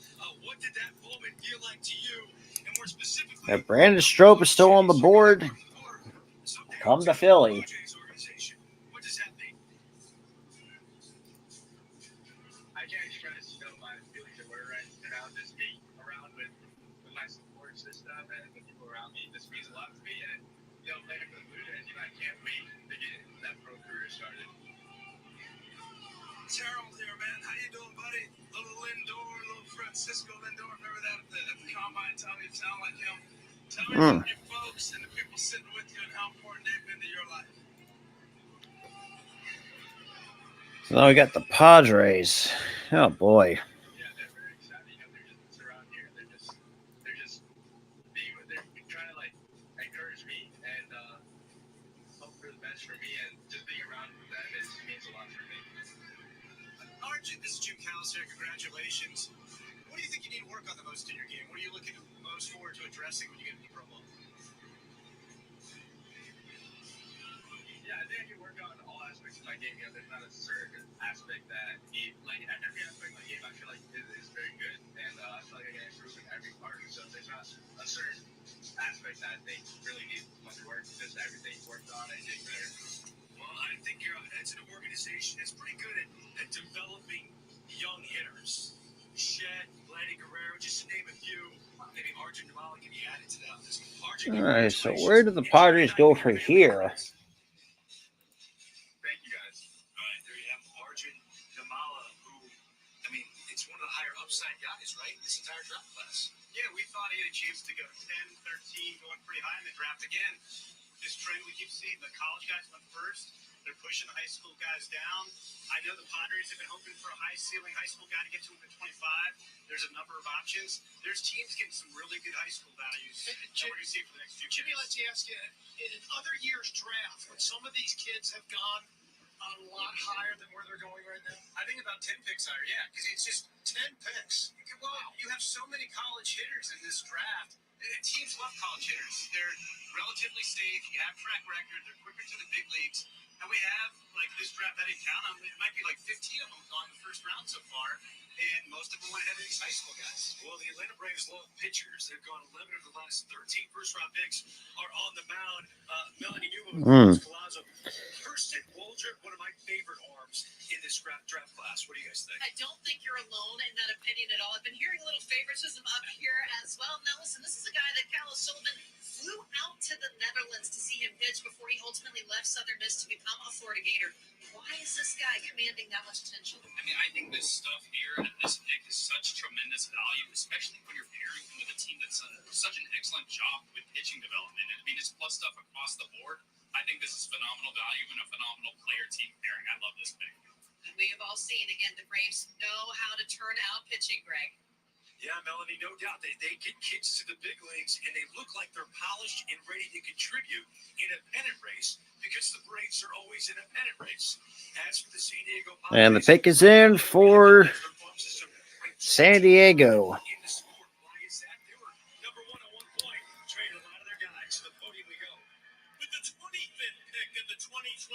What did that moment feel like to you? And more specifically, If Brandon Strope is still on the board, come to Philly. what does that mean? I can't express my feelings of where right now. Just being around with my support system and the people around me, this means a lot to me. And later for the Blue Jays, I can't wait to get that pro career started. Terrell here, man. How you doing, buddy? Little Lindor, little Francisco Lindor. Remember that at the combine? Tell me you sound like him. Tell me about your folks and the people sitting with you and how important they've been to your life. So now we got the Padres. Oh boy. Yeah, they're very excited. They're just around here. They're trying to encourage me and hope for the best for me, and just being around with them means a lot for me. Arjun, this is Jim Callis here. Congratulations. What do you think you need to work on the most in your game? What are you looking most forward to addressing when you get into pro ball? Yeah, I think I can work on all aspects of my game. There's not a certain aspect that every aspect of my game I feel like is very good, and I feel like I can improve in every part. So there's not a certain aspect that I think really needs much work. Just everything worked on, I think better. Well, I think it's an organization that's pretty good at developing young hitters. Shed, Vladdy Guerrero, just to name a few. Maybe Arjun Namala can be added to that. All right, so where do the Padres go from here? Thank you, guys. All right, there you have Arjun Namala, who, it's one of the higher upside guys, right? This entire draft class. Yeah, we thought he had a chance to go 10, 13, going pretty high in the draft again. This trend we keep seeing, the college guys went first. They're pushing the high school guys down. I know the Padres have been hoping for a high-ceiling high school guy to get to him at 25. There's a number of options. There's teams getting some really good high school values. And we're going to see it for the next few years. Jimmy, let's ask you, in other years' draft, when some of these kids have gone a lot higher than where they're going right now? I think about 10 picks higher, yeah, because it's just 10 picks. Well, you have so many college hitters in this draft. Teams love college hitters. They're relatively safe. You have track record. They're quicker to the big leagues. And we have, this draft, I didn't count them. It might be 15 of them gone in the first round so far. And most of them went ahead of these high school guys. Well, the Atlanta Braves love pitchers. They've gone 11 of the last 13 first-round picks are on the mound. Melanie Newman, Palazzo. Hurston Waldrop, one of my favorite arms in this this draft class. What do you guys think? I don't think you're alone in that opinion at all. I've been hearing a little favoritism up here as well. Now, listen, this is a guy that Cal Sullivan flew out to the Netherlands to see him pitch before he ultimately left Southern Miss to become a Florida Gator. Why is this guy commanding that much attention? I mean, I think this stuff here at this pick is such tremendous value, especially when you're pairing him with a team that's done such an excellent job with pitching development. I mean, it's plus stuff across the board. I think this is phenomenal value and a phenomenal player team pairing. I love this pick. And we have all seen, again, the Braves know how to turn out pitching, Greg. Yeah, Melanie, no doubt. They get kids to the big leagues, and they look like they're polished and ready to contribute in a pennant race because the Braves are always in a pennant race. As for the San Diego Padres, And the pick is in for San Diego. in the sport. Why is that? They were number one at one point. Traded a lot of their guys. To the podium we go. With the 25th pick of the 2023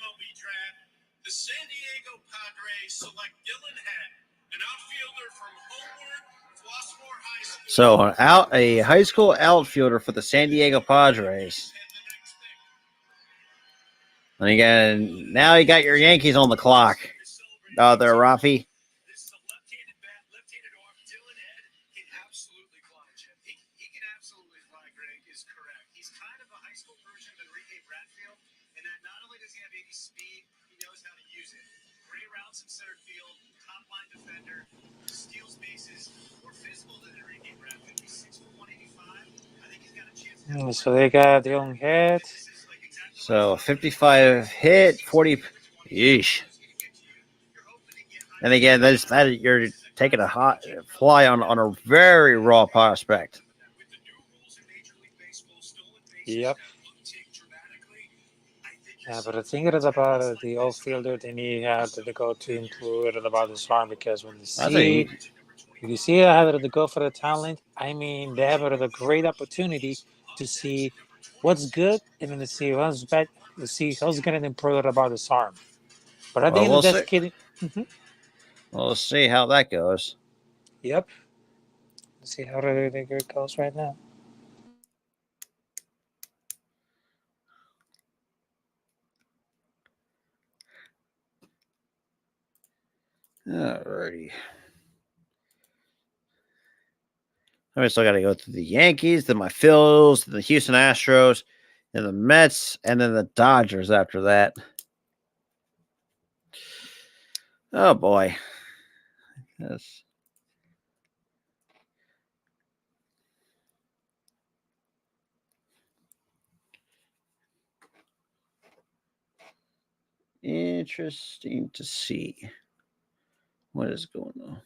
MLB draft, the San Diego Padres select Dylan Head, an outfielder from Homeward Flossmoor High School. So a high school outfielder for the San Diego Padres. And again, now you got your Yankees on the clock. Oh, there, Rafi. This is a left-handed bat, left-handed arm. Dylan Head can absolutely fly, Jim. He can absolutely fly, Greg, is correct. He's kind of a high school version of Enrique Bradfield, and that not only does he have 80 speed, he knows how to use it. Great routes in center field, top-line defender, steals bases, more physical than Enrique Bradfield. He's 6'1", 185. I think he's got a chance to So they got Dylan Head. So 55 hit, 40. Yeesh. And again, you're taking a hot fly on a very raw prospect. Yep. Yeah, but the thing is about the outfielder, they need to go to include about the arm because when you see how they go for the talent, I mean, they have a great opportunity to see what's good and then to see what's bad, to see who's going to improve about this arm. But I think we'll that's see. kidding. We'll see how that goes. Yep. Let's see how it goes right now. Alrighty. I still got to go through the Yankees, then my Phils, then the Houston Astros, and the Mets, and then the Dodgers after that. Oh boy. Yes. Interesting to see what is going on.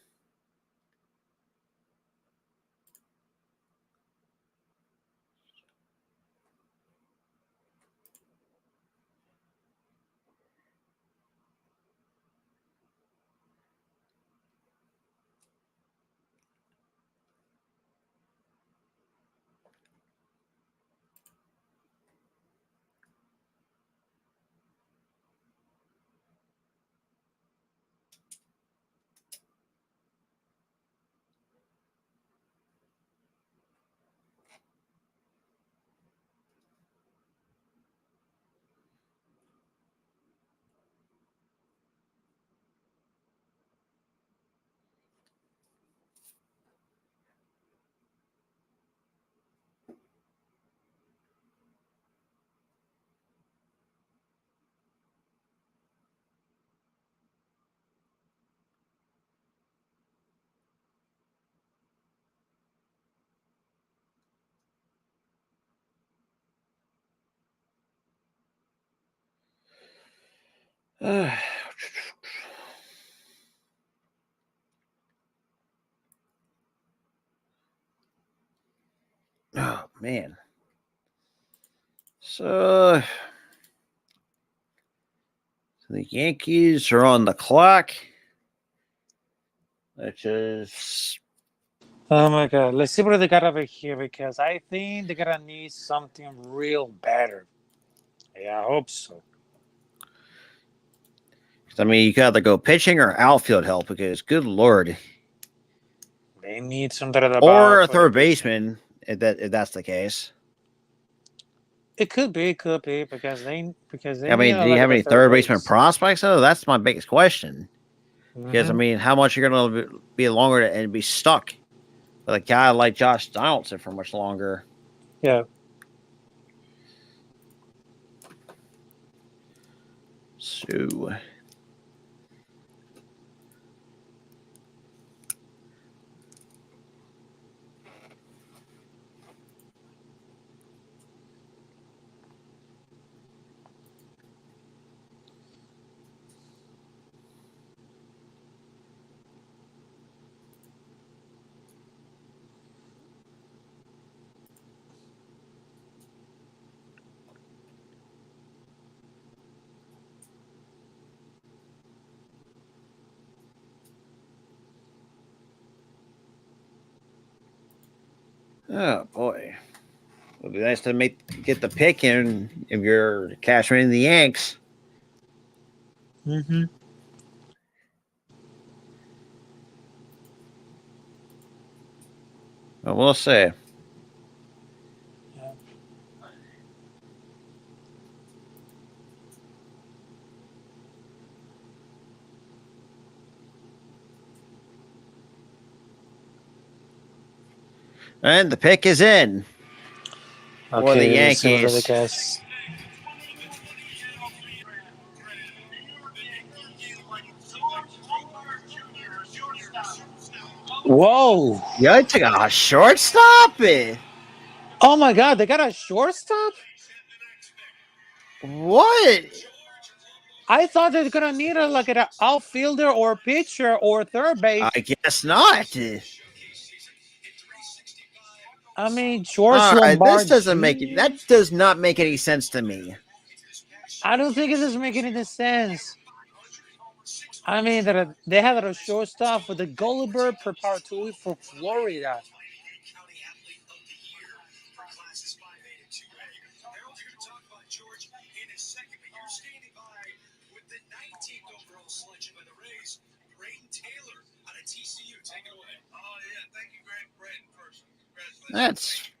Oh man. So the Yankees are on the clock, which is Oh my God. Let's see what they got over here because I think they're going to need something real better. Yeah, I hope so. I mean, you got to go pitching or outfield help because, good lord, They need something about or a third baseman if that's the case. It could be because they I need mean, do you like have the any third third baseman base. prospects? Though that's my biggest question. Because I Hmm. mean, how much you're going to be longer and be stuck with a guy like Josh Donaldson for much longer? Yeah. So, oh boy, it'd be nice to get the pick in if you're cashing in the Yanks. Hmm. But we'll see. Yeah. And the pick is in for the Okay, let's see what are the Yankees. guys. Whoa! Yeah, I took a shortstop. Oh my God, they got a shortstop. What? I thought they're gonna need like an outfielder or pitcher or third base. I guess not. I mean, George All right, this Lombard doesn't make it. Jr. That does not make any sense to me. I don't think it doesn't make any sense. I mean, that they had a shortstop with the Gulliver Preparatory for Florida. County Athlete of the Year for classes 5A and 2A. Harold, you're going to talk about George in a second, but you're standing by with the 19th overall selection by the Rays, Braden Taylor out of TCU. Take it away. Oh, yeah. Thank you, Greg. Braden first.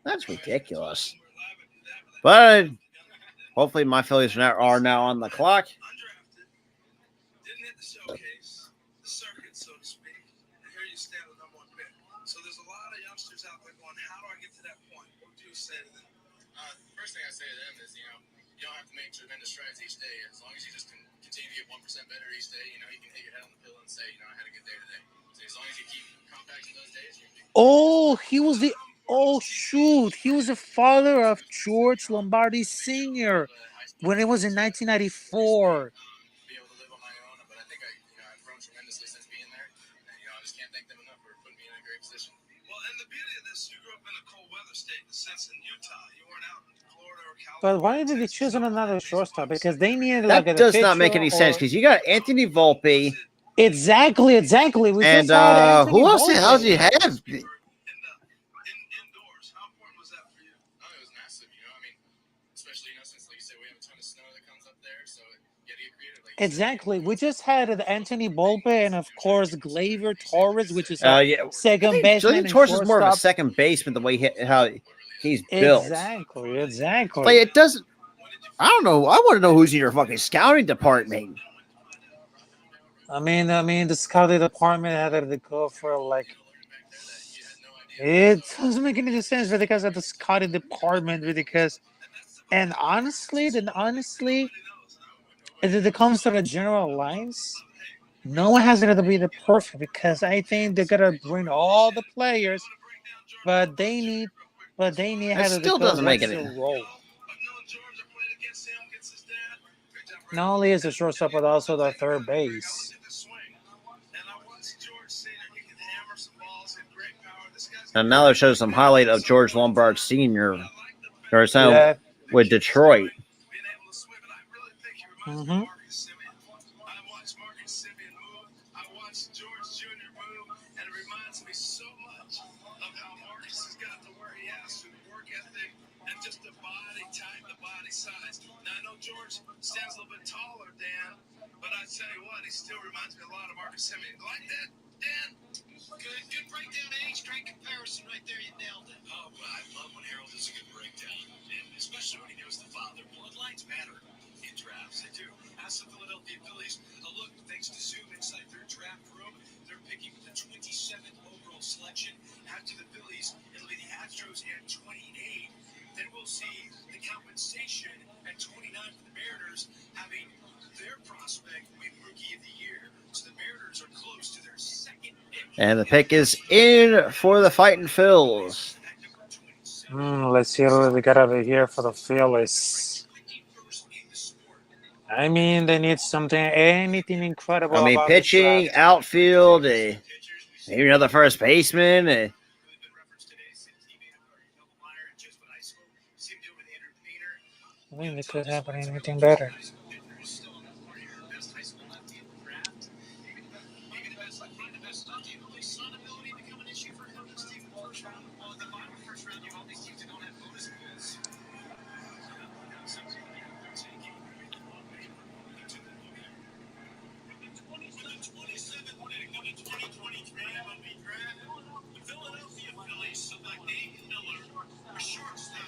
That's ridiculous. But hopefully, my Phillies are now on the clock. Undrafted. Didn't hit the showcase, the circuit, so to speak. And here you stand with number one pick. So there's a lot of youngsters out there going, how do I get to that point? What do you say to them? First thing I say to them is, you don't have to make tremendous strides each day. As long as you just continue to get 1% better each day, you can hit your head on the pillow and say, I had a good day today. So as long as you keep compacting those days, you're going to Oh, he was the. Oh shoot! He was the father of George Lombardi Sr. when it was in 1994. be able to live on my own. But I think I've grown tremendously since being there. And, I just can't thank them enough for putting me in a great position. Well, and the beauty of this, you grew up in a cold weather state, in a sense, in Utah. You weren't out in Florida or But California. why did they choose another shortstop? Because they needed like That a does not pitcher make any sense or because you got Anthony Volpe exactly. We and just had Anthony who else the hell do Volpe. you have? Indoors. How important was that for you? Oh, it was massive, especially, since, like you said, we have a ton of snow that comes up there. So you got to get creative. Like you said, Exactly. We just had Anthony Volpe and of course Gleyber Torres, which is a Yeah, I second think baseman Julian and Torres is more of a shortstop. second baseman the way how he's built. Exactly. Like it doesn't. I don't know. I want to know who's in your fucking scouting department. I mean, the scouting department had to go for like. It doesn't make any sense because of the scouting department, because, and honestly, as it comes to the general lines, no one has to be the perfect because I think they're gonna bring all the players, but they need That how to still go doesn't make what's it. their role. I've known George. I played against him, against his dad. Great job, Brad. Not only is the shortstop, but also the third base. Look at the swing. And I watched George Sr. He can hammer some balls, hit great power. This guy's And now they show some highlight of George Lombard Sr. or something Yeah. with Detroit. being able to swim, and I really think he reminds me Mhm. of Marcus Simeon. I watched Marcus Simeon move. I watched George Jr. move, and it reminds me so much of how Marcus has got to where he has to, the work ethic and just the body type, the body size. Now I know George stands a little bit taller, Dan, but I tell you what, he still reminds me a lot of Marcus Simeon. Like that, Dan? Good breakdown, Age. Great comparison right there. You nailed it. Oh, well, I love when Harold does a good breakdown, and especially when he knows the father. Bloodlines matter in drafts. They do. Ask the Philadelphia Phillies. A look, thanks to Zoom inside their draft room, they're picking the 27th overall selection. After the Phillies, it'll be the Astros at 28. Then we'll see the compensation at 29 for the Mariners, having their prospect win Rookie of the Year. So the Mariners are close to their second pick. And the pick is in for the Fighting Phils. Let's see what we got over here for the Phillies. I mean, they need something, anything incredible I mean, about this pitching, draft. outfield, maybe another first baseman. I mean, they could have anything better.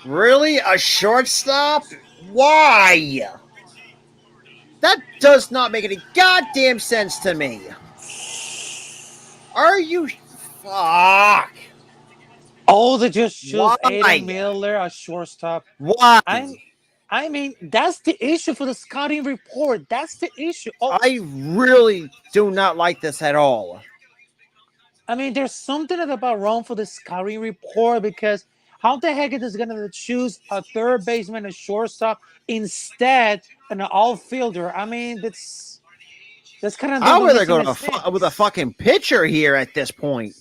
Really? A shortstop? Why? That does not make any goddamn sense to me. Are you... Fuck. Oh, they just choose Why? Aiden Miller, a shortstop. Why? I mean, that's the issue for the scouting report. That's the issue. Oh, I really do not like this at all. I mean, there's something about wrong for the scouting report because how the heck is going to choose a third baseman, a shortstop, instead an outfielder? I mean, that's kind of How are they missing going the to sense. with a fucking pitcher here at this point?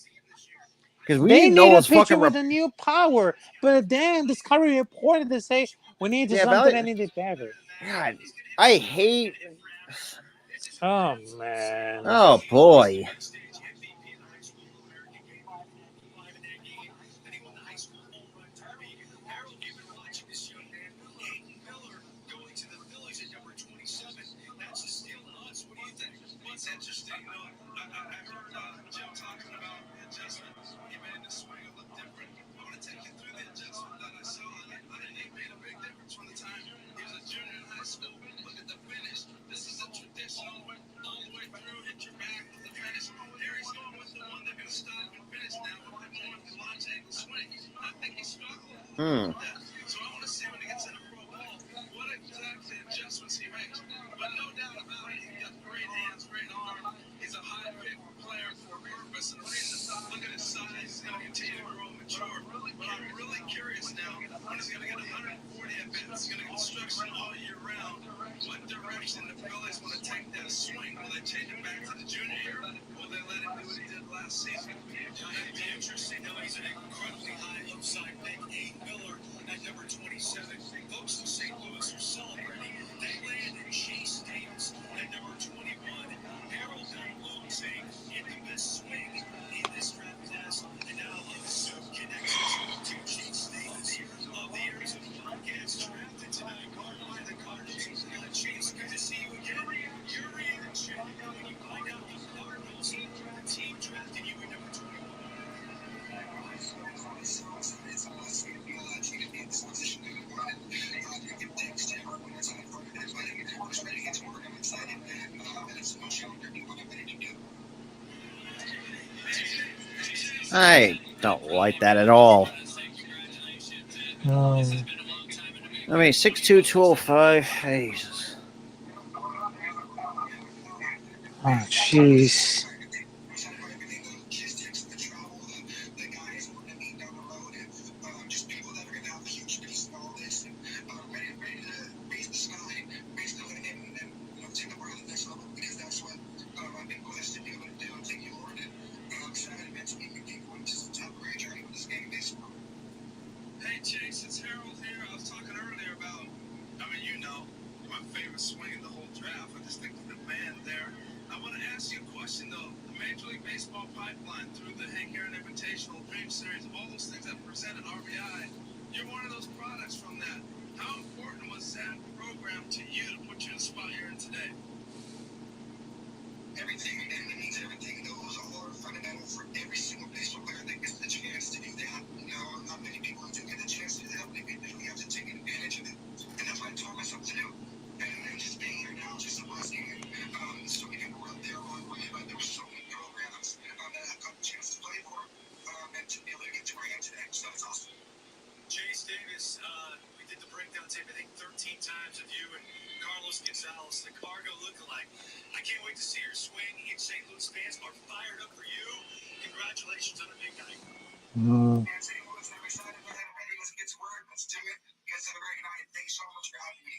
Because we They need need Noah's a pitcher fucking... with a new power, but then the scouting report they say we need something that needed better. God, I hate... Oh man. Oh, boy. It's interesting, you know, I heard Jim talking about the adjustment. He made the swing a little different. I want to take you through the adjustment that I saw. And it made a big difference from the time he was a junior in high school. Look at the finish. This is a traditional one, all the way through, hit your back with the finish. There he's going with the one they're going to stop and finish now with the one with the launch angle swing. I think he struggled a little bit with that. So I want to see when he gets in a pro ball, what exactly adjustments he makes. But no doubt about it, he's got great hands, great arm. He's a high pick player for a purpose. And look at his size. He's going to continue to grow and mature. But I'm really curious now when he's going to get 140 at bats. He's going to construction all year round. What direction the Phillies want to take that swing? Will they change it back to the junior year? Will they let him do what he did last season? It'd be interesting. Now he's an incredibly high upside pick. Aiden Miller at number 27. Folks in St. Louis are celebrating. They landed Chase Davis at number 21. Harold losing in the best swing in this draft class. And now Zoom connections to Chase Davis of the Arizona Wildcats drafted tonight by the Cardinals. Chase, good to see you again. Your reaction when you find out the Cardinals, the team drafted you at number 21. I don't like that at all. No. I mean, 6'2", 205. Jesus. Oh, jeez. Hey Chase, it's Harold here. I was talking earlier about, you know, my favorite swing in the whole draft. I just think the demand there. I want to ask you a question though. The Major League Baseball pipeline through the Hank Aaron Invitational Dream Series, of all those things that presented RBI, you're one of those products from that. How important was that program to you to put you in the spot you're in today? everything and it means everything. Those are fundamental for every single baseball player that gets the chance to do that. Not many people do get the chance to do that. Maybe we have to take advantage of it. And that's what I taught myself to do. And just being here now, just a blessing. So many people were out there on my but there were so many programs that I've got the chance to play for and to be able to get to where I am today. So it's awesome. Chase Davis, we did the breakdown tape, I think 13 times of you and Carlos Gonzalez, the Cargo lookalike. I can't wait to see your swing in St. Louis. Fans are fired up for you. Congratulations on a big night. And St. Louis, I'm excited for that. Ready, let's get to work. Let's do it. You guys have a great night. Thanks so much for having me.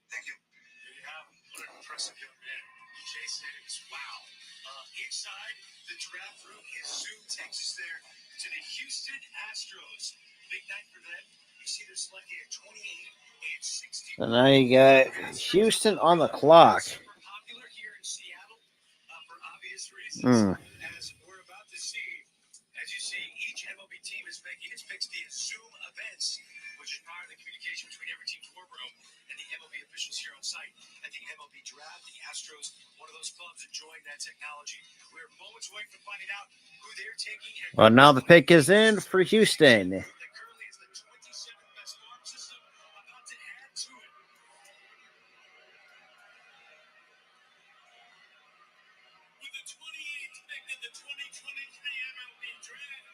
Thank you. There you have him. What an impressive young man. Chase Davis, wow. Inside the draft room, his Zoom takes us there to the Houston Astros. Big night for them. You see they're selecting at 28 and 60. And now you got Houston on the clock. Super popular here in Seattle for obvious reasons. As we're about to see, as you see, each MLB team is making its picks via Zoom events, which is part of the communication between every team's war room and the MLB officials here on site. At the MLB draft, the Astros, one of those clubs enjoying that technology. We're moments away from finding out who they're taking. Well, now the pick is in for Houston. That currently is the 27th best farm system, about to add to it. With the 28th pick in the 2023 MLB draft,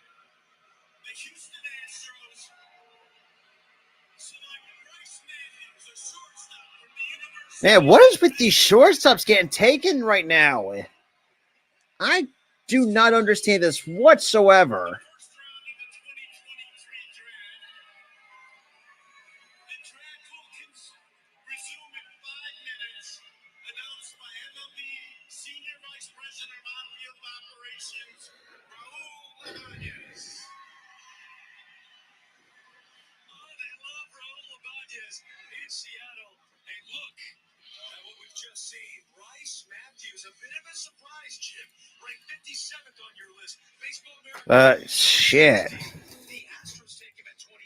the Houston Astros select Bryce Manning as a shortstop from the University. Man, what is with these shortstops getting taken right now? I do not understand this whatsoever. First round of the 2023 draft. The draft will resume in 5 minutes. Announced by MLB Senior Vice President of Outfield Operations, Raul Ibanez. Oh, they love Raul Ibanez in Seattle. And look at what we've just seen. Bryce Matthews, a bit of a surprise, Chip. Ranked 57th on your list. Baseball America. Shit. The Astros take him at 28.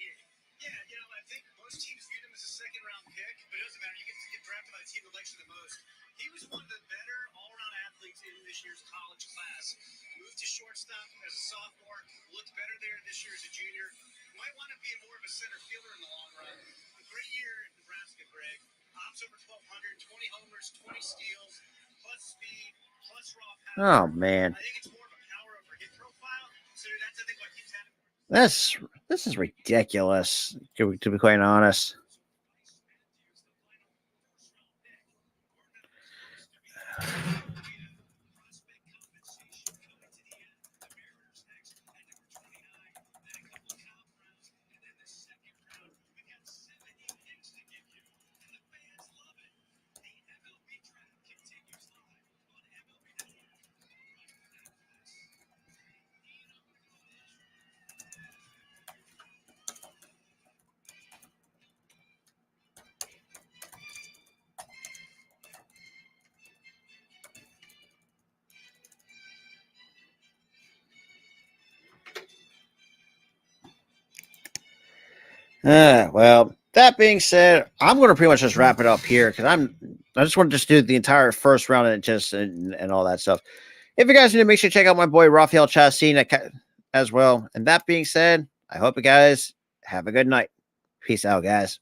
Yeah, I think most teams viewed him as a second-round pick, but it doesn't matter. You get drafted by the team that likes you the most. He was one of the better all-around athletes in this year's college class. Moved to shortstop as a sophomore. Looked better there this year as a junior. Might want to be more of a center fielder in the long run. A great year in Nebraska, Greg. Ops over 1,200, 20 homers, 20 steals, plus speed, plus raw power. Oh, man. I think it's more of a power over hit profile. So that's, I think, what keeps happening. This is ridiculous, to be quite honest. Well, that being said, I'm going to pretty much just wrap it up here because I just want to just do the entire first round and all that stuff. If you guys need to, make sure to check out my boy Rafael Chastain as well. And that being said, I hope you guys have a good night. Peace out, guys.